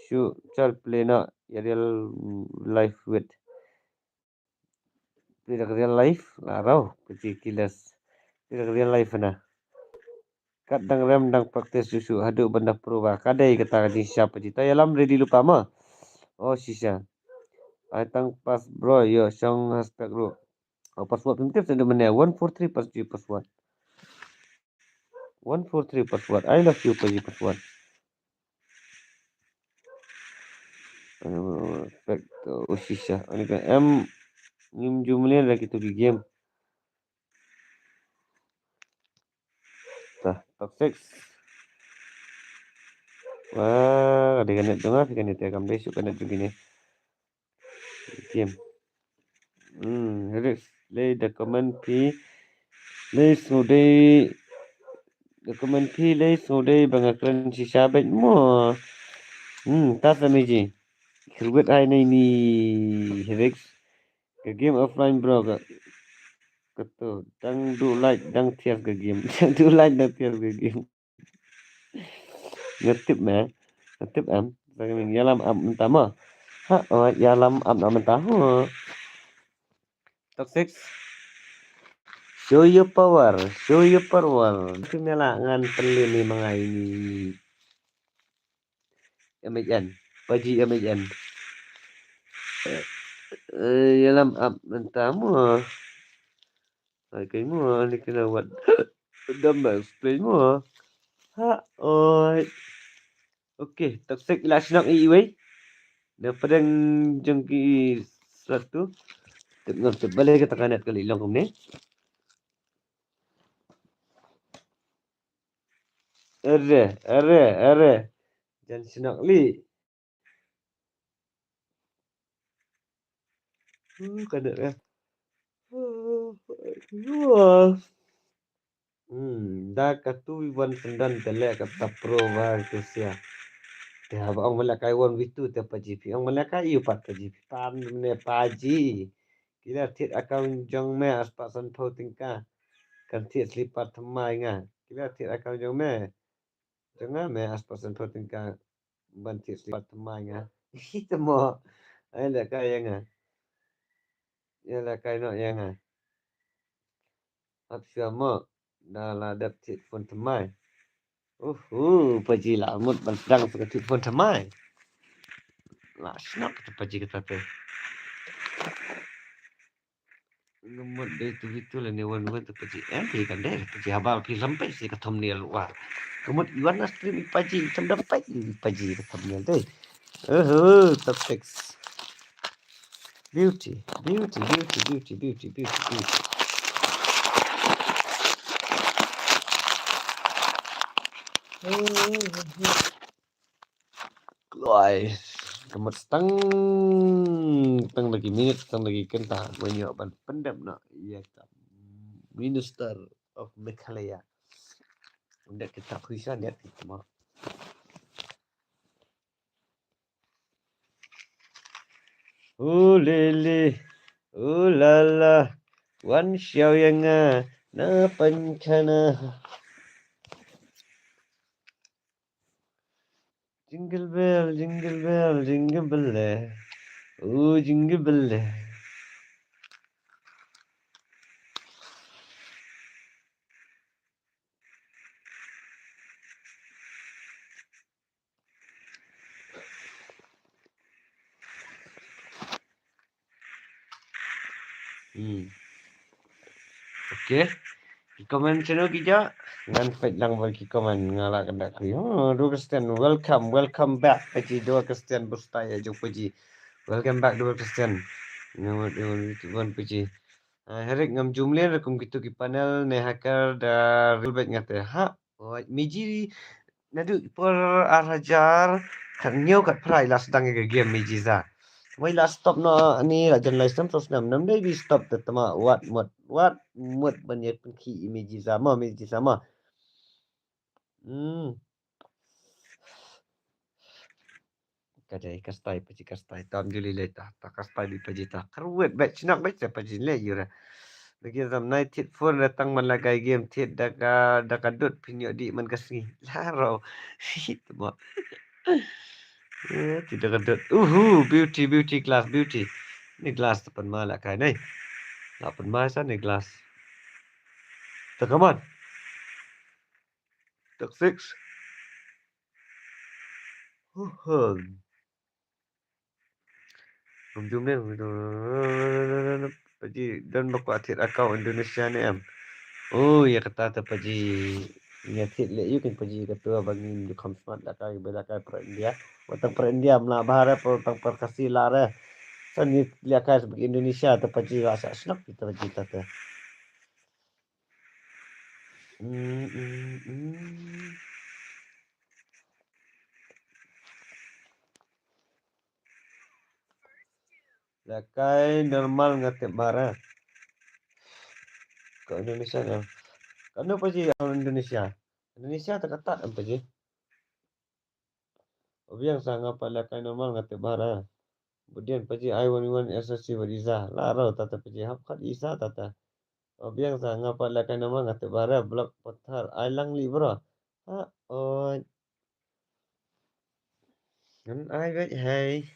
Shoot, child play na real life with. Play real life, larau. Kecil kilas. Play real life na. Kadang rem dang praktis susu haduk benda perubahan. Kadai kata di siapa cita ya lam ready lupa mah. Oh sisa. Ai tang pas bro yo song hashtag bro. Oh password primitif sudah mana 143 password. 143 password. I love you password. Respect oh sisa. Ani kan em ngim jumlah lagi tu di game. Tah toxic. Wah, ada kanet dengar kanet ya kam besok kanet begini. Game. Harus lay dokumen pi lay sudai dokumen pi lay sudai bangaklan si sahabat mo. Tak sama je. Kerubat hai ni Rex. Ke game offline bro ke. Ketu. Dang do like dang tiap ke game. Dang do like dang tiap ke game. Ngetip mah. Ngetip am. Bagaimana yalam am mentama. Ha, oh yalam am mentama. Toxic. Show your power. Show your power. Itu melangan perlu ni mga ini. MHN. Paji MHN. Yalam up mentamu. Ay kay mo ni kinawat. Dambas play mo. Ha, oi. Okey, toxic ilasinang iiway. Daripada jengki satu. Tengok balik kita kanat kali long ni. Are. Jangan sinak li. Kanat ya. Dah katu iwan sendan telek kata pro war tu sia. Dah ang malakai wan witu te paji. Ang malakai iu pat paji. Pan ne paji. Kila tit akaun jong me aspasan pau tingka. Kan tit slipat temai nga. Kila tit akaun jong me. Jangan me aspasan pau tingka. Ban tit slipat temai nga. Kita mo. Ai la kai nga. Ya la kai no yang nga. Ap syama. Dah la dap tit pun temai. Paji lah mut bandang seketik pun temai. Lah snap kita paji kita tu. Ngemut dia itu lah ni wan tu paji. Pilih kan deh paji habal pilih sampai si ketom ni luar. Kemut iwan stream paji macam dapat paji ketom ni tu. Subtext. Beauty. Guys, kemat setang lagi minit, setang lagi kentang. Banyak pendam nak. Ya, Minister of Meghalaya. Udah kita kuisan lihat itu mah. Lele, lala, wan xiao yang na pankana. Jingle bell, jingle bell, jingle bell. Jingle bell. Okay. Comment channel kita ngan fight lang bagi comment ngala kada kri. Dua Christian welcome back paji dua Christian bustai aja paji. Welcome back dua Christian. Ngam tuan paji. Herik ngam jumlah rekum gitu ki panel ne hacker da real bet ngate ha. Miji nadu per arajar kan nyo kat prai las dang ke game miji za. Wai last stop no ni rajan license terus nam dai di stop tetama what banyak penki image sama kadai kastai tam juli leta ta kastai di pajita kerwet bet sinak bet pajin le yura lagi ram nai tit phone datang man lagai game tit daka dot pinyo di man kasni laro tetama tidak kadot beauty glass beauty ni glass tepan malak kai nai lapan masa ni glass takaman tak 6 Jom ni Paji dan baku atit account Indonesia ni em. Oh ya kata Paji nyatit le you kan Paji ketua bagi di konfront dah kai bela kai per India. Watang per India mla bahare per tang per kasih lare. San ni lihat kai sebagai Indonesia tu Paji rasa senap kita Paji tata. Lakai normal ngatik bara. Ke Indonesia ni. Kena Paji orang Indonesia. Indonesia terketat apa Paji? Obiang sangat lakai normal ngatik bara. Kemudian Paji I11 SSC beriza. Larau tata Paji hapkat isa tata. Obiang sangat lakai normal ngatik bara blok potar. Ailang li bro. Kan ai bet hai.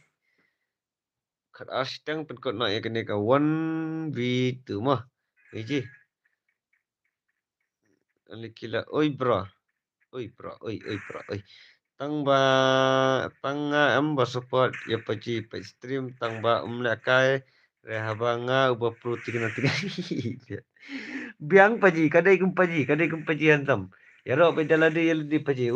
Kat ashtang pen kot nak ya kena ka 1v2 mah. Paji. Alikila oi bro. Oi. Tang am support ya Paji stream tang ba lakai rehabanga uba pro 3 biang Paji kadai kum Paji hantam. Ya ro bedala de yeldi Paji.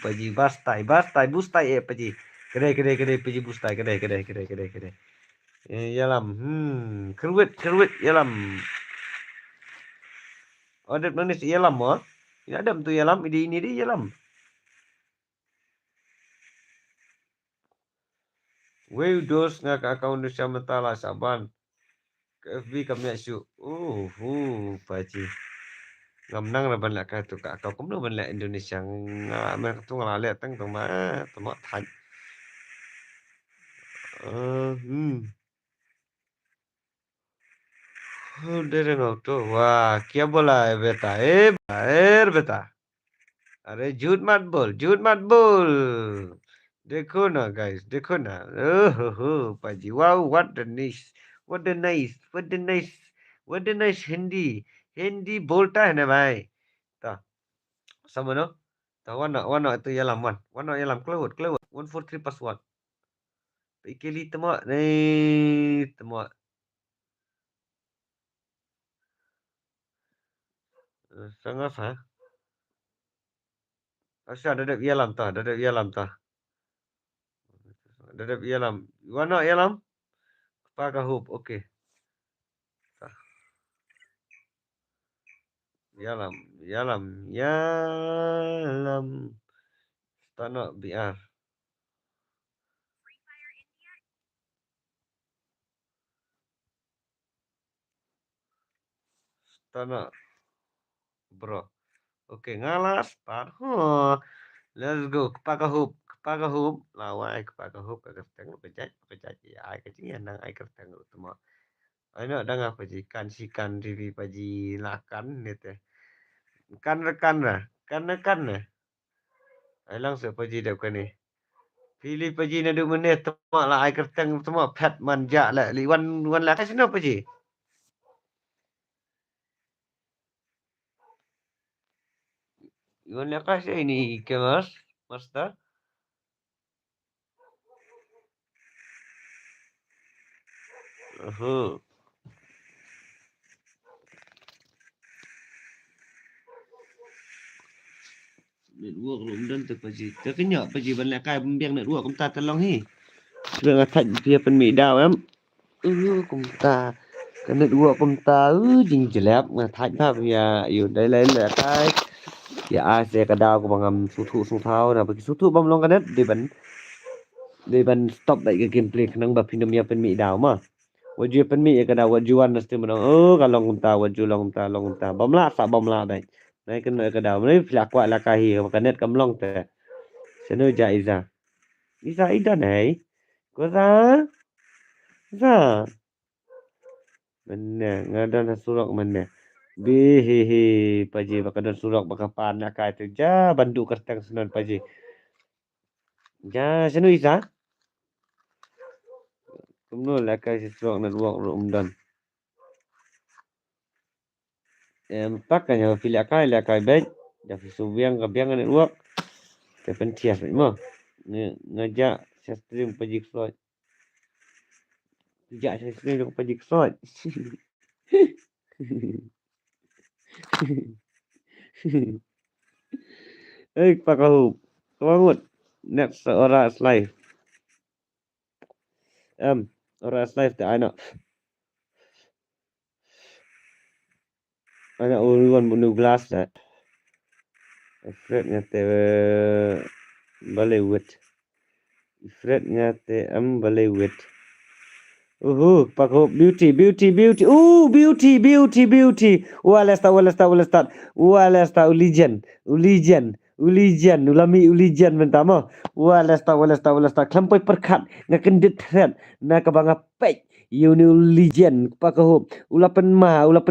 Paji bustai Paji. Kedai Paji bustai kedai. Yalam. Kerwit yalam. Adat manis yalam ah. Ini adam tu yalam ini dia yalam. Wei dos ngak akaun Indonesia mentala saban. FB kami asyuk. Paji. Ngamnang na banlak ka tu ka kau kumno banlak Indonesia ngamer tu ngalale tang tu ma thaj. Dere no to वाह क्या बोला है बेटा बेटा अरे झूठ मत बोल देखो ना गाइस देखो ना पाजी wow what the nice Hindi बोलता है ना भाई तो sama no to wana itu yalam wana yalam keluar 143 password ikili temo temo sangat ha asya ada yalam ta Dadap yalam. Wana yalam? Pakahub. Okey. Yalam, yalam, yalam. Tanah biar. Tanah bro. Okey, ngalas start. Let's go. Kepakahub. Lawai kepakahub kerteng pejat pejat ya. Ai kecing yang nang ai kerteng utama. Ai nak dang apa ji kan sikan rivi paji lakan ni teh. Kan rekan lah. Kan rekan lah. Ai langsung paji dap kan ni. Pilih paji na 2 menit temak lah ai kerteng temak pet manja lah. Liwan wan lah sino paji. Iwan lah kasih ini kemas. Master. Network lum tu paji. Terkenyak paji banyak kai biang network kum ta tolong hi. Sudah ngatat dia pen mi dau em. Kum ta. Kan network kum ta jing jelap ngatat ta ya yu dai lai la kai. Ya ase ka dau ko bangam su thau na bagi su bam long kan de ban stop dai ke gameplay kenang ba pinam ya pen mi dau ma. Waju pen mi ya ka dau wajuan nasti menang. Kalau kum ta waju long ta. Bamla sa bamla dai. Nai kan ka dau. Nai filak kwa la kai ka net kam long te. Seno jaiza. Isa ida nei. Koza. Za. Mana ngadan surak mana. Bihihi paji bakadan surak bakapan nak kai tu ja bandu kertang senon paji. Ja seno isa. Kumno la kai surak nak ruak umdan. Pakanya pilih kai baik. Ja subiang ka biang nak ruak. Tepen tias mo. Ngajak saya stream paji slot. Ngajak saya stream paji slot. Pakahub. Kawangut. Next seorang live. Orang live tak anak. Anak uruan bunuh gelas tak. Fred ngate Bollywood. Fred ngate Bollywood. Pakahub beauty. Beauty. Walesta ulijan ulami ulijan mentama. Walesta klampai perkat ngakendit thread nak banga pek. Yuni ulijan pakahub ulapan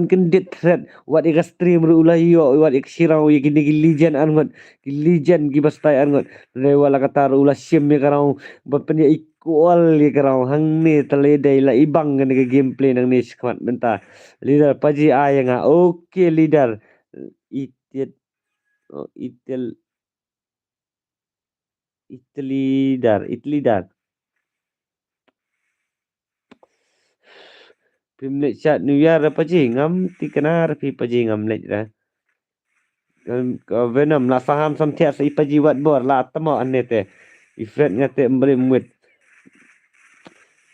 kendit thread wat ika stream ru ulayo wat ik sirau gini gilijan angot gilijan gibastai angot lewala kata ulah sim ya karau bapenya ikual ya karau hang ni teledai la ibang kan ke gameplay nang ni squad benta leader paji ayanga okay leader itit it leader Pimlet chat New Year apa je ngam tikenar pi paji ngam lej dah. Venom la saham sam tiap sa ipaji wat bor la temo ane te. Ifret ngate mbele muit.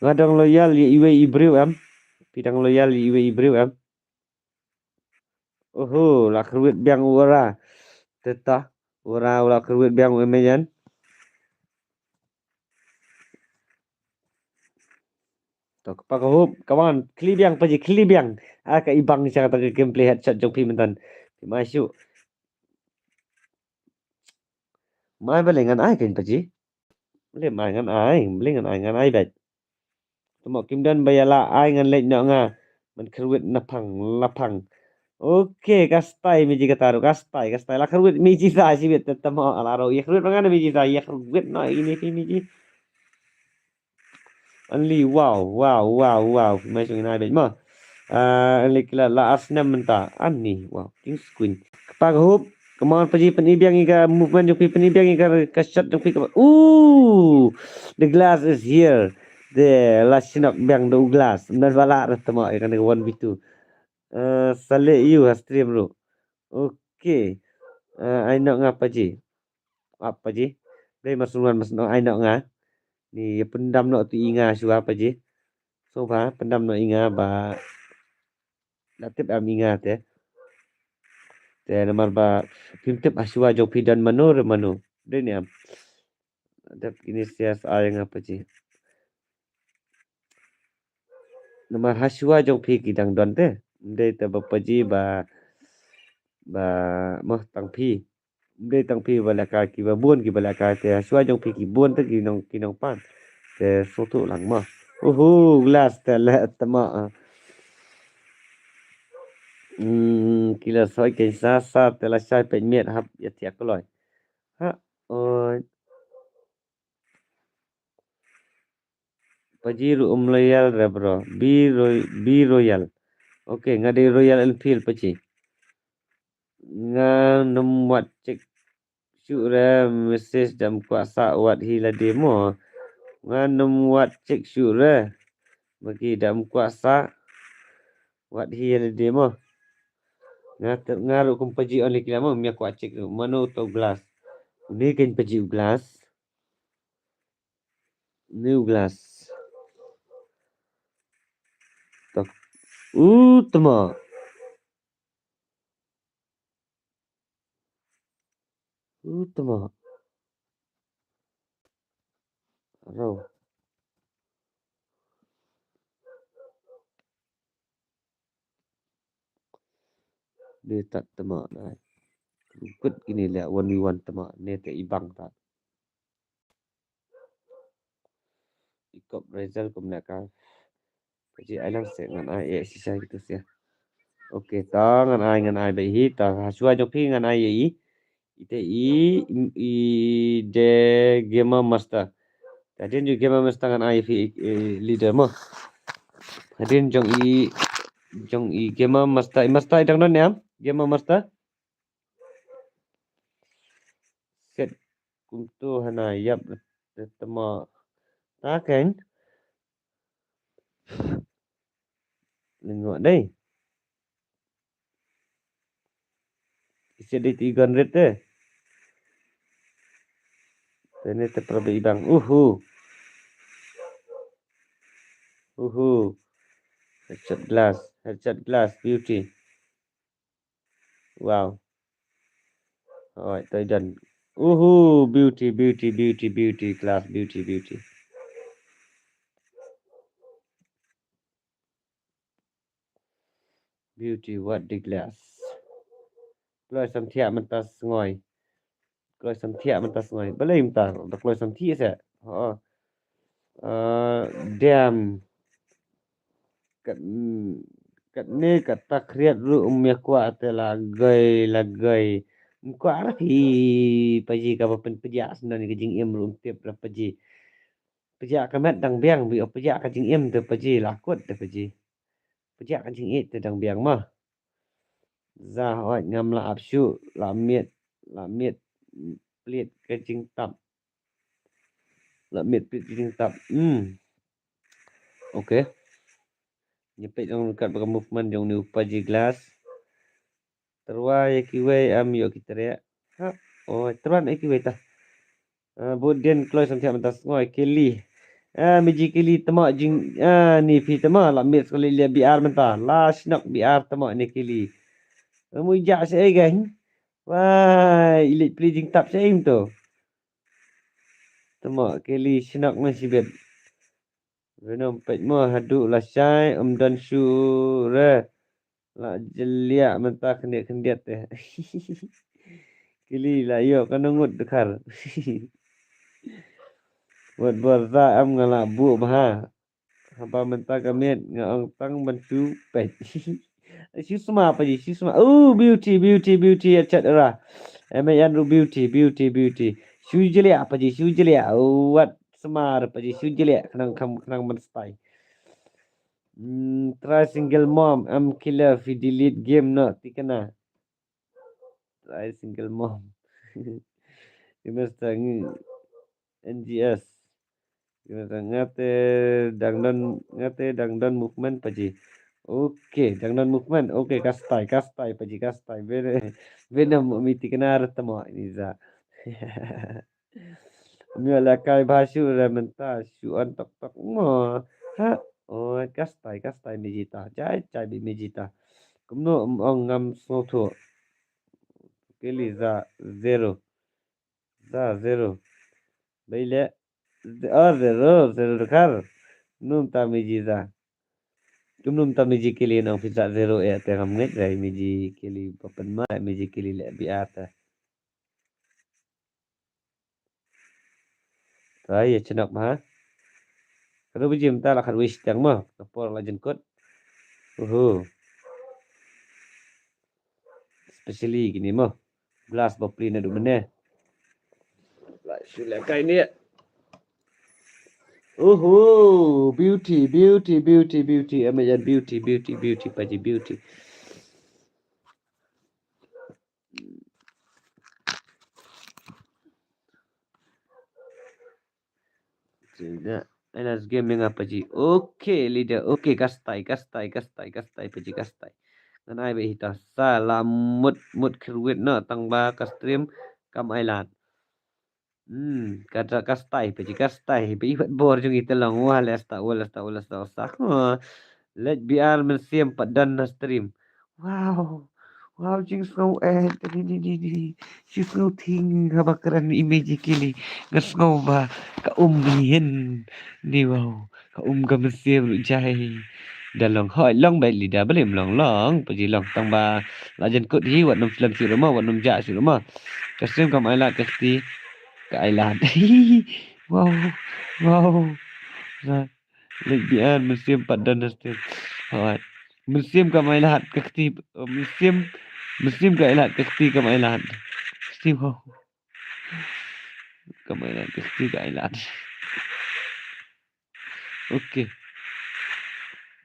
Ngadang loyal iwe ibriu am. Pidang loyal iwe ibriu am. La keruit biang ura. Tetah ura keruit biang umejan. Tok pakahub kawan klibiang paji klibiang. Aka ibang cara tak gameplay headshot jong pi mentan. Masuk. Mai balengan ai kan paji. Boleh mai ngan ai, boleh ngan ai bet. Temo kimdan bayala ai ngan lej nak nga. Man keruit lapang. Okey, kastai miji kataru kastai la keruit miji sa si bet temo alaro. Ya keruit mangan miji sa ya keruit no ini pi miji. Only wow. Masuk ngai bet mo. Only kila la asnam menta. Ani wow, ting screen. Pakahub kemauan paji penibiang ika movement joki penibiang ika ka shot joki ka. The glass is here. The last sinok biang the glass. Dan bala temo ikan 1v2. Sale you stream bro. Okay. I nak ngapa ji? Apa ji? Dai masunan ai nak nga. Ni pendam nak tu inga sua apa je. So ba pendam nak inga ba latip am inga te. Te nomor ba pimtip asua jo pidan manur manu. Dia ni am. Ada ini sias ayang apa je. Nomor hasua jo pi kidang don te. Dia te bapa je ba mah tang pi. Dia tang pi bala ka ki ba buon ki bala ka te hasua jo pi ki buon te kinong pan. Te sotu lang mah. Glass te le tama. Kila soi ke sa te la sai pe miet hap ya tiak koloi. Ha oi pajiru loyal re bro. B royal. Okey ngade Royal Enfield paci. Nga nomwat cek syure message dam kuasa wat hila demo. Nga nomwat cek syure bagi dam kuasa wat hila demo. Ngaru kum paji only kila mo mia kuat cek mano to glass. Ni kan paji glass. New glass. Tok. Tama. Tama. Rau. Dia tak tama dah. Ikut gini lah 1v1 tama. Ni tak ibang tak. Ikut Rizal ke belakang. Paji alang set ngan ai exercise gitu sia. Okey ta ngan ai bai hi ta hasua jo pi ngan ai i. Ite i de game master. Tadin ju game master ngan ai fi leader mo. Tadin jong i game master idang non yam. Game master. Set kuntu hana yap tama. Ta kan. Tengok đây. Isi di 300 tu. Ini terperlu ibang. Headshot glass, beauty. Wow. Alright, tôi done. Beauty, glass, beauty. Beauty, what the glass. Kloi sam thiạ mình ta ngồi. Kloi sam thiạ mình ta ngồi. Bala im ta, kloi sam thiạ sẽ. Damn. Kat ni kat tak kriat ru umya kuat la gay. Kuat hi paji ka pen pejak sebenarnya ke jing im rum tiap la paji. Pejak kamat dang biang bi pejak ka jing im tu paji lakut tu paji. Pejak ka jing it tu dang biang mah. Za hoi ngam la apsu la miet plit ke jing tap. La miet plit jing tap. Okey. Nyepit dong kat movement jong ni paji glass. Terwai kiwei am yo kita ya. Terwan kiwei ta. Budian kloi sam thiam tas ngoi keli. Miji keli tama jing ni pi tama la mit sekali lia biar menta. La snak biar tama ni keli. Mu ja se gan. Wah, ilit pli jing tap se im tu. Tama keli snak na sibet. Venom pet mo hadu la sai dan shu re. La jelia menta kendiat teh. Kili la yo kanungut dekar. Buat berza am ngala bu bah. Haba menta kamiet ngong tang bantu pet. Siu sama apa ji? Siu sama. Beauty chat era. Amayan ru beauty. Siu jelia apa ji? Siu jelia. What semar apa ji? Siu jelia kenang menstai. Try single mom. Am killer fi delete game no tikana. Try single mom. Semester NGS. Ngate dangdon movement paji. Okey, dangdon movement. Okey, kastai paji kastai. Venom miti kenar temo ini za. Mưa là cài ba siêu là mình ta siêu ăn tóc tóc mà ha ôi cắt tay mi gì ta trái bị mi gì ta cũng nó ông ngâm số thua cái lý ra zero bây lẽ ở zero khar nung ta mi gì ra cũng nung ta mi gì cái lý nó phải ra zero ya te ngam nget rai mi gì cái lý papan ma mi gì cái lý lẽ bị ata rồi ya cenok ma kalau bijim ta lakan wish tang ma kapor la jengkot especially gini mah glass bapli na dumene lại sila kai ni beauty amajan beauty paji beauty Cina Anas game apa ji okay leader okay kastai paji kastai nan ai be hita salam mut kruit na tang ba kastream kam ailat kata kastai paji kastai be ibat bor jung ita lang wala sta let biar mensiam padan na stream wow jing snow ni si snow ting habakaran image kili ngasnow ba ka umbihin ni wow ka ka mensiam lu jai dalong hoi long bai lida belem long paji long tang ba lajen kut hi wat nom film si rumah wat nom ja si rumah kasem kam ailat kasti ka ailat wow Lebihan musim padan nasib. Hawat. Musim kamailat kakti musim kailat kakti kamailat. Kakti wow. Kamailat kakti kailat. Okey.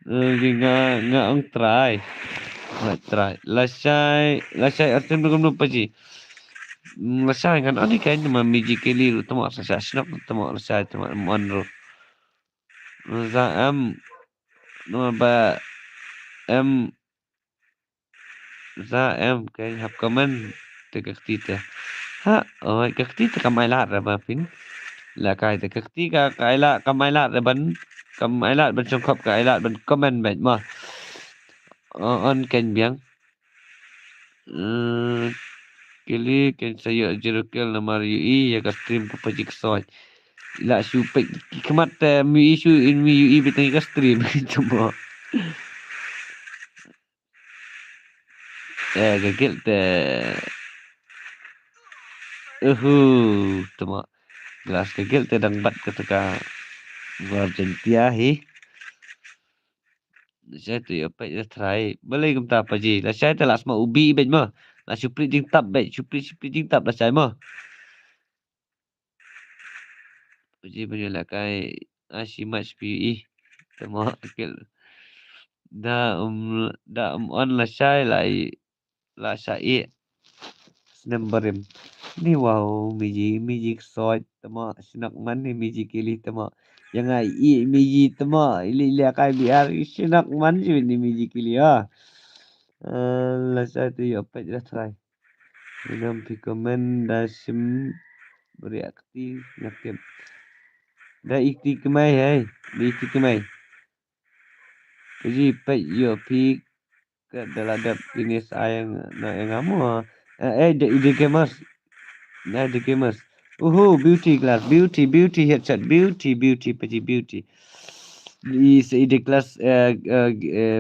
Nga ang try. Try. Lasai artin belum paji. Lasai kan ani kan mami jikeli tamo sa snap tamo lasai tamo monro. Za no ba em cái học comment từ các tita ha ôi các tita kamai lat ra ba pin là cái từ các tita cái la kamai lat ra ban trong khop cái lat ban comment bet mà on ken biang kili ken saya jerukil nama UI ya ka stream ko pajik soy la shu pe kemat mi issue in mi UI betang ka stream cuma gagil te tama gelas gagil te dang bat ketika Argentina hi saya tu ya pe try boleh gum ta paji la saya te las ma ubi bet ma la supri ding tap bet supri ding tap la saya ma paji boleh la kai ashi match pi tama akil da on la saya la saya numberim ni wow miji soy tama sinak man ni miji kili tama yang ai miji tama ili kai biar sinak man ju ni miji kili la satu ya pe dah try dengan rekomendasi bereaksi ngakem da ikti kemai hai di ikti kemai jadi pe yo pi ke daladap jenis ayang na yang amu de gamers na de gamers beauty class beauty headset beauty paji beauty is ide class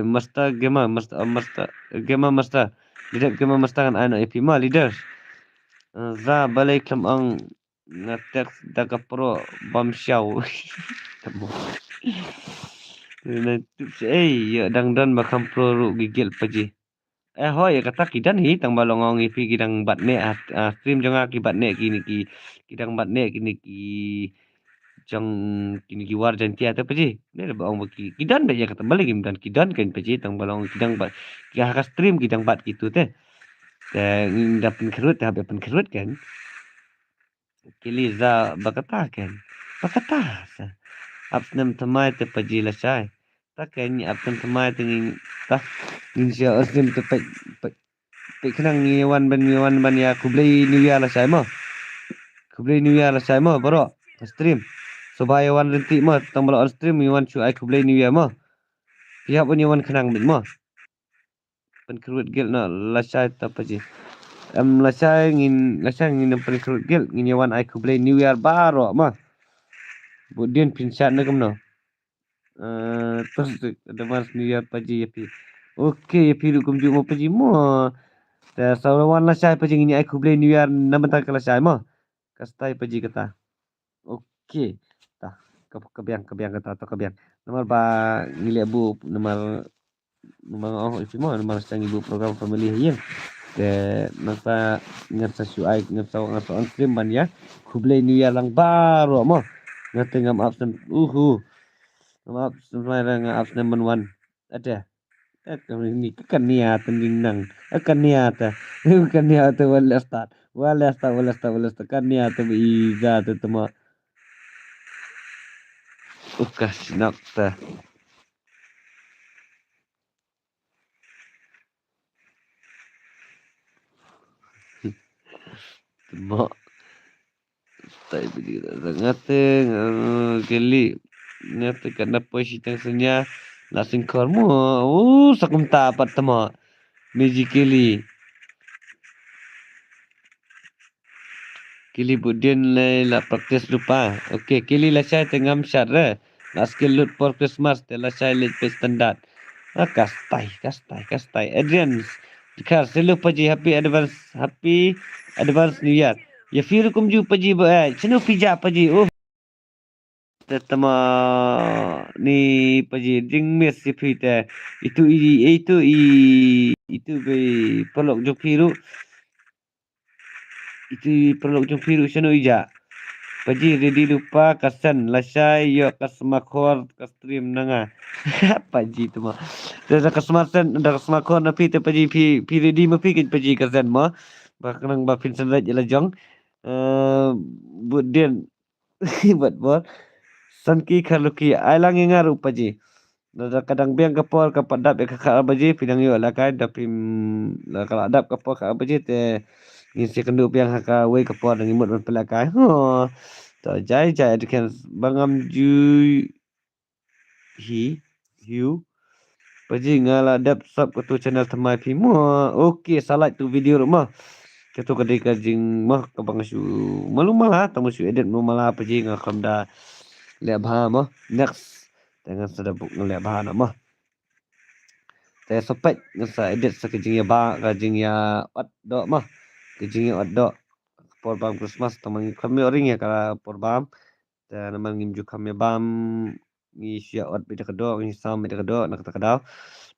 master gamer leader gamer master kan ano ep ma leaders za balai klam ang ngatek daga pro bam xiao tamo na tips ya dang makam pro ru gigil paji hoi kata kidan hi tang balongong ipi kidang batne stream jonga ki batne kini ki kidang batne kini ki jang kini ki war jantia ta paji ne ba ong ki kidan be ya kata balik dan kidan kan paji tang balong kidang bat ki ha stream kidang bat gitu te dapen kerut kan kili za bakata sa apnam tamai te paji la sai ta kan apnam tamai te ta insya stream te pe khnang ni wan ban ya kublai new year la sai mo bro stream. So bahaya wan renti mah tang bala on stream mi wan chu ai ku play new year mah. Pihak punya wan kenang bit mah. Pen kerut gel na lasai ta paji. Lasai ngin pen kerut gel ngin wan ai ku play new year baru mah. Budian pinsat na kamno. Terus ada mas new year paji yapi. Okey yapi kum ju mo paji mo. Ta sawan lasai paji ngin ai ku play new year nama ta lasai mah. Kastai paji kata. Okey. Tah kebiang kata atau kebiang. Nomor ba ngile bu nomor oh ifi mo nomor sang ibu program family yen. Ke napa ngata suai ngata on stream ban ya. Kublai new year lang baru mo. Ngata ngam absen maaf sebenarnya ngam absen man ada. Ini kan niat nang. Kan niat. Kan niat wala start. Wala start kan niat iza tetema. Ukas nakta. Temo. Tai bidi ngate geli. Ngate kana positang senya lasing kormo. Sakum tapat temo. Magically. Kili budin la praktis lupa. Okey, kili la saya tengam syara. La skill loot for Christmas te la saya lit pe standard. Kastai. Adrian. Dikar selalu paji happy advance new year. Ya firu kum ju paji chenu pija paji. Oh. Tetama ni paji ding mes si pita. Itu be pelok jo firu. Itu perlu ujung firu seno ija. Paji ready lupa kasan lasai yo kasmakor kastream nanga. Paji tu mah. Dah kasmasan dah kasmakor na pi te paji pi ready ma pi paji kasan mah. Baknang ba Vincent Raj jela jong. Budien buat bol. Sanki khaluki ailang ngaru paji. Dah kadang biang kapor kapadap ya kakak paji pidang yo la kai dapim la kalau adap kapor kakak paji te ngisi kendu piang haka wei kapor dengan imut pelakai. Tak jai kan bangam ju hiu. Paji ngala dap sub ketu channel temai pi mo. Okey salat tu video rumah. Ketu kadai kajing mah ke bang su malu malah tamu su edit malah paji ngakam da le bah mah. Next dengan sedap ngale bah nak mah. Saya sepet ngasa edit sekejing ya ba kajing ya ot dok mah. Kejing ya ot dok. Porbam Christmas tamang kami orang ya kalau porbam dan namang ngimju kami bam ngi sia ot bida kedok ngi sam bida kedok nak kata kadau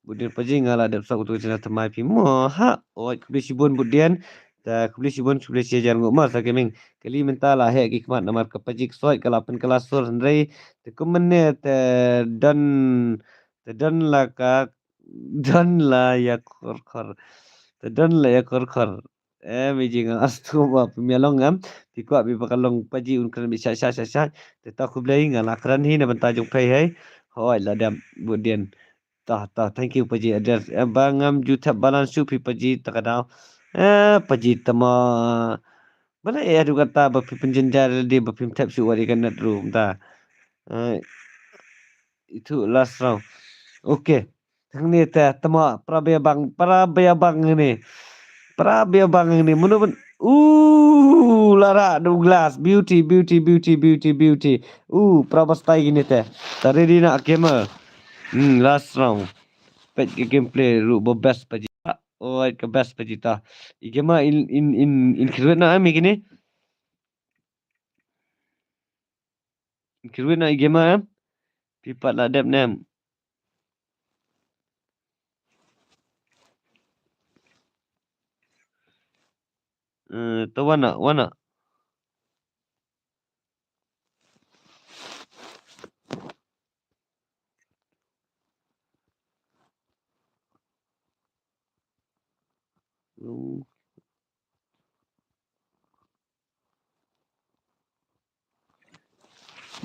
budin paji ngala dap sak utu cina temai pi mo ha oi kubli sibun budin ta kubli sibun kubli sia jar ngomar sa keming kali mentala he hikmat namar ke paji soi kalapan kelas sur ndrei te kumene te dan la ka dan la ya kor te dan la ya kor Beijing astu ba pemialong am tikwa bi pakalong paji un kan bi sha te ta khu blai ngala kran hi na banta jong phai hai hoi la dam budien ta thank you paji address bangam juta balan su pi paji takadau paji tama mana ya du kata ba pi penjenjar di ba pi tap su wari kan nat room ta itu last round okey thang ni ta tama prabaya bang ni Prabe bang ini menurut Lara Douglas beauty. Prabastai gini teh. Tadi di nak gamer. Last round. Pet gameplay ru best paji. Oh, ke best paji ta. Gamer in kirwet na ami gini. Kirwet na gamer am. Pipat la dep nem. Tu wana.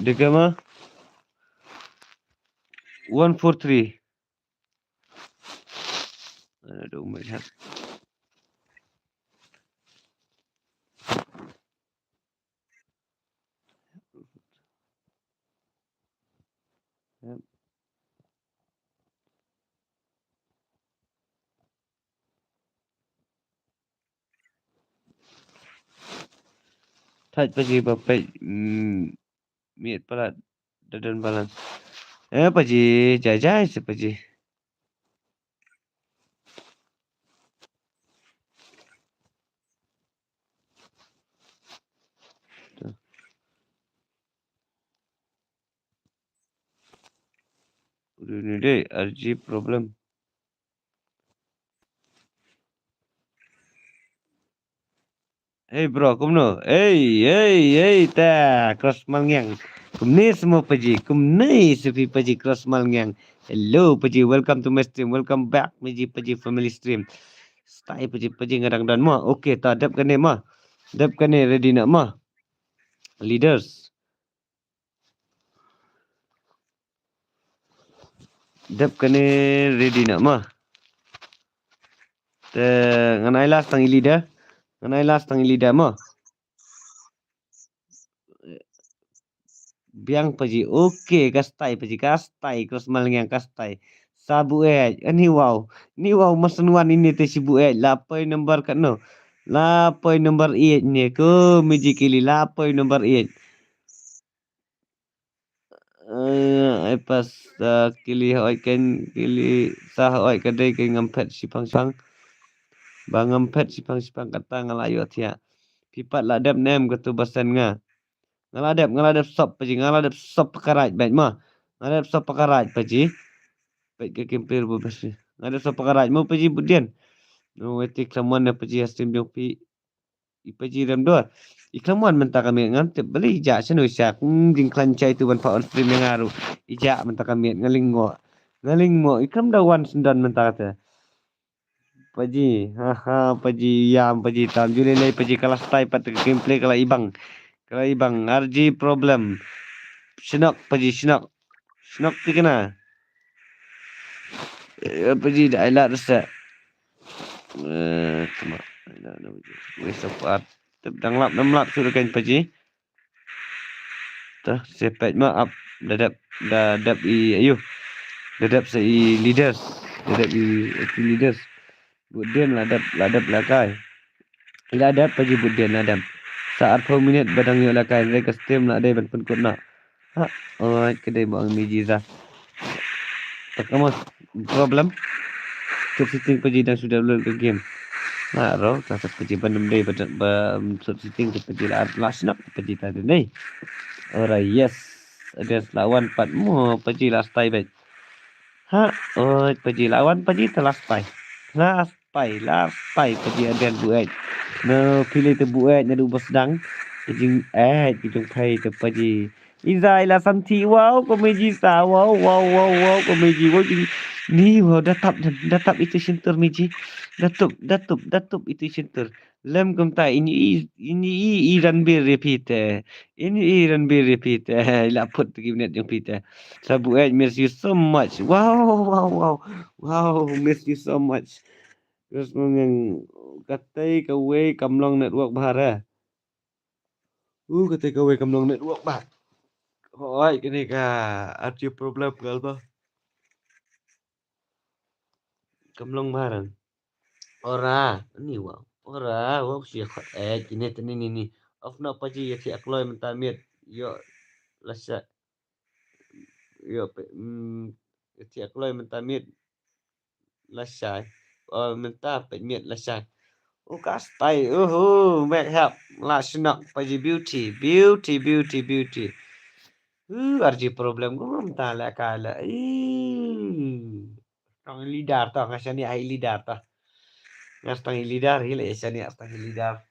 The gamer 143. Aduh, melihat. Yep. Touch paji bapai miet pala dadan balance. Paji jajai se paji. Ini deh RG problem. Hey bro, kumno. Hey, ta cross malngyang. Kumni semua paji. Kumni sepi paji cross malngyang. Hello paji, welcome to my stream. Welcome back paji family stream. Stay paji ngadang dan mah. Okay, ta dap kene mah. Dap kene ready nak mah. Leaders. Dap kene ready nak mah. Nganai last tangi leader. Nganai last tangi leader mah. Biang paji. Okay, kastai paji. Kastai. Cross malngyang kastai. Sabu ni wow. Ni wow masanuan ini te sibu lapai number kat no. Lapai number 8 ni ko meji kili lapai number 8. Ai pas kili hoi kan kili sah hoi kadai kai ngampet sipang-sipang. Bang ngampet sipang-sipang kata ngalayu atia. Pipat ladap nem ketu basan nga. Ngaladap sop paji ngaladap sop pekarat baik mah. Ngaladap sop pekarat paji. Baik ke kempir bebas. Ngaladap sop pekarat mau paji budian. No etik lamuan na paji hastim jong pi. Ipaji ram dua. Iklamuan mentah kami ngantip beli ijak senu syak jing klancai tu ban pa on stream yang aru. Ijak mentah kami ngaling mo. Ikam dawan sendan mentah kata. Paji, paji yam paji tam juli lai paji kalas tai pat gameplay kala ibang. Kala ibang RG problem. Senok paji senok. Senok ti kena. Paji dah elak rasa. Cuma waste of art. Dang lap suruh kan paji. Tah sepet maaf dadap ayo dadap sei leaders budien ladap lakai ladap paji budien ladap saat 4 minit badang yo lakai mereka stream nak dai ban pun kena kedai bang mijiza takama problem setting paji dan sudah load ke game ro tak paji bandem dai setting paji last nak paji tadi dai. Alright, yes. Ada lawan 4 mu paji last time baik. Paji lawan paji last time. Last time paji ada buat. No pilih tu buat nadu basdang. Paji kijung pai tu paji. Izai la santi wow komeji sa wow komeji wow ni wow datap itu sentur meji. Datup itu sentur. Lem kumta ini iran bir repeat. Ini iran bir repeat. Laput pergi minit yang repeat. Sabu miss you so much. Wow. Miss you so much. Terus yang katai kawe kamlong network bahara. Katai kawe kamlong network bah. Hoi kini ka ada problem galba. Kamlong bahara. Ora, ni wow. Ora, wow sih khat ini. Of na paji ya si akloy mentamit. Yo lasa. Yo si akloy mentamit. Lasai. Mentah pemit lasai. Kastai. Make help. Lasnak paji beauty. RG problem ko mentah la kala. Tang lidar ta ngasani ai lidar ta. Ngas tang lidar hile sani tang lidar.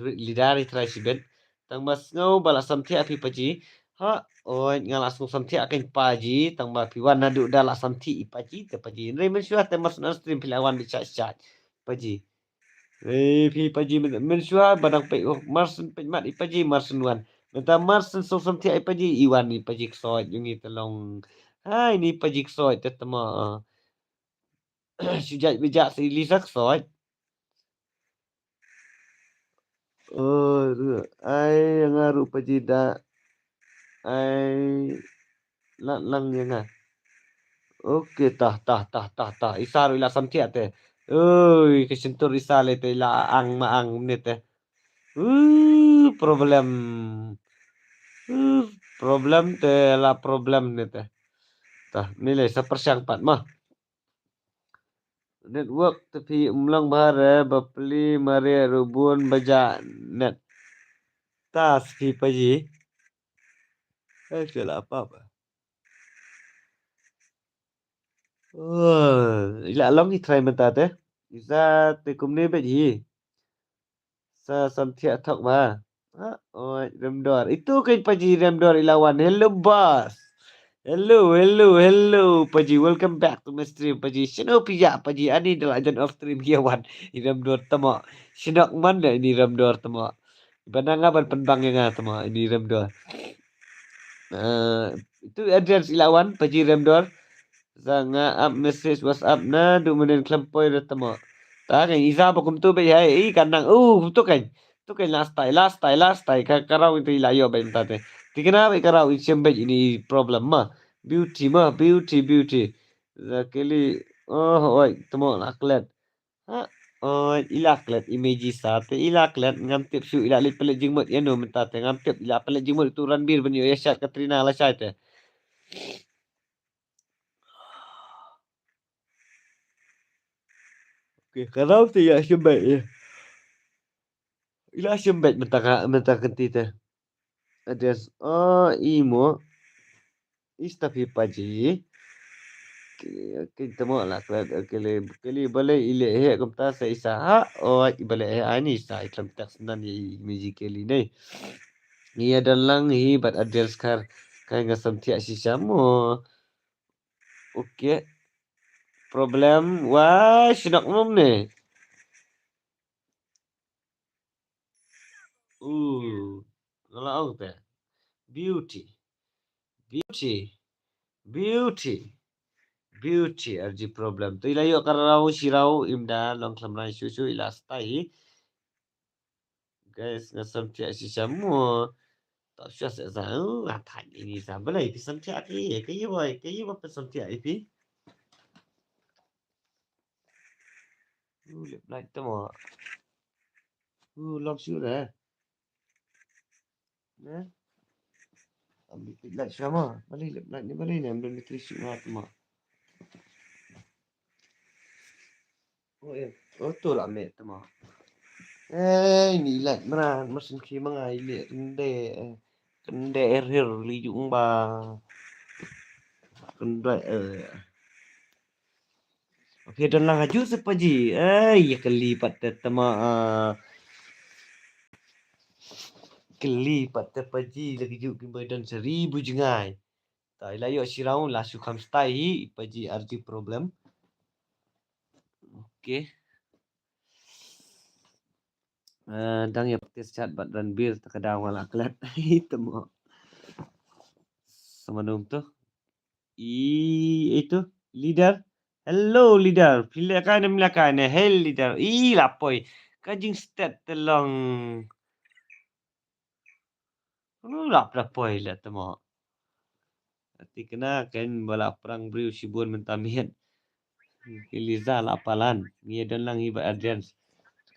Lidar itrai sibet. Tang mas ngau bala samthi api paji. Ngalas ngau samthi akan paji tang ba piwan nadu dala samthi paji te paji. Nrai mensyuah te mas stream pilawan di chat paji. Pi paji mensyuah badang pe marsen pemat paji marsen wan. Menta marsen so samthi ai paji iwan ni paji ksoi jungi telong. Hai ni paji ksoi te tama. Sujat bijak si lisak ksoi. Ai ngaru paji da ai lang yang ah. Okey tah. Isar ila samtiak teh. Oi, kesentur isar le teh ila maang menit teh. Problem. Problem teh la problem ni teh. Tah, nilai 1/4 mah. Network tapi umlang bahare bapli mare rubun baja net. Tas ki paji. Salah apa? Ila long ni try menta teh. Isa te kumne baji. Sa samtia thok ba. Oh, Remdor. Itu kan paji Remdor ilawan. Hello boss. Hello paji. Welcome back to my stream paji. Sino pija paji. Ani adalah ajan off stream kiawan. Remdor temo. Sinok mana ini Remdor temo. Banangaban penbang yang temo ini Remdor. Itu address ilawan paji Remdor. Zanga up message WhatsApp na dumanin klampoy temo. Ta kan isa pa kumtu ba hai kanang tu kan last time karau itu ilayo ba imtate. Tikana ba karau isyembe ini problem mah. Beauty. Zakeli oi temo laklet. Ilaklet image sate ilaklet ngamtip su ilalit pelet jingmut yano mentate ngamtip ila pelet jingmut tu ranbir banyo yashat Katrina la syate. Okey, karau tu ya syembe ya. Ila syembet mentah kenti teh. Address imo istafi paji. Kita mo lah kali balik ile kumta sa isa balik ani sa iklam tak senan ni musically ni. Ni adalah hi bat address kar kaya ngasam tiak sisa mo. Okey. Problem sinak mom ni. Kalau teh. Beauty RG problem. Tu ilayo karau sirau imda long samrai susu ila stai. Guys, ngasam tiak sisa mo. Tak syah sa atai ini sa balai pisam tiak ki. Kayu pisam tiak ipi. Lip light tu mo. Long siu dah. Nah. Ambil lip light sama. Balai lip light ni balai ni ambil mitri siu tu mo. Tu lah ambil tu mo. Ni light meran mesin ki mangai ile kende erhir li jung ba. Kende Okey dan lang aju sepaji. Ya kelipat tetama kelipat tepaji lagi juk badan 1000 jengai. Tai layo sirau la sukam stai paji RG problem. Okey. Dang ya petis chat bat dan bir takadang wala klat. Temo. Semanum tu. Itu leader. Hello leader. Pilakan melakan. Hey leader. Lapoi. Kajing stat telong. Lapoi lah temo. Nanti kena kan balak perang beriu sibun mentamian. Iliza lapalan. Ni dan lang iba Adrian.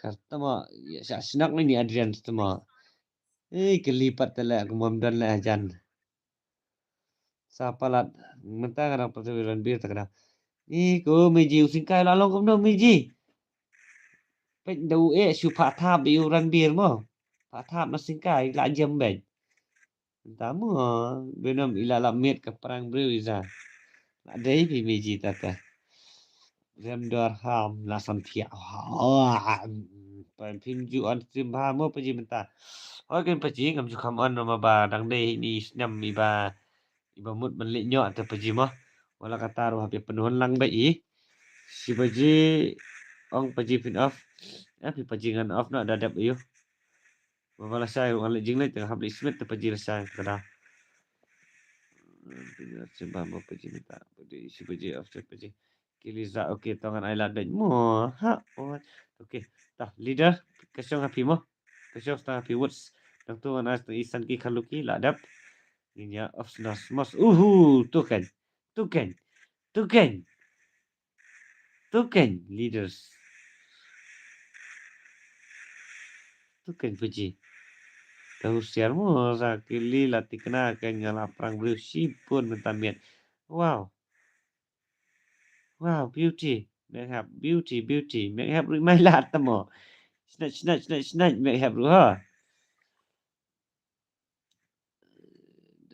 Kata ma ya sinak ni Adrian temo. Kelipat telah kumamdan lah ajan. Sapalat mentang kadang pertujuan bir tak kadang. Ko meji usingkai lalong kom no meji. Pek dau su patap biuran bir mo. Patap nasingkai la jam ben. Tamu benam ila lamit ke perang beriu iza. Ada pi meji tata. Remdor ham la samtia. Pan pinju on stream ha mo paji menta. Kan paji ngam ju kam on ma ba dang dei ni snam mi ba. Iba mut balik nyok te paji mah. Wala kata roh habis penuhun lang bai. Si paji ong paji pin off. Pi paji ngan off nak dadap ayo. Wala sai ong alek jing lai tengah habis smith te paji rasai kada. Sebab mo paji minta. Si paji off te paji. Kiliza okey tangan island ben mo. Okey. Tah leader kesong happy mo. Kesong sta happy words. Tang tu anas isan ki khaluki ladap. Linia of Nasmas. Token. Leaders. Token puji. Tahu siarmu sakili latih kena kenyala perang bersipun mentamian. Wow. Beauty. Make have beauty. Make have mai lat tamo. Snatch. Make have ha.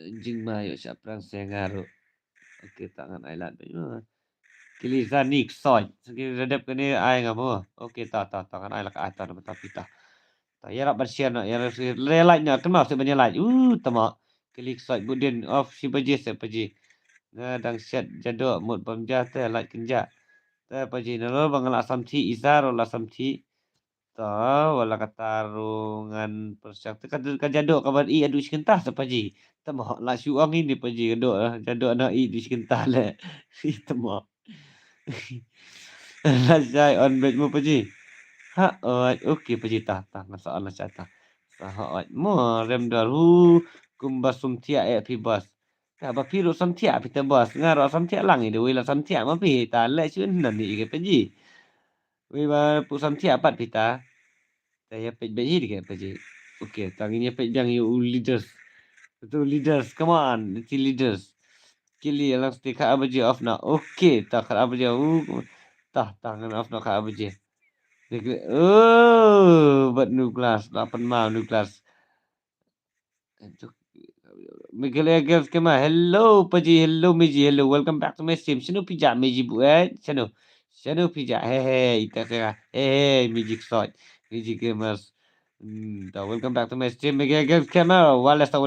Jing mayo siap perang sengaru. Okey tangan island tu. Kili zanik soy. Sekali redap kini ai ngamu. Okey tangan ai lak atar mata pita. Ta ya rak bersian nak ya relanya tema sebenarnya lai. Tema. Klik soy budin off si baji sepaji. Ngadang set jadok mut pemja te lai kenja. Te paji nalo bangala samti izar ola samti. Ta wala katarungan persyak te kajadok kabar I adu sekentah sepaji. Tema la syuang ini paji jadok na I di sekentah le. Tema. Lazai on bed mo paji. Okey paji tah masalah cata. Sah mo rem daru kumbasum tia pibas. Ta ba piru sam tia pita bas ngaro sam tia lang ide wila sam tia ma pi ta le chun nan ni ke paji. Wi ba pu sam tia pat pita. Ta ya pej beji ke paji. Okey tanginya pej yang you leaders. Betul leaders, come on, it's leaders. Kili alang stika abaji off na. Okey, tak abaji. Tangan off na ka abaji. But new class, 8 mal new class. Miguel girls come on. Hello, Paji. Hello, Miji. Hello, welcome back to my stream. Shanu pija, Miji buat. Shanu pija. Hey, ita kira. Hey, Miji sort. Miji gamers. Welcome back to my stream. Miguel girls come on. Wala sta.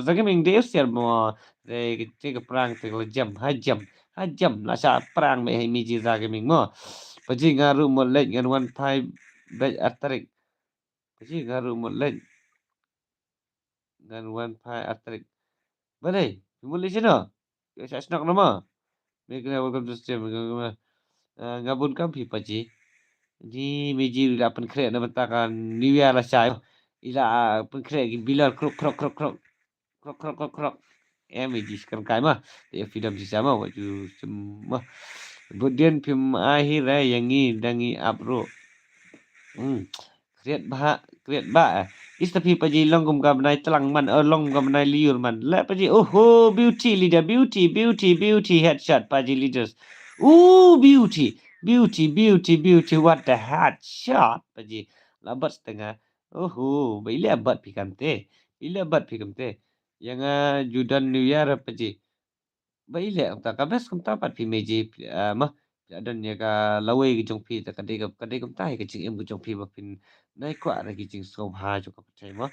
Zagaming dia usir mo. Take a prank. Take a jump. Hajam. Lasha prank me Miji zagaming mo. Paji ngaru mo late ngan 1 batch atarik. Paji ngaru mo late ngan 1 atarik. Balai, boleh sino? Saya senang nama. Mereka welcome to stream. Ngabun kampi paji. Di meji ila pen krek na bentakan New Year lah syai. Ila pen krek bila krok. Meji sekarang kai mah. Dia film si sama waju semua. Kemudian film akhir yang ni dangi upro. Kriat bah. Istapi paji longgum ka benai telang man long ka benai liur man. La paji beauty leader beauty headshot paji leaders. Beauty what the headshot paji. Labat setengah. Bila bat pikam te. Yang judan New Year paji. Bila tak kabes kum tapat pi meji mah dan ya ka lawai ki jong pi ta kadai kum tai ka jing em ku jong pi ba pin nai kwa ra ki jing som ha jo ka pachai mah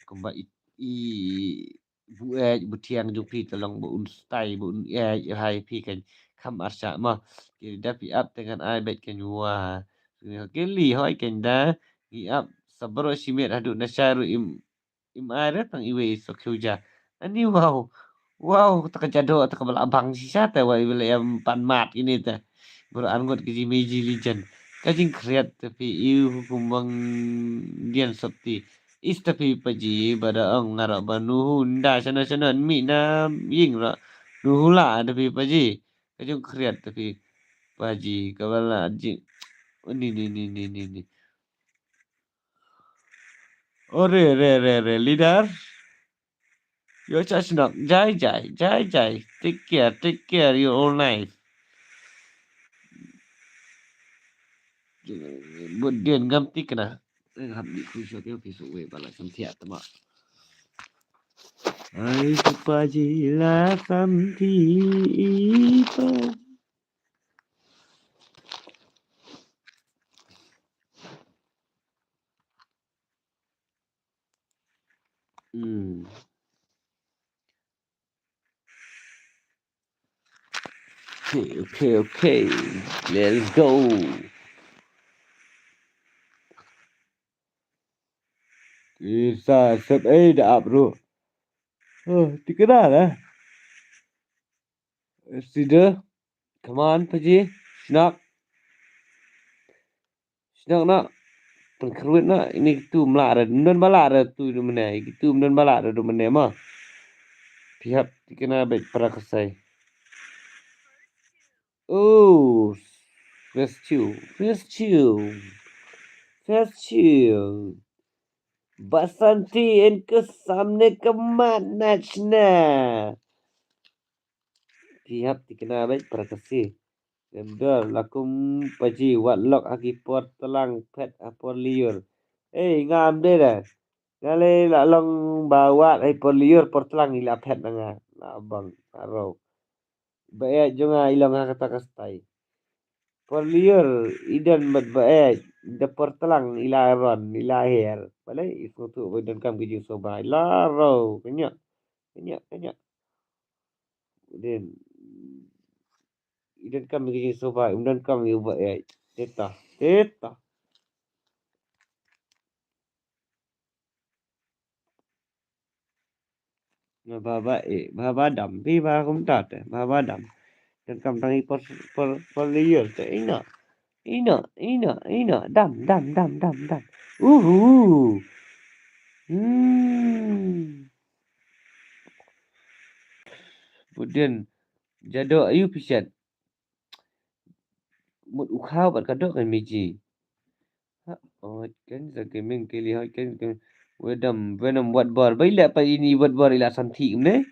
kum ba i bu bu tiang jong pi ta long bu un stai bu un hai pi kan kam arsa mah ki da pi up dengan ai bet kan wa ke li hoi kan da i up sabro simet hadu na syaru im ai ra tang iwe so khuja ani Wow, takajado takabalabang si sata wa ibala yang panmat ini ta. Beranggot ke Meiji Legend. Kajing kreat tapi iu kumbang dian sakti. Is tapi paji pada ang ngara banu nda sana mi na ying ra. Nuhula tapi paji. Kajing kreat tapi paji kabala ji. Ni. Re leader. Yo chasnak jai. Take care your own life. Buat dia ngamti kena. Ngam di khusyuk yo pisu we bala samtia tama. Ai paji la samti pa. Okay. Let's go. Isa sep dah bro. Tikada lah. Sida. Come on, Paji. Snack nak. Pengkerut nak. Ini tu melara. Non balara tu mana. Itu non balara tu mana mah. pihak dikena baik perakasai. Oh, festive. बसंती इनके सामने कमान नाचना. Pihak dikena baik perakasai. Gender lakum paji watlok aki pot telang pet apor liur. Ngam deh dah. Ngale la long bawa ai por liur por telang ila pet nanga. La bang aro. Bae jonga ilang kata kastai. Por liur idan mat bae de por telang ila ron ila her. Balai isu tu badan kam giji sobai. La ro kenyak. Den idan kam giji sobai. Undan kam yu bae. Teta. Baba dam pi ba kum tat baba dam dan kam tangi por liur te ina dam kemudian jado ayu pisan mut ukhau bat kadok kan miji kan gaming kili kan Venom buat bar baila pa ini buat bar ila santi ne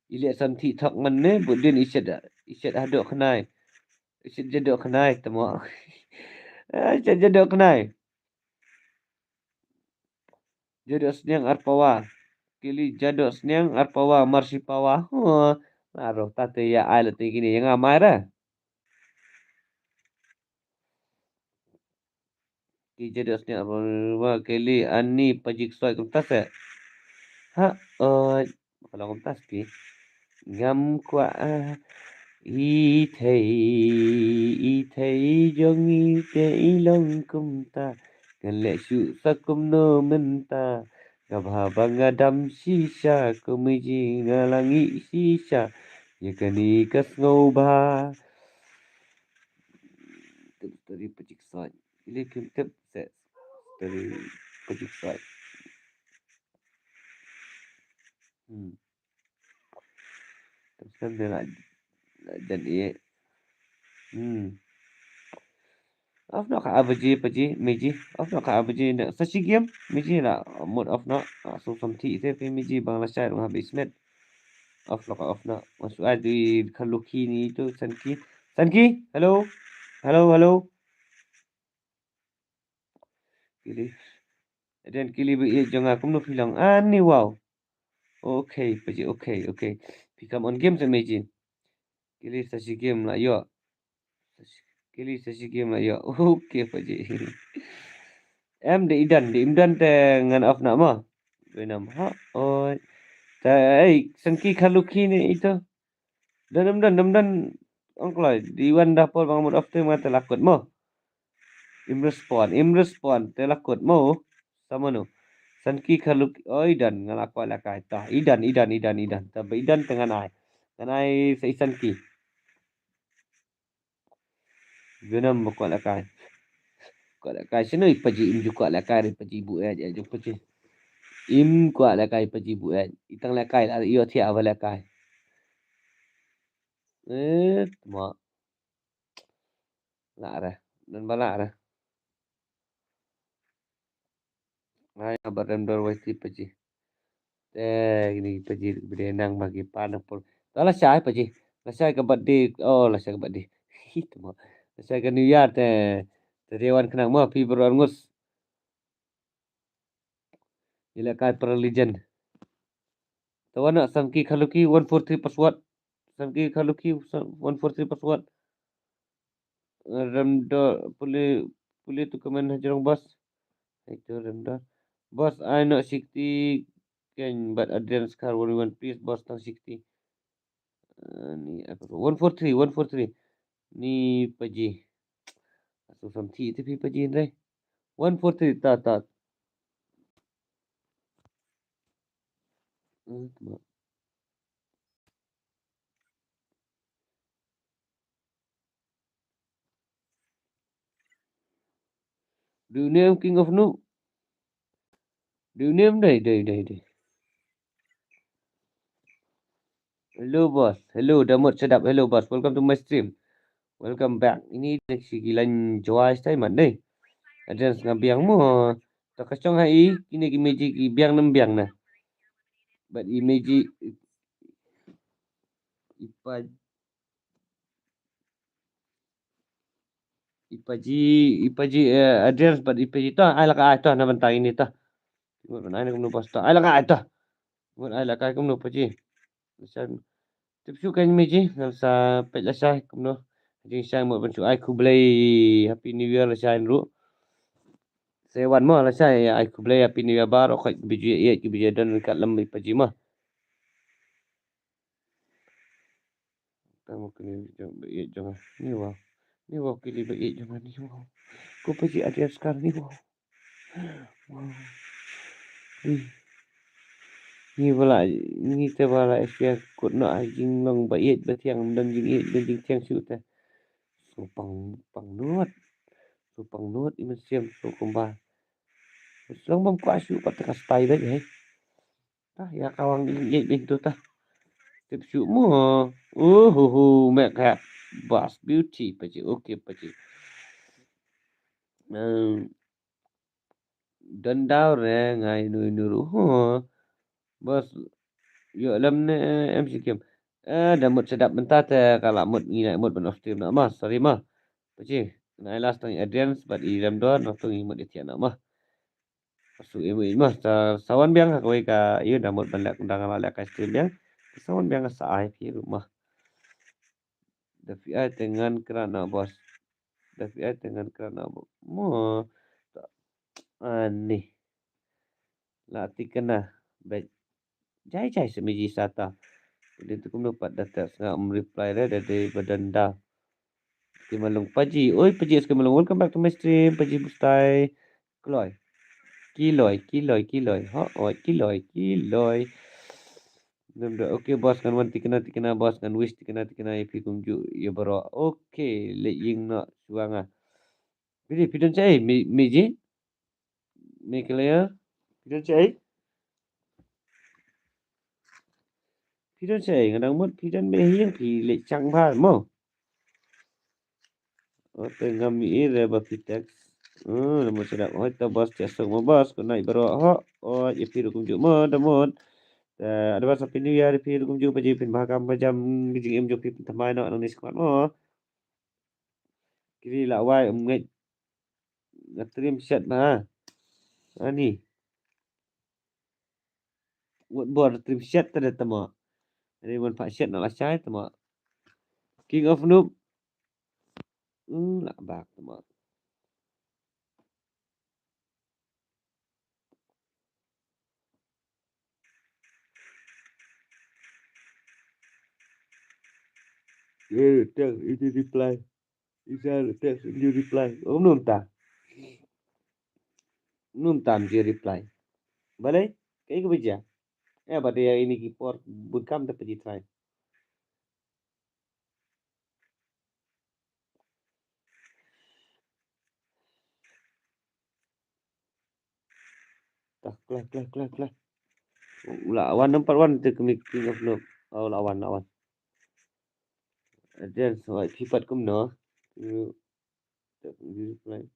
ila santi thok man ne budin iset hadok khnai iset jadok khnai tamo iset jadok khnai jadok sniang arpawa kili jadok sniang arpawa marsipawa naroh tate ya alat gini yang amara ki jadok sniang arpawa kili ani pajik soi kumtas kalau kumtas pi ngam kwa y thầy jongi te ilong kumta ngale shu sakum no menta ngabhabanga dam shisha kumiji ngalangi shisha yakani kas ngoba dari pecik soi ili kim set dari pecik soi terus dia nak jadi Afno ka abaji meji afno ka abaji na sachi game meji na mod afno so samthi te pe meji bangla shai ma basement afno masu adi khaluki ni to sanki hello kili dan kili be jonga kumno filang ani wow okay paji okay become on game meji kili sachi game la yo kili sachi game la yo okay paji em di imdan te ngan afna ma benam oi ta sangki khaluki ni itu dan ongklai di wanda pol bang mod after mata lakut mo im respond te lakut mo sama no sangki khaluki oi dan ngalakwa lakai ta idan ta idan tenganai sai sangki benam ko lakai sino ipaji im juga lakai paji bu aja jo paji im kwa lakai paji bu itang lakai la yo thia wa lakai ma lạ rồi nên ba lạ rồi ai kabar dor wasi paji ini paji berenang bagi panah pol tala syai paji la syai ka birthday la syai ka birthday itu ma la syai ka new year te rewan kenang ma pi beruan ngus ila kai per legend tawana samki khaluki 143 password samki khaluki 143 password ramdo puli tu komen hajarong bos itu ramdo bos I not 60 can but advance car 1 please bos tang 60 ni apa 143 ni paji so samthi te pi paji ndai 143 ta do you name king of noob do you name dai Hello bos, hello Damut sedap, hello bos. Welcome to my stream. Welcome back. Ini si gilan joai saya mat deh. Ada ngabiang mo. Tak kacang hai kini meji biang nembiang nah. But meji ipa ipaji address but ipaji ta ai laka ai ta na bantang ini ta. Ngut ai na kumno pasta. Ai laka ai ta. Ngut ai laka kumno paji. San tipsu kan meji sa pet la sai kumno. Jadi saya mau bentuk ai ku blay happy new year la sai ru. Sewan mo la sai ai ku blay happy new year bar ok biji ye ki biji dan kat lem ipaji mah. Kamu kena jangan ni wah. Ni wah kili baik jangan ni wah. Kau pergi ada sekarang ni wah. Wow. Ni pula ni terpala Asia kot nak jing long baik bertiang dan jing tiang siut teh. So pang not. So pang not ini siam so kumba. Selong bam kuat siut pat tekas tai dah je. Tah ya kawang jing tu tah. Tip siut mu. Mek kat bas beauty paji okey paji. Dan đau re ngai nui nuru bos yo lam ne MC Kim dah mut sedap bentar kalau mut nginai mut ben stream nak mah sorry mah paci nai last tang audience but i lam don waktu ngimut di tian nak mah pasu imu mah sawan biang ka koi ka iyo dah mut balak undang balak ka stream biang sawan biang sa ai pi rumah tapi ai dengan kerana bos tapi ai dengan kerana mo aneh latih kena baik jai semiji sata. Jadi tu kum dapat data sangat reply dia dari badanda. Kimalung paji. Oi paji sekimalung. Welcome back to my stream. Paji bustai. Kloy. Kiloi. Ha, oi kiloi. Namda okay bos kan wan tikena bos kan wish tikena ipi kumju ya baro. Okay, le ying nak suanga. Jadi pidon cai meji. Me clear. Pidon cai. Pidon cai ngadang mut pidon be hiang pi le chang ba mo. Tengah mi re bapitex. Nama sedap. Oh, kita bos cesok mo bos. Kau naik baru. Oh, ya piru kumjuk mo, damut. Ada bahasa pindu ya, piru kumjuk paji pin bahakam pajam gijing em jo pin tamai nak nang niskuat mo. Kiri lak wai ngai ngatrim set nah. Ani. Buat bor trim set tadi tama. Jadi mon pak set nak lasai tama. King of Noob. Lak bak tama. Tell itu reply. Isa text you reply. Nung tam dia reply. Balai? Kayak kerja. Pada yang ini kipor bootcamp dapat di try. Dah kelah. Lawan nampak wan tu King of Noob. Oh lawan. Then so sifat kum no. You reply.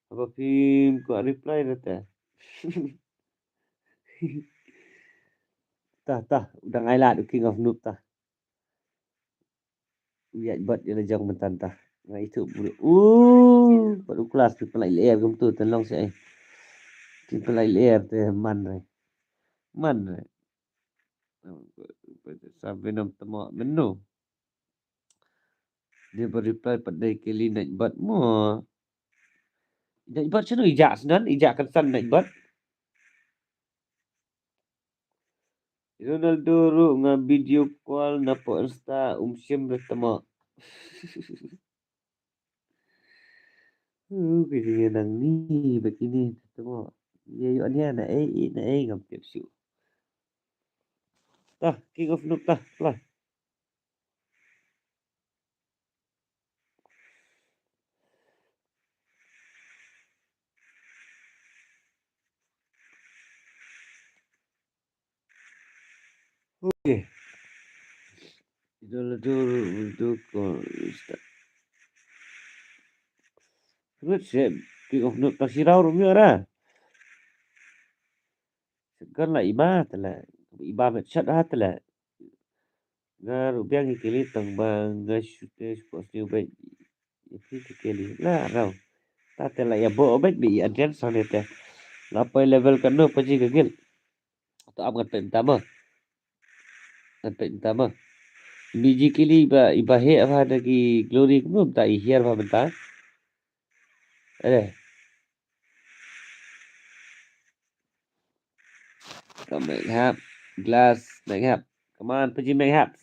Apa film kau reply dah tah. Udah ngailat King of Noob tah. Lihat buat dia lejang mentan tah. Ngai itu boleh. Baru kelas people like air kum tu tenong saya. People like air tu man. Sampai nam temu menu. Dia berreply pada kali nak buat mo. Nak buat macam mana ijak senan? Ijak kesan nak buat. Ronaldo ru ngah video call napo Insta Sim bertemu. Begini nang ni begini bertemu. Ya yo ni na ngam tiap siu. Tah King of Noob tah lah. Okey. Itu start. Terus King of Noob Tasirau rumia dah. Segan lah iba telah. Iba met shot dah telah. Nga rupiah ngikili tang bang shooter sports new bet. Ipi kikili lah raw. Tate lah ya bo bet bi adrian sanete. Lapai level kan no paji gagil. Atau am ngat pertama. Ngat pertama. Biji kili iba he apa lagi glory kunum ta ihir apa bentar. Come Maghap. Glass Maghap. Come on, Paji Maghap.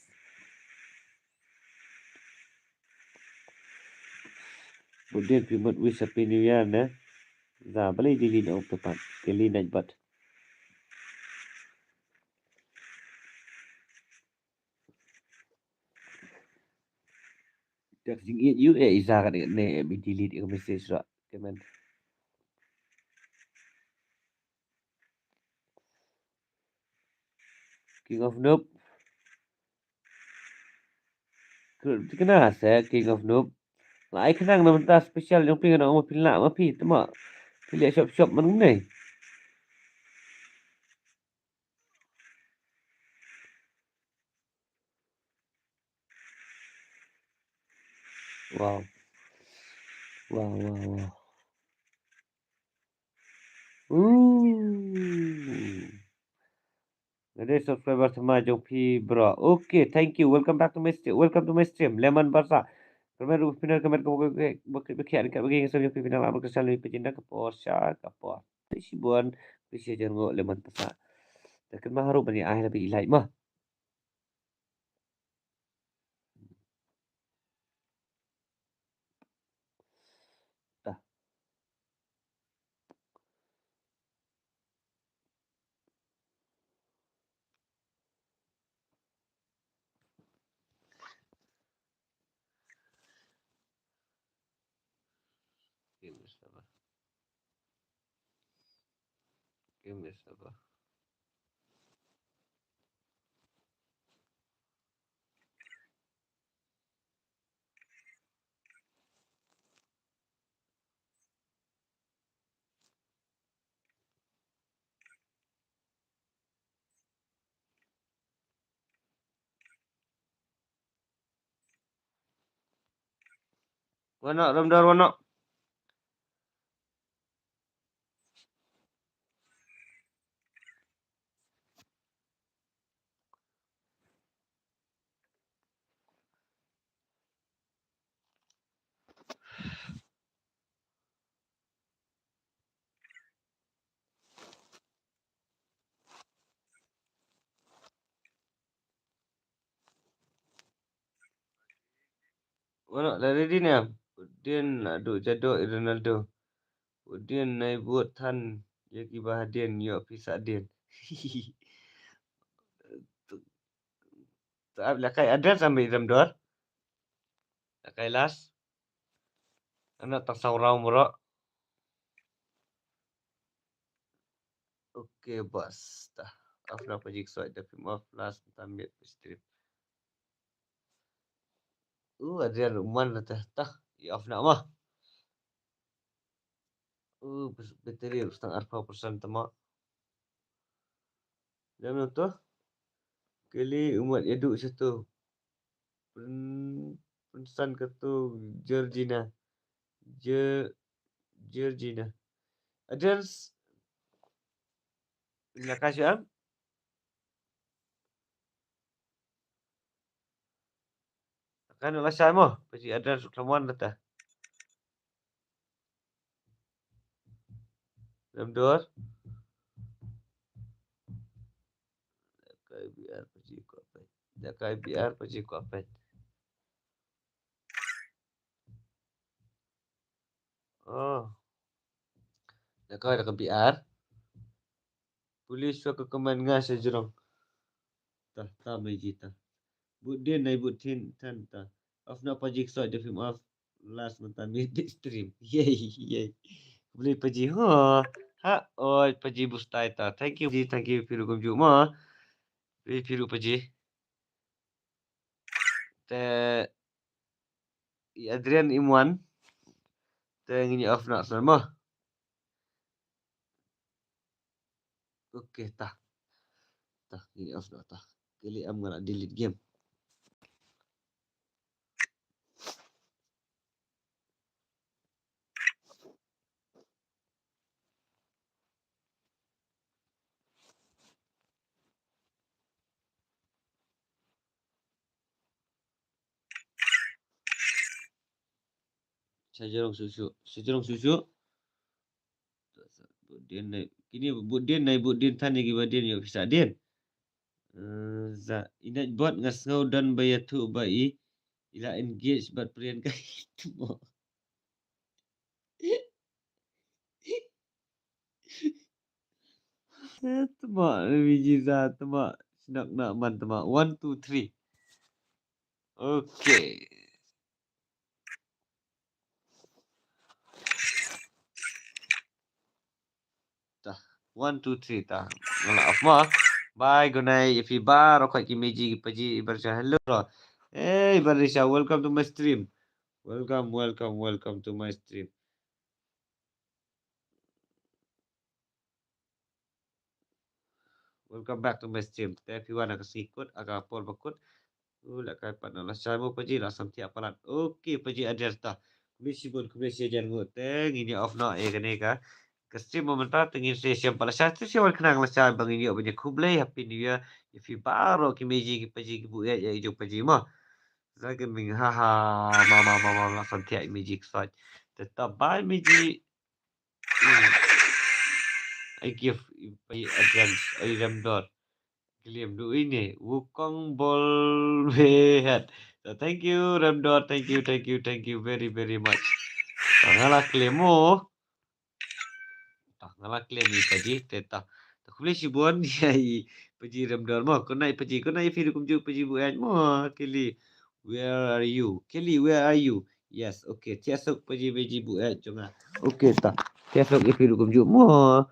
Kemudian Pimot wish happy new year na. Za balik dili na tepat. Kali na bat. Tak jing you isa ka ne bi delete ka message ra. Kemen. King of Noob. Kena sa King of Noob. Lai kenang na mentah special yang pingan nak pilih ma pi tama. Pilih shop man ni. Wow. Ada subscriber sama Jopi bro. Okay, thank you. Welcome back to my stream. Welcome to my stream. Lemon Barca. Kemen final kemen bekian kat bagi saya Jopi final amal kesal ni pecinta ke Porsche ke Porsche. Sibuan pisi jango Lemon Barca. Takkan maharu bani akhir lebih ilai mah. Dah. Game apa? Warna ramdar warna. Warna dari ready ni am. Udin aduh jaduk Ronaldo. Udin naik buat tan ya kibahadian yo pisah din. Tak lakai ada sampai ramdar. Lakai las. Anak tak saurau murah. Okey bos. Dah. Off nak pergi ke ada film off last tambah strip. Ada rumah lah tah. Ya off nak mah. Bateri 0.5% tamak. Jangan tu. Kali umat yaduk satu. Pensan katu Georgina. Georgina. Adrians. Nak kasih am? Kan lah saya mah. Pasti Adrians keluar dah tah. Dalam dor. Jakai biar pergi ku apa. Jakai biar pergi ku apa. Oh. Jakai dah biar. Polis suka keman ngas sejurang. Tak meji tak. Budin naik budin tan tak. Off nak pergi ke ada film off last mentan mid stream. Yay. Boleh pergi ha. Ha, pergi bustai ta. Thank you Piru Juma. Review paji. Te Adrian Imwan. Te ngini off nak sama. Okey tah. Tah ngini off nak tah. Kali am nak delete game. Sajarong susu. Budin naik. Kini budin tanya ke budin yo bisa din. Za inat buat ngasau dan bayatu bai ila engage bat prian kai tu. Tama biji za tama nak man tama 1 2 3. Okey. Tah 1 2 3 tah. Ngala off ma. Bye good night if you bar rokai ki meji ki paji ibarsha hello. Hey Barisha, welcome to my stream. Welcome to my stream. Welcome back to my stream. If you wanna ikut agak pol bakut. Nak kai pat nak saya mau paji lah sampai apa lan. Okey paji address dah. Kumisi ajar ngut. Teng ini off nak kene ka. Ke stream momentar tengin session pala satu sih wan kenang lah saya bang ini banyak kublai happy new year. If you baro ki meji ki paji ki bu ya ijo paji mah. Saya ming haha mama sampai meji kesat. Tetap bye meji. I give paji address I remdor. Claim du ini Wukong Ball Head. So thank you Ramdor, thank you very much. Ngalah claim mo. Ngalah claim ni paji teta. Tak boleh sibuan ni paji Ramdor mo. Kau naik video kumju paji buat mo. Kelly, where are you? Yes, okay. Tiasuk paji buat jangan. Okay tak. Tiasuk video kumju mo.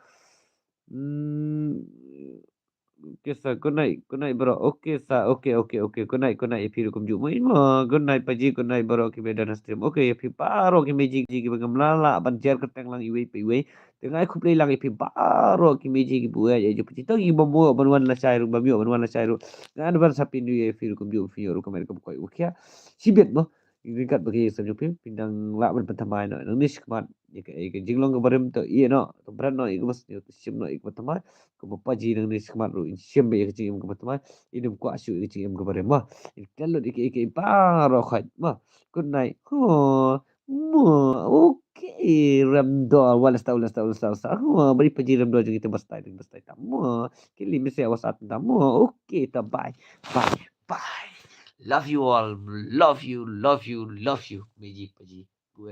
Okay sir, good night bro. Okay sir, okay. Good night if you come jumpa ini. Good night paji, good night bro. Kita dah stream. Okay, if you paro kita meji kita melala banjar keteng lang iwe. Tengah aku play lang if you paro kita meji kita buat je. Paji tu ibu bawa banwan la cairu, banwan la cairu. Ngan bar sapi ni if you come jumpa fiyo kamera kamu kau. Okay, sibet mo. Ingkat bagi senyupi pindang la ban pentamai no. Nang niskmat. Ika jinglong kabarim tu iya no. Tu brand no ika mas ni tu sim no ika pentamai. Ko paji nang ni skmat ru siembe ke cingim ke pertama idum ku asu ke cingim ke bare ma kalau dik paro khat ma good night mo okay ramdo wala sta bari paji ramdo jeng kita bastai ta mo kili mese wasat ta mo okay ta bye love you all love you meji paji gue